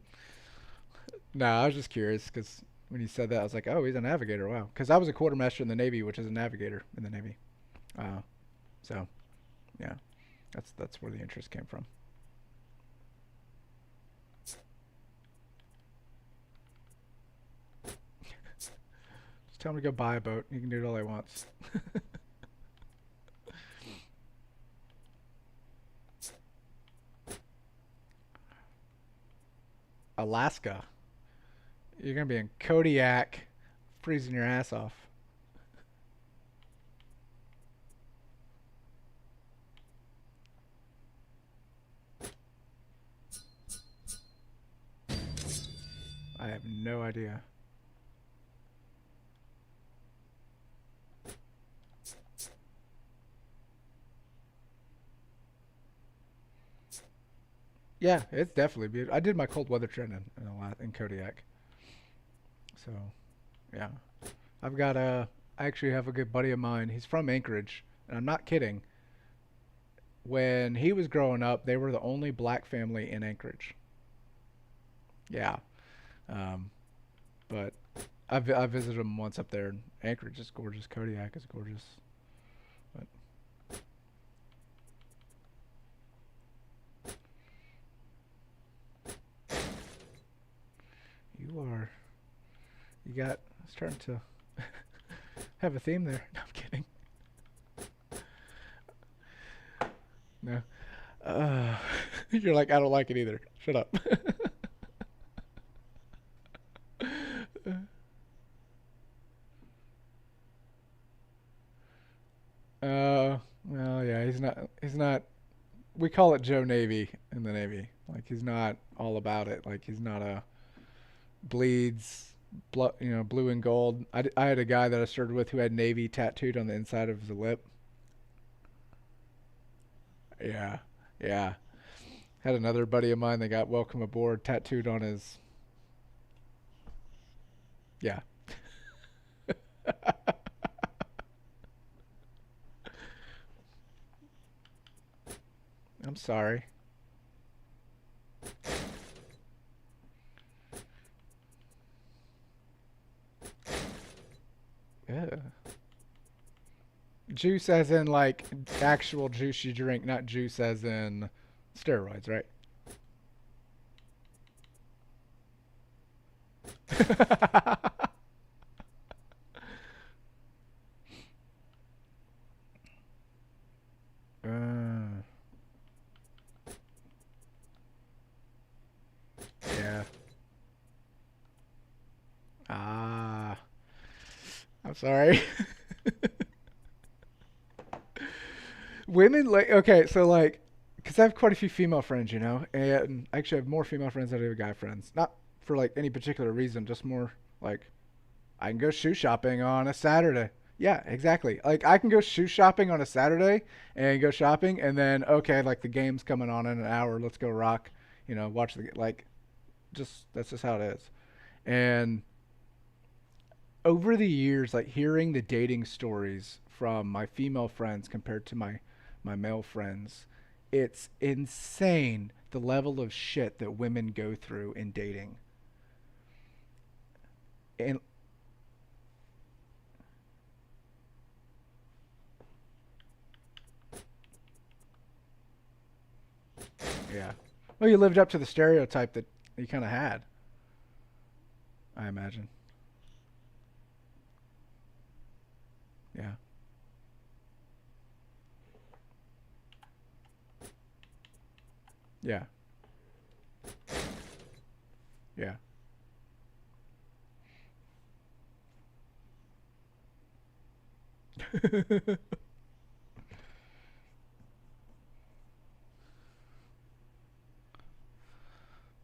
Speaker 1: No, I was just curious because when you said that, I was like, oh, he's a navigator. Wow. Because I was a quartermaster in the Navy, which is a navigator in the Navy. Uh, so yeah, that's where the interest came from. Just tell him to go buy a boat. He can do it all he wants. Alaska. You're gonna be in Kodiak, freezing your ass off. I have no idea. Yeah, it's definitely beautiful. I did my cold weather training in in Kodiak. So, yeah. I've got a I actually have a good buddy of mine. He's from Anchorage, and I'm not kidding. When he was growing up, they were the only black family in Anchorage. Yeah. Um, but I visited him once up there. And Anchorage is gorgeous. Kodiak is gorgeous. But you are you got starting to have a theme there. No, I'm kidding. No. Uh, you're like I don't like it either. Shut up. Well, yeah, he's not. He's not. We call it Joe Navy in the Navy. Like he's not all about it. Like he's not a bleeds, blue and gold. I had a guy that I started with who had Navy tattooed on the inside of his lip. Yeah, yeah. Had another buddy of mine that got welcome aboard tattooed on his. Yeah. I'm sorry. Yeah. Juice as in like actual juice you drink, not juice as in steroids, right? uh, yeah. Ah, I'm sorry. Women like okay, so like, because I have quite a few female friends, and I actually have more female friends than I do guy friends. Not for like any particular reason, just more like I can go shoe shopping on a Saturday. Yeah, exactly. Like I can go shoe shopping on a Saturday and go shopping, and then okay, like the game's coming on in an hour. Let's go rock. Watch the like. Just that's just how it is. And over the years, like hearing the dating stories from my female friends compared to my male friends, it's insane the level of shit that women go through in dating. And yeah, well, you lived up to the stereotype that you kind of had, I imagine. Yeah, yeah, yeah.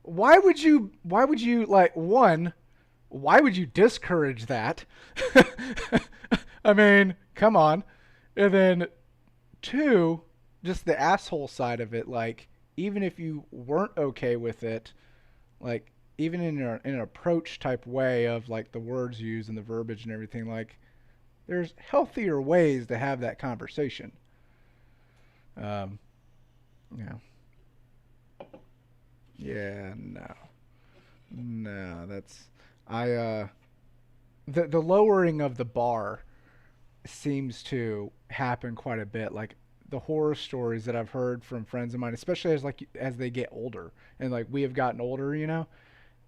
Speaker 1: Why would you like one? Why would you discourage that? I mean, come on. And then two, just the asshole side of it, like even if you weren't okay with it, like even in an approach type way of like the words used and the verbiage and everything, like there's healthier ways to have that conversation. Um, yeah, yeah, no, no, that's I the lowering of the bar seems to happen quite a bit. Like the horror stories that I've heard from friends of mine, especially as they get older, and like we have gotten older,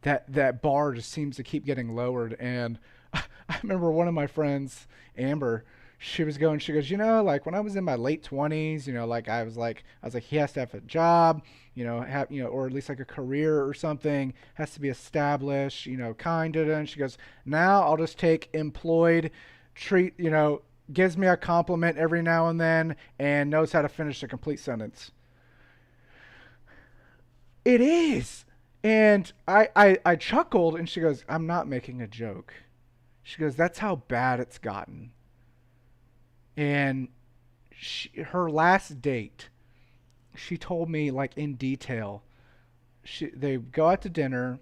Speaker 1: that bar just seems to keep getting lowered. And I remember one of my friends, Amber, she goes, like when I was in my late 20s, like I was like, he has to have a job, or at least like a career or something, has to be established, kind of. And she goes, now I'll just take employed, treat, gives me a compliment every now and then, and knows how to finish a complete sentence. It is. And I chuckled, and she goes, I'm not making a joke. She goes, that's how bad it's gotten. And her last date, she told me like in detail, they go out to dinner.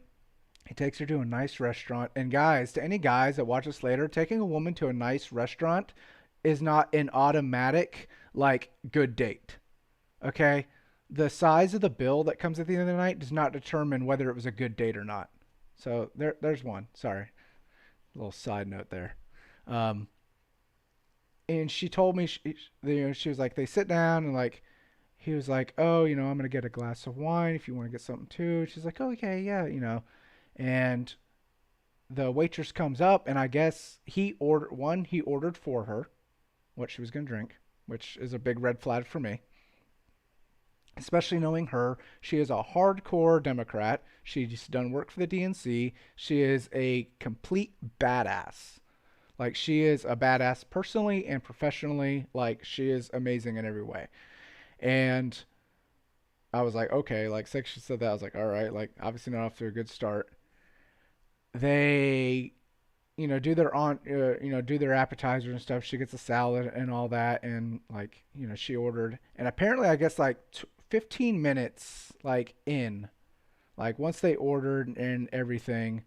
Speaker 1: He takes her to a nice restaurant. And guys, to any guys that watch this later, taking a woman to a nice restaurant is not an automatic like good date. Okay? The size of the bill that comes at the end of the night does not determine whether it was a good date or not. So there's one. Sorry, a little side note there. Um, and she told me, she was like, they sit down and like, he was like, oh, I'm gonna get a glass of wine if you want to get something too. She's like, oh, okay, yeah. And the waitress comes up, and I guess he ordered for her what she was gonna drink, which is a big red flag for me. Especially knowing her, she is a hardcore Democrat. She's done work for the DNC. She is a complete badass. Like, she is a badass personally and professionally. Like, she is amazing in every way. And I was like, okay, like, since she said that, I was like, all right, like, obviously not off to a good start. They, do their appetizers and stuff. She gets a salad and all that, and like, she ordered, and apparently, I guess like 15 minutes, like like once they ordered and everything,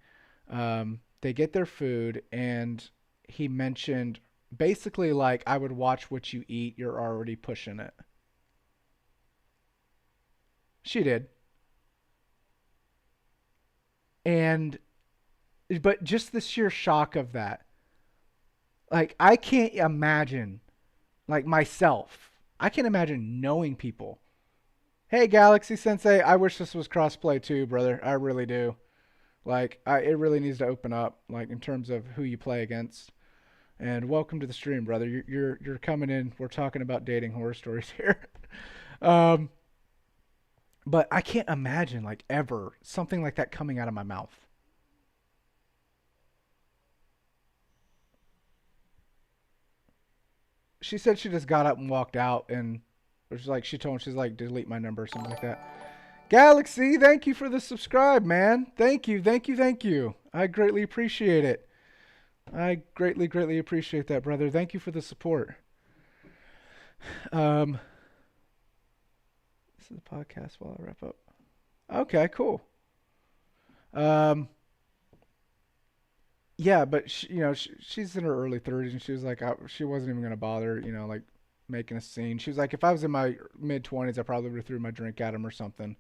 Speaker 1: they get their food, and he mentioned basically like, I would watch what you eat. You're already pushing it. She did, and but just the sheer shock of that, like I can't imagine, like myself, I can't imagine knowing people. Hey, Galaxy Sensei, I wish this was crossplay too, brother. I really do. Like, it really needs to open up, like in terms of who you play against. And welcome to the stream, brother. You're coming in. We're talking about dating horror stories here. um, but I can't imagine like ever something like that coming out of my mouth. She said she just got up and walked out, and it was like she told him, she's like, delete my number or something like that. Galaxy, thank you for the subscribe, man. Thank you. I greatly appreciate it. I greatly appreciate that, brother. Thank you for the support. Um, this is a podcast while I wrap up. Okay, cool. Um, yeah, but she's in her early 30s, and she was like, she wasn't even gonna bother, like making a scene. She was like, if I was in my mid 20s, I probably would have threw my drink at him or something.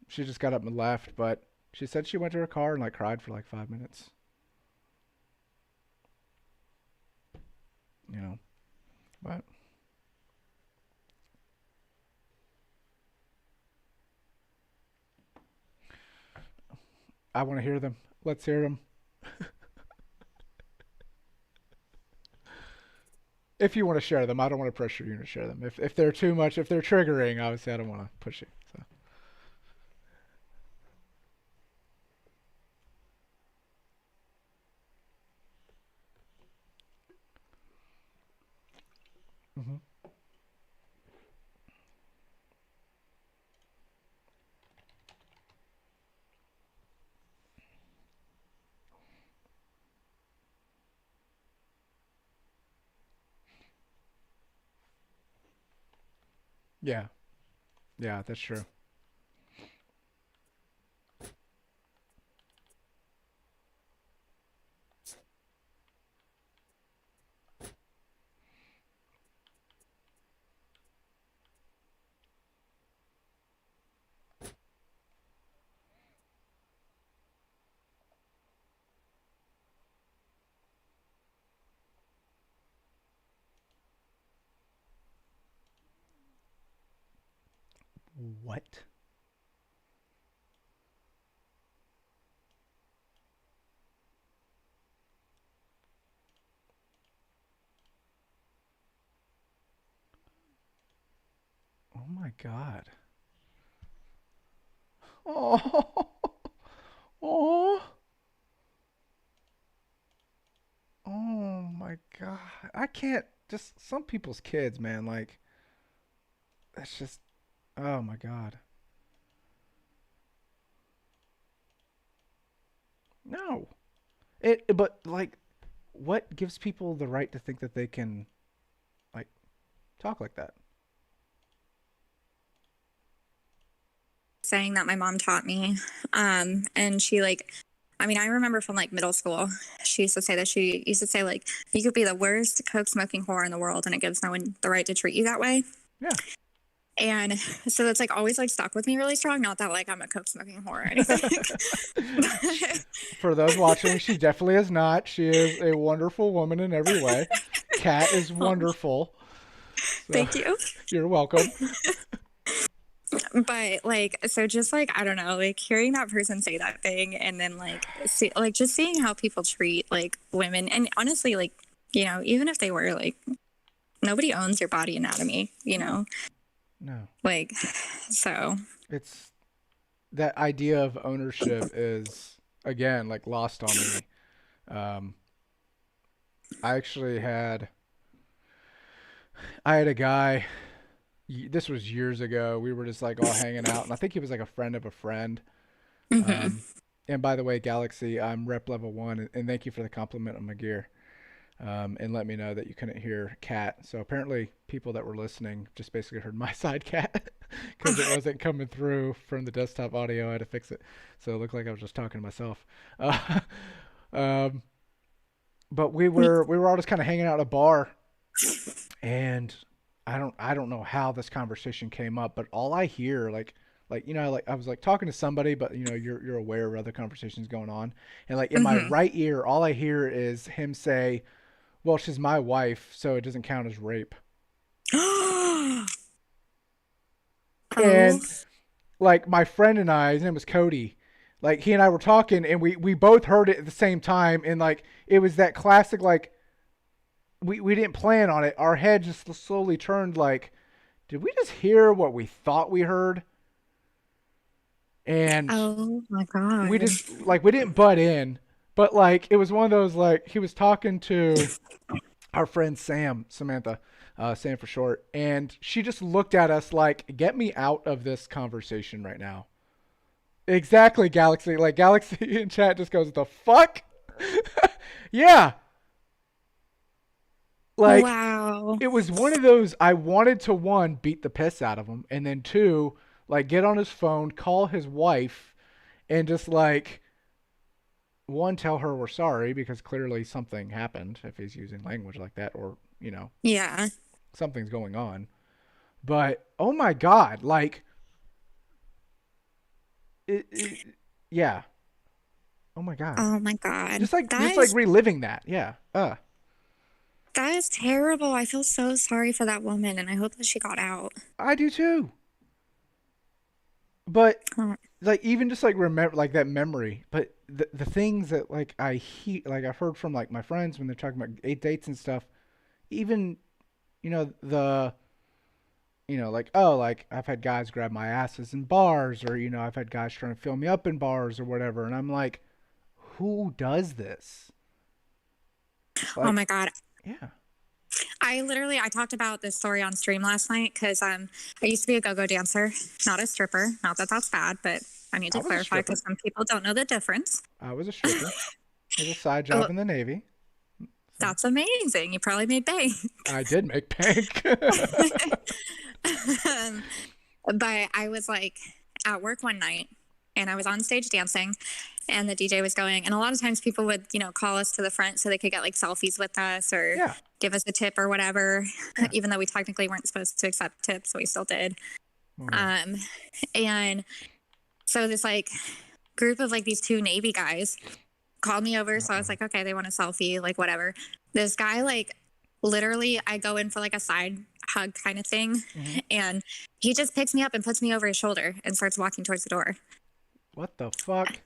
Speaker 1: She just got up and left, but she said she went to her car and like cried for like 5 minutes. You know, but I want to hear them. Let's hear them. If you want to share them, I don't want to pressure you to share them. If they're too much, if they're triggering, obviously I don't want to push you. So. Hmm. Yeah, yeah, that's true. What? Oh my God. Oh, oh, oh my God. I can't. Just some people's kids, man. Like that's just. Oh my God. No. But like, what gives people the right to think that they can like talk like that?
Speaker 4: saying that my mom taught me. And she like, I mean, I remember from like middle school, she used to say that she used to say like, you could be the worst coke smoking whore in the world and it gives no one the right to treat you that way.
Speaker 1: Yeah.
Speaker 4: And so that's like always like stuck with me really strong. Not that like I'm a coke smoking whore or anything.
Speaker 1: For those watching, she definitely is not. She is a wonderful woman in every way. Kat is wonderful. So,
Speaker 4: Thank you.
Speaker 1: You're welcome.
Speaker 4: But like, so just like, I don't know, like hearing that person say that thing and then like, like just seeing how people treat like women, and honestly, like, you know, even if they were like, nobody owns your body anatomy, you know?
Speaker 1: No.
Speaker 4: Like, so.
Speaker 1: It's that idea of ownership is, again, like lost on me. I actually I had a guy, this was years ago. We were just like all hanging out, and I think he was like a friend of a friend.
Speaker 4: Mm-hmm.
Speaker 1: And by the way, Galaxy, I'm rep level 1, and thank you for the compliment on my gear. And let me know that you couldn't hear Cat. So apparently, people that were listening just basically heard my side Cat because it wasn't coming through from the desktop audio. I had to fix it, so it looked like I was just talking to myself. Um, but we were all just kind of hanging out at a bar, and I don't know how this conversation came up, but all I hear like like I was like talking to somebody, but you're aware of other conversations going on, and like in my
Speaker 4: Mm-hmm.
Speaker 1: right ear, all I hear is him say, "Well, she's my wife, so it doesn't count as rape."
Speaker 4: Oh.
Speaker 1: And like my friend and I, his name was Cody, like he and I were talking, and we both heard it at the same time, and like it was that classic like we didn't plan on it. Our head just slowly turned like, did we just hear what we thought we heard? And
Speaker 4: Oh my God.
Speaker 1: we just like we didn't butt in, but like it was one of those like he was talking to our friend Samantha, Sam for short, and she just looked at us like, "Get me out of this conversation right now." Exactly, Galaxy. Like Galaxy in chat just goes, "The fuck?" Yeah, like
Speaker 4: Wow.
Speaker 1: it was one of those. I wanted to one beat the piss out of him, and then two, like get on his phone, call his wife, and just like one tell her we're sorry because clearly something happened if he's using language like that, or
Speaker 4: Yeah.
Speaker 1: something's going on. But oh my god, like it yeah. Oh my god.
Speaker 4: Oh my God.
Speaker 1: Just like reliving that. Yeah.
Speaker 4: That is terrible. I feel so sorry for that woman, and I hope that she got out.
Speaker 1: I do too. But
Speaker 4: Oh,
Speaker 1: like even just like remember like that memory, but the things that like I've heard from like my friends when they're talking about eight dates and stuff, even the like, oh, like I've had guys grab my asses in bars, or I've had guys trying to fill me up in bars or whatever, and I'm like, who does this?
Speaker 4: oh
Speaker 1: Like,
Speaker 4: my God.
Speaker 1: yeah.
Speaker 4: I talked about this story on stream last night because I used to be a go-go dancer, not a stripper. Not that that's bad, but I need
Speaker 1: I
Speaker 4: to
Speaker 1: was a
Speaker 4: clarify
Speaker 1: stripper.
Speaker 4: because some people don't know the difference.
Speaker 1: I was a stripper. It was a side
Speaker 4: Oh,
Speaker 1: job in the Navy. So
Speaker 4: that's amazing. You probably made bank.
Speaker 1: I did make bank.
Speaker 4: Um, but I was like at work one night and I was on stage dancing and the DJ was going. And a lot of times people would, call us to the front so they could get like selfies with us or
Speaker 1: Yeah.
Speaker 4: give us a tip or whatever,
Speaker 1: Yeah.
Speaker 4: even though we technically weren't supposed to accept tips, we still did.
Speaker 1: Oh, yeah.
Speaker 4: And so this like group of like these two Navy guys called me over. So I was like, okay, they want a selfie, like whatever. This guy, like, literally, I go in for like a side hug kind of thing.
Speaker 1: Mhm.
Speaker 4: And he just picks me up and puts me over his shoulder and starts walking towards the door.
Speaker 1: What the fuck?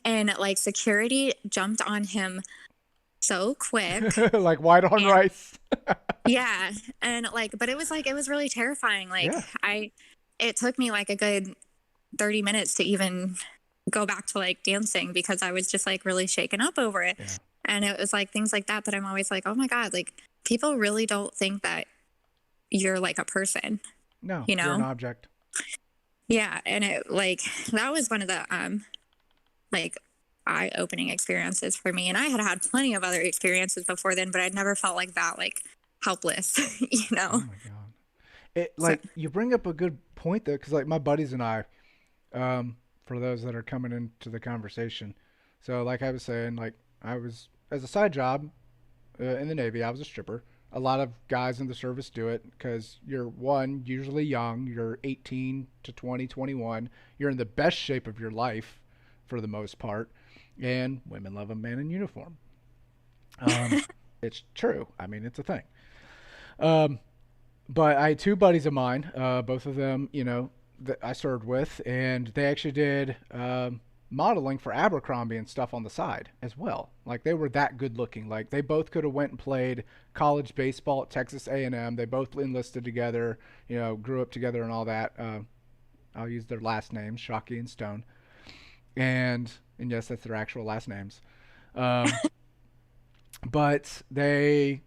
Speaker 4: And like security jumped on him so quick.
Speaker 1: Like white on
Speaker 4: And
Speaker 1: rice.
Speaker 4: yeah. And like, but it was really terrifying. Like,
Speaker 1: Yeah.
Speaker 4: it took me like a good 30 minutes to even go back to like dancing because I was just like really shaken up over it.
Speaker 1: Yeah.
Speaker 4: And it was like things like that I'm always like, oh my God, like people really don't think that you're like a person,
Speaker 1: No,
Speaker 4: you
Speaker 1: you're an
Speaker 4: know?
Speaker 1: object.
Speaker 4: Yeah. And it like, that was one of the, like eye-opening experiences for me. And I had plenty of other experiences before then, but I'd never felt like that, like helpless,
Speaker 1: Oh my god. It
Speaker 4: So,
Speaker 1: like you bring up a good point though, because like my buddies and I, for those that are coming into the conversation. So, like I was saying, like I was as a side job in the Navy, I was a stripper. A lot of guys in the service do it because you're one, usually young. You're 18 to 20, 21. You're in the best shape of your life for the most part. And women love a man in uniform. Um, it's true. I mean, it's a thing. Um, but I had two buddies of mine, both of them, that I served with, and they actually did modeling for Abercrombie and stuff on the side as well. Like they were that good looking. Like they both could have went and played college baseball at Texas A&M. They both enlisted together, grew up together and all that. I'll use their last names, Shockey and Stone, and yes, that's their actual last names. Um, but they,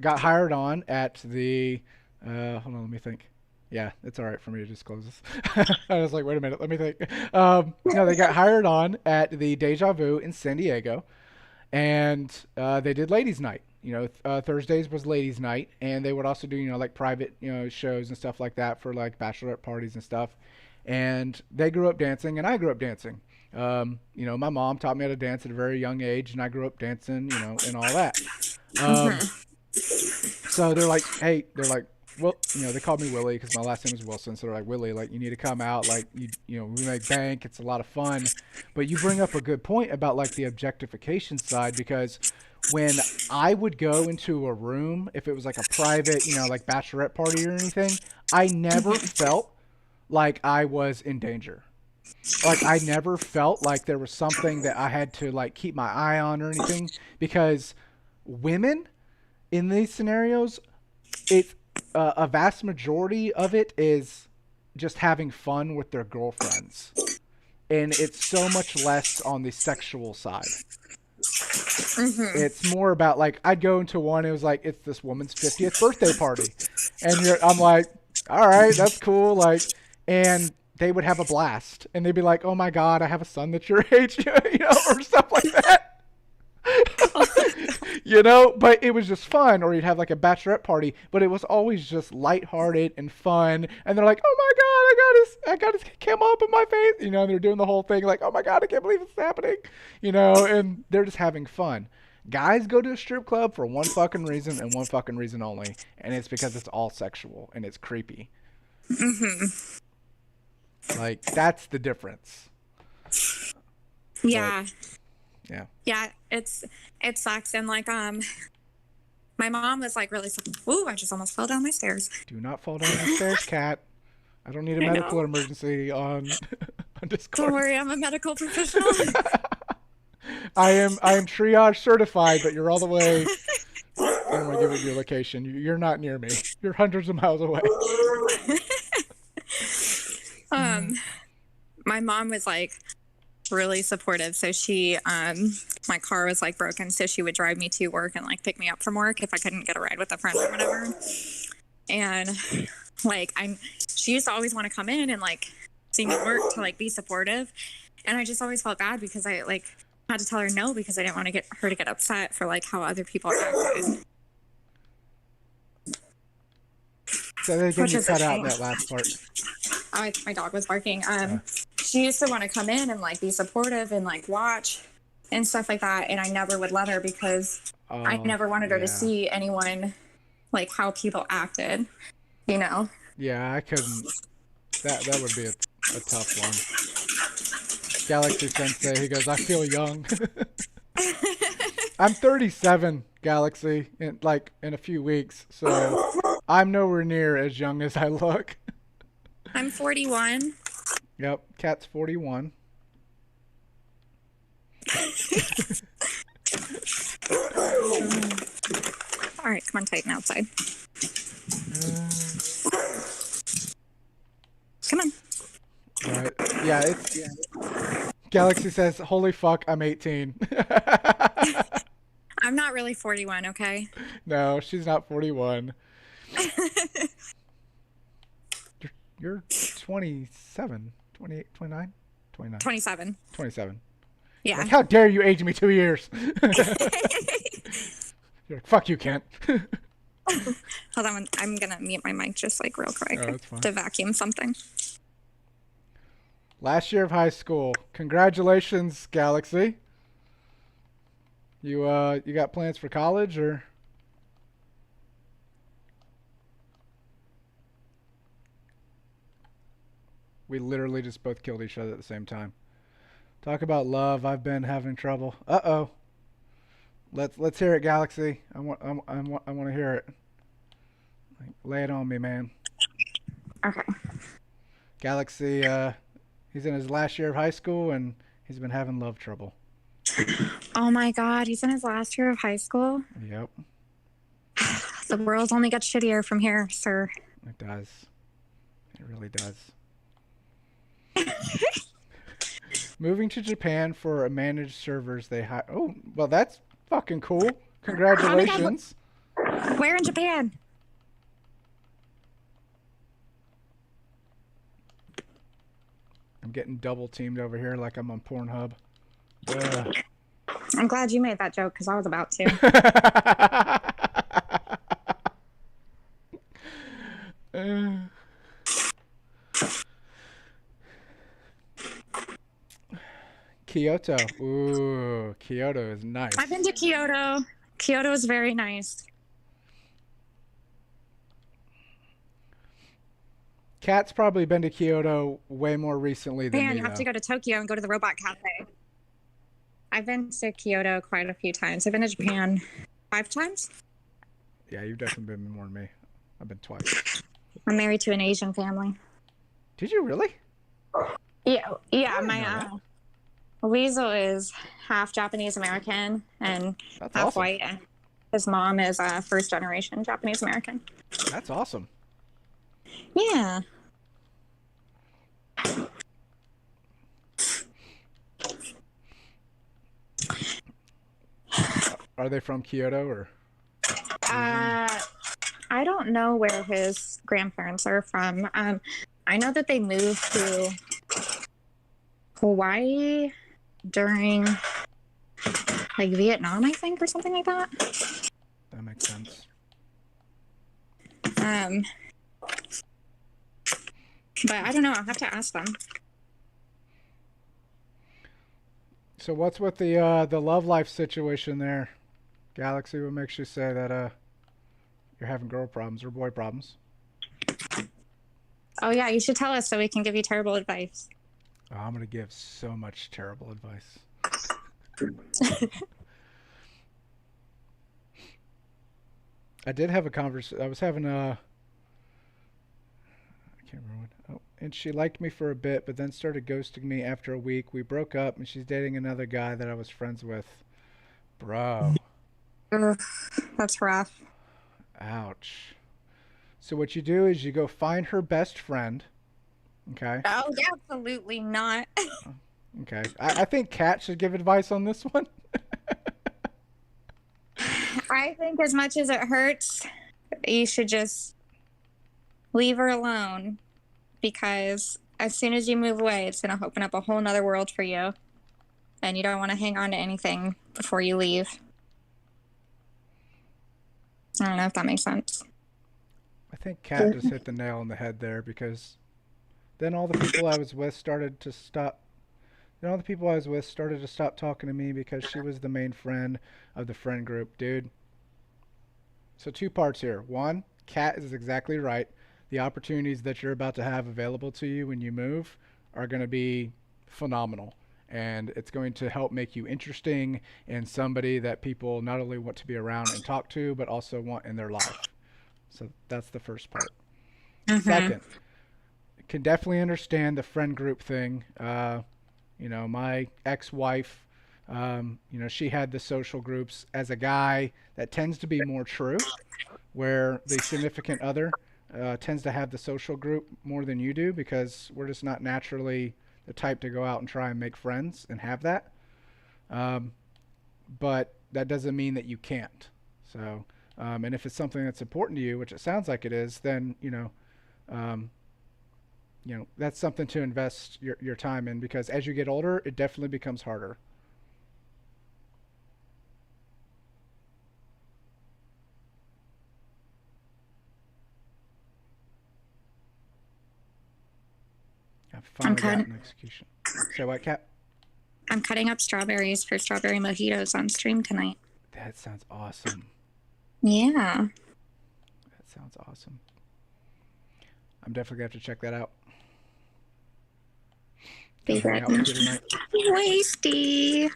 Speaker 1: got hired on at the. Hold on, let me think. Yeah, it's all right for me to disclose this. I was like, wait a minute, let me think. No, they got hired on at the Deja Vu in San Diego, and they did ladies' night. Thursdays was ladies' night, and they would also do, like private, shows and stuff like that for like bachelorette parties and stuff. And they grew up dancing, and I grew up dancing. My mom taught me how to dance at a very young age, and I grew up dancing, and all that. So they're like, hey, they're like, well, they called me Willie because my last name is Wilson. So they're like, Willie, like, you need to come out. Like, we make bank. It's a lot of fun. But you bring up a good point about like the objectification side, because when I would go into a room, if it was like a private, like bachelorette party or anything, I never felt like I was in danger. Like I never felt like there was something that I had to like keep my eye on or anything, because women in these scenarios, it's a vast majority of it is just having fun with their girlfriends, and it's so much less on the sexual side. It's more about like I'd go into one, it was like it's this woman's 50th birthday party, and I'm like, all right, that's cool, like, and they would have a blast, and they'd be like, oh my god, I have a son that's your age, or stuff like that. But it was just fun. Or you'd have like a bachelorette party, but it was always just lighthearted and fun. And they're like, oh my god, I got his cam up in my face, and they're doing the whole thing like, oh my god, I can't believe it's happening, and they're just having fun. Guys go to a strip club for one fucking reason and one fucking reason only, and it's because it's all sexual and it's creepy. Like that's the difference.
Speaker 4: Yeah.
Speaker 1: Yeah.
Speaker 4: Yeah, it sucks. And like my mom was like really ooh, I just almost fell down my stairs.
Speaker 1: Do not fall down the stairs, Kat. I don't need a medical emergency on Discord.
Speaker 4: Don't worry, I'm a medical professional.
Speaker 1: I am triage certified, but you're all the way. I don't want to give it your location. You're not near me. You're hundreds of miles away.
Speaker 4: My mom was like really supportive. So she, my car was like broken, so she would drive me to work and like pick me up from work if I couldn't get a ride with a friend or whatever. And like she used to always want to come in and like see me work to like be supportive. And I just always felt bad because I like had to tell her no, because I didn't want to get her to get upset for like how other people acted.
Speaker 1: So they get you cut out in that last part.
Speaker 4: My dog was barking. She used to want to come in and like be supportive and like watch and stuff like that, and I never would let her because I never wanted her to see anyone like how people acted,
Speaker 1: Yeah, I couldn't. That would be a tough one. Galaxy Sensei, he goes, I feel young. I'm 37, Galaxy, in a few weeks, so I'm nowhere near as young as I look.
Speaker 4: I'm 41.
Speaker 1: Yep, Kat's 41.
Speaker 4: All right, come on, tighten outside. Come on.
Speaker 1: All right. Yeah, Galaxy says, holy fuck, I'm 18.
Speaker 4: I'm not really 41, okay?
Speaker 1: No, she's not 41. You're 27, 28, 29? 29.
Speaker 4: 27.
Speaker 1: 27.
Speaker 4: Yeah.
Speaker 1: Like, how dare you age me 2 years? You're like, fuck you, Kent.
Speaker 4: Hold on, I'm going to mute my mic just like real quick
Speaker 1: Oh, that's fine.
Speaker 4: to vacuum something.
Speaker 1: Last year of high school. Congratulations, Galaxy. You got plans for college or? We literally just both killed each other at the same time. Talk about love. I've been having trouble. Uh-oh. Let's hear it, Galaxy. I want to hear it. Like, lay it on me, man.
Speaker 4: Okay.
Speaker 1: Galaxy. He's in his last year of high school and he's been having love trouble.
Speaker 4: Oh my God, he's in his last year of high school.
Speaker 1: Yep,
Speaker 4: The world only gets shittier from here, sir.
Speaker 1: it does. It really does. Moving to Japan for a managed servers they hire. Oh, well, that's fucking cool. Congratulations.
Speaker 4: Where in Japan?
Speaker 1: I'm getting double teamed over here like I'm on Pornhub.
Speaker 4: I'm glad you made that joke because I was about to.
Speaker 1: Kyoto. Ooh, Kyoto is nice.
Speaker 4: I've been to Kyoto. Kyoto is very nice.
Speaker 1: Kat's probably been to Kyoto way more recently than
Speaker 4: Man,
Speaker 1: me,
Speaker 4: you have
Speaker 1: though.
Speaker 4: to go to Tokyo and go to the Robot Cafe. I've been to Kyoto quite a few times. I've been to Japan 5 times.
Speaker 1: Yeah, you've definitely been more than me. I've been twice.
Speaker 4: I'm married to an Asian family.
Speaker 1: Did you really?
Speaker 4: Yeah,
Speaker 1: didn't
Speaker 4: my
Speaker 1: know
Speaker 4: Weasel is half Japanese American and
Speaker 1: That's
Speaker 4: half
Speaker 1: awesome.
Speaker 4: white. His mom is first generation Japanese American.
Speaker 1: That's awesome.
Speaker 4: Yeah.
Speaker 1: Are they from Kyoto or?
Speaker 4: I don't know where his grandparents are from. I know that they moved to Hawaii during like Vietnam, I think, or something like that.
Speaker 1: That makes sense.
Speaker 4: But I don't know. I'll have to ask them.
Speaker 1: So what's with the love life situation there, Galaxy? What makes you say that you're having girl problems or boy problems?
Speaker 4: Oh yeah, you should tell us so we can give you terrible advice.
Speaker 1: Oh, I'm gonna give so much terrible advice. I did have a conversation. I was having a. I can't remember what. Oh, and she liked me for a bit, but then started ghosting me after a week. We broke up, and she's dating another guy that I was friends with. Bro.
Speaker 4: Ugh, that's rough.
Speaker 1: Ouch. So what you do is you go find her best friend. Okay.
Speaker 4: Oh, absolutely not.
Speaker 1: Okay. I think Kat should give advice on this one.
Speaker 4: I think as much as it hurts, you should just leave her alone because as soon as you move away, it's going to open up a whole nother world for you. And you don't want to hang on to anything before you leave. I don't know if that makes sense.
Speaker 1: I think Kat just hit the nail on the head there because then all the people I was with started to stop. Then all the people I was with started to stop talking to me because she was the main friend of the friend group, dude. So 2 parts here. One, Kat is exactly right. The opportunities that you're about to have available to you when you move are going to be phenomenal. And it's going to help make you interesting and somebody that people not only want to be around and talk to, but also want in their life. So that's the first part. Second, can definitely understand the friend group thing. My ex-wife, she had the social groups. As a guy, that tends to be more true, where the significant other tends to have the social group more than you do because we're just not naturally the type to go out and try and make friends and have that. But that doesn't mean that you can't. So, and if it's something that's important to you, which it sounds like it is, then that's something to invest your time in because as you get older, it definitely becomes harder. finally got an execution. Say what, Cat?
Speaker 4: I'm cutting up strawberries for strawberry mojitos on stream tonight.
Speaker 1: That sounds awesome.
Speaker 4: Yeah.
Speaker 1: That sounds awesome. I'm definitely going to have to check that out. Come hang out with you tonight.
Speaker 4: Wasty.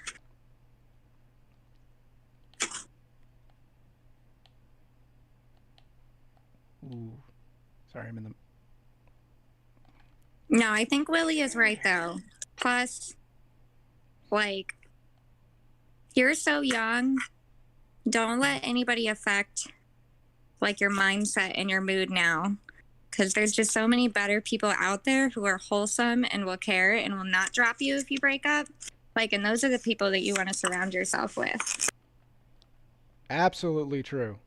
Speaker 1: Ooh. Sorry, I'm in the...
Speaker 4: No, I think Willie is right, though. Plus, like, you're so young. Don't let anybody affect, like, your mindset and your mood now. Because there's just so many better people out there who are wholesome and will care and will not drop you if you break up. Like, and those are the people that you want to surround yourself with.
Speaker 1: Absolutely true.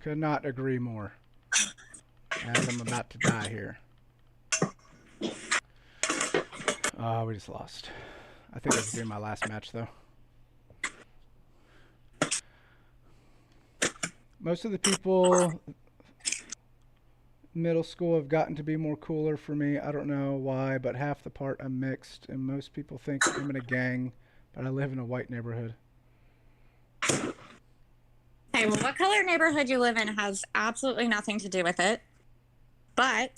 Speaker 1: Could not agree more. As I'm about to die here. Oh, we just lost. I think this is doing my last match, though. Most of the people middle school have gotten to be more cooler for me. I don't know why, but half the part I'm mixed, and most people think I'm in a gang, but I live in a white neighborhood.
Speaker 4: Hey, well, what color neighborhood you live in has absolutely nothing to do with it. But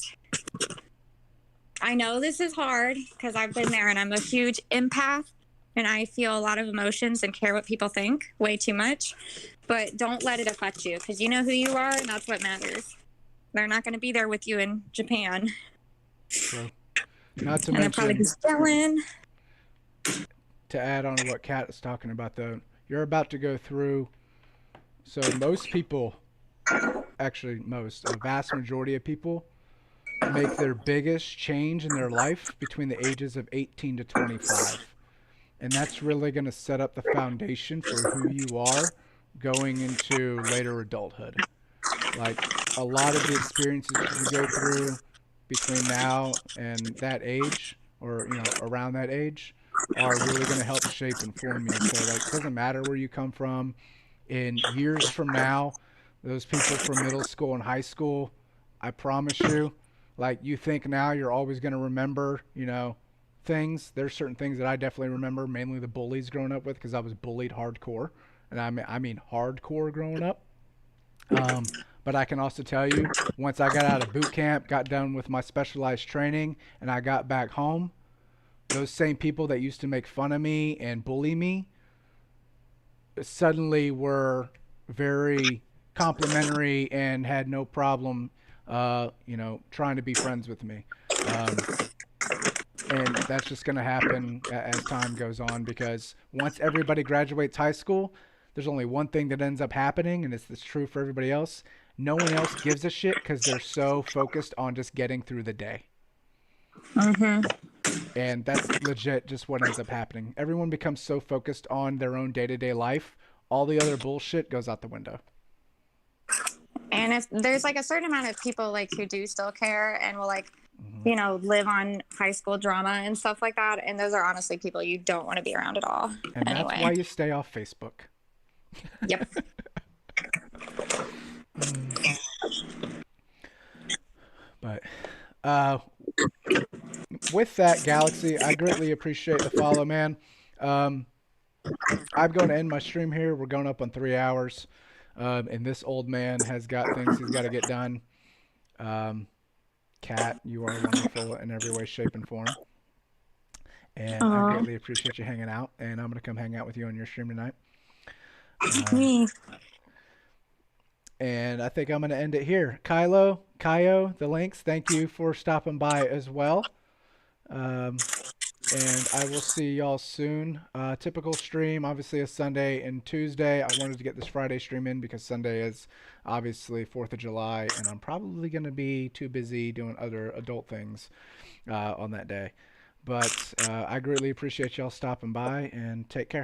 Speaker 4: I know this is hard because I've been there and I'm a huge empath and I feel a lot of emotions and care what people think way too much. But don't let it affect you because you know who you are and that's what matters. They're not going to be there with you in Japan.
Speaker 1: True. Not to
Speaker 4: and they're probably
Speaker 1: mention,
Speaker 4: just chilling.
Speaker 1: to add on to what Kat is talking about, though, you're about to go through. So most people, actually a vast majority of people, make their biggest change in their life between the ages of 18 to 25. And that's really going to set up the foundation for who you are going into later adulthood. Like, a lot of the experiences you go through between now and that age, or, you know, around that age, are really going to help shape and form you. So, like, it doesn't matter where you come from. In years from now, those people from middle school and high school, I promise you, like, you think now you're always going to remember, you know, things. There's certain things that I definitely remember, mainly the bullies growing up with, because I was bullied hardcore. And I mean hardcore growing up. But I can also tell you, once I got out of boot camp, got done with my specialized training, and I got back home, those same people that used to make fun of me and bully me suddenly were very complimentary and had no problem, you know, trying to be friends with me. And that's just going to happen as time goes on, because once everybody graduates high school, there's only one thing that ends up happening, and it's true for everybody else. No one else gives a shit because they're so focused on just getting through the day.
Speaker 4: Mm-hmm.
Speaker 1: And that's legit just what ends up happening. Everyone becomes so focused on their own day-to-day life, all the other bullshit goes out the window.
Speaker 4: And if there's like a certain amount of people like who do still care and will like, you know, live on high school drama and stuff like that. And those are honestly people you don't want to be around at all.
Speaker 1: And
Speaker 4: anyway.
Speaker 1: That's why you stay off Facebook.
Speaker 4: Yep.
Speaker 1: But with that, Galaxy, I greatly appreciate the follow, man. I'm going to end my stream here. We're going up on 3 hours. And this old man has got things he's got to get done. Kat, you are wonderful in every way, shape, and form. And I greatly appreciate you hanging out. And I'm going to come hang out with you on your stream tonight. And I think I'm going to end it here. Kaio, the links, thank you for stopping by as well. And I will see y'all soon. Typical stream, obviously a Sunday and Tuesday. I wanted to get this Friday stream in because Sunday is obviously 4th of July, and I'm probably going to be too busy doing other adult things on that day. But I greatly appreciate y'all stopping by, and take care.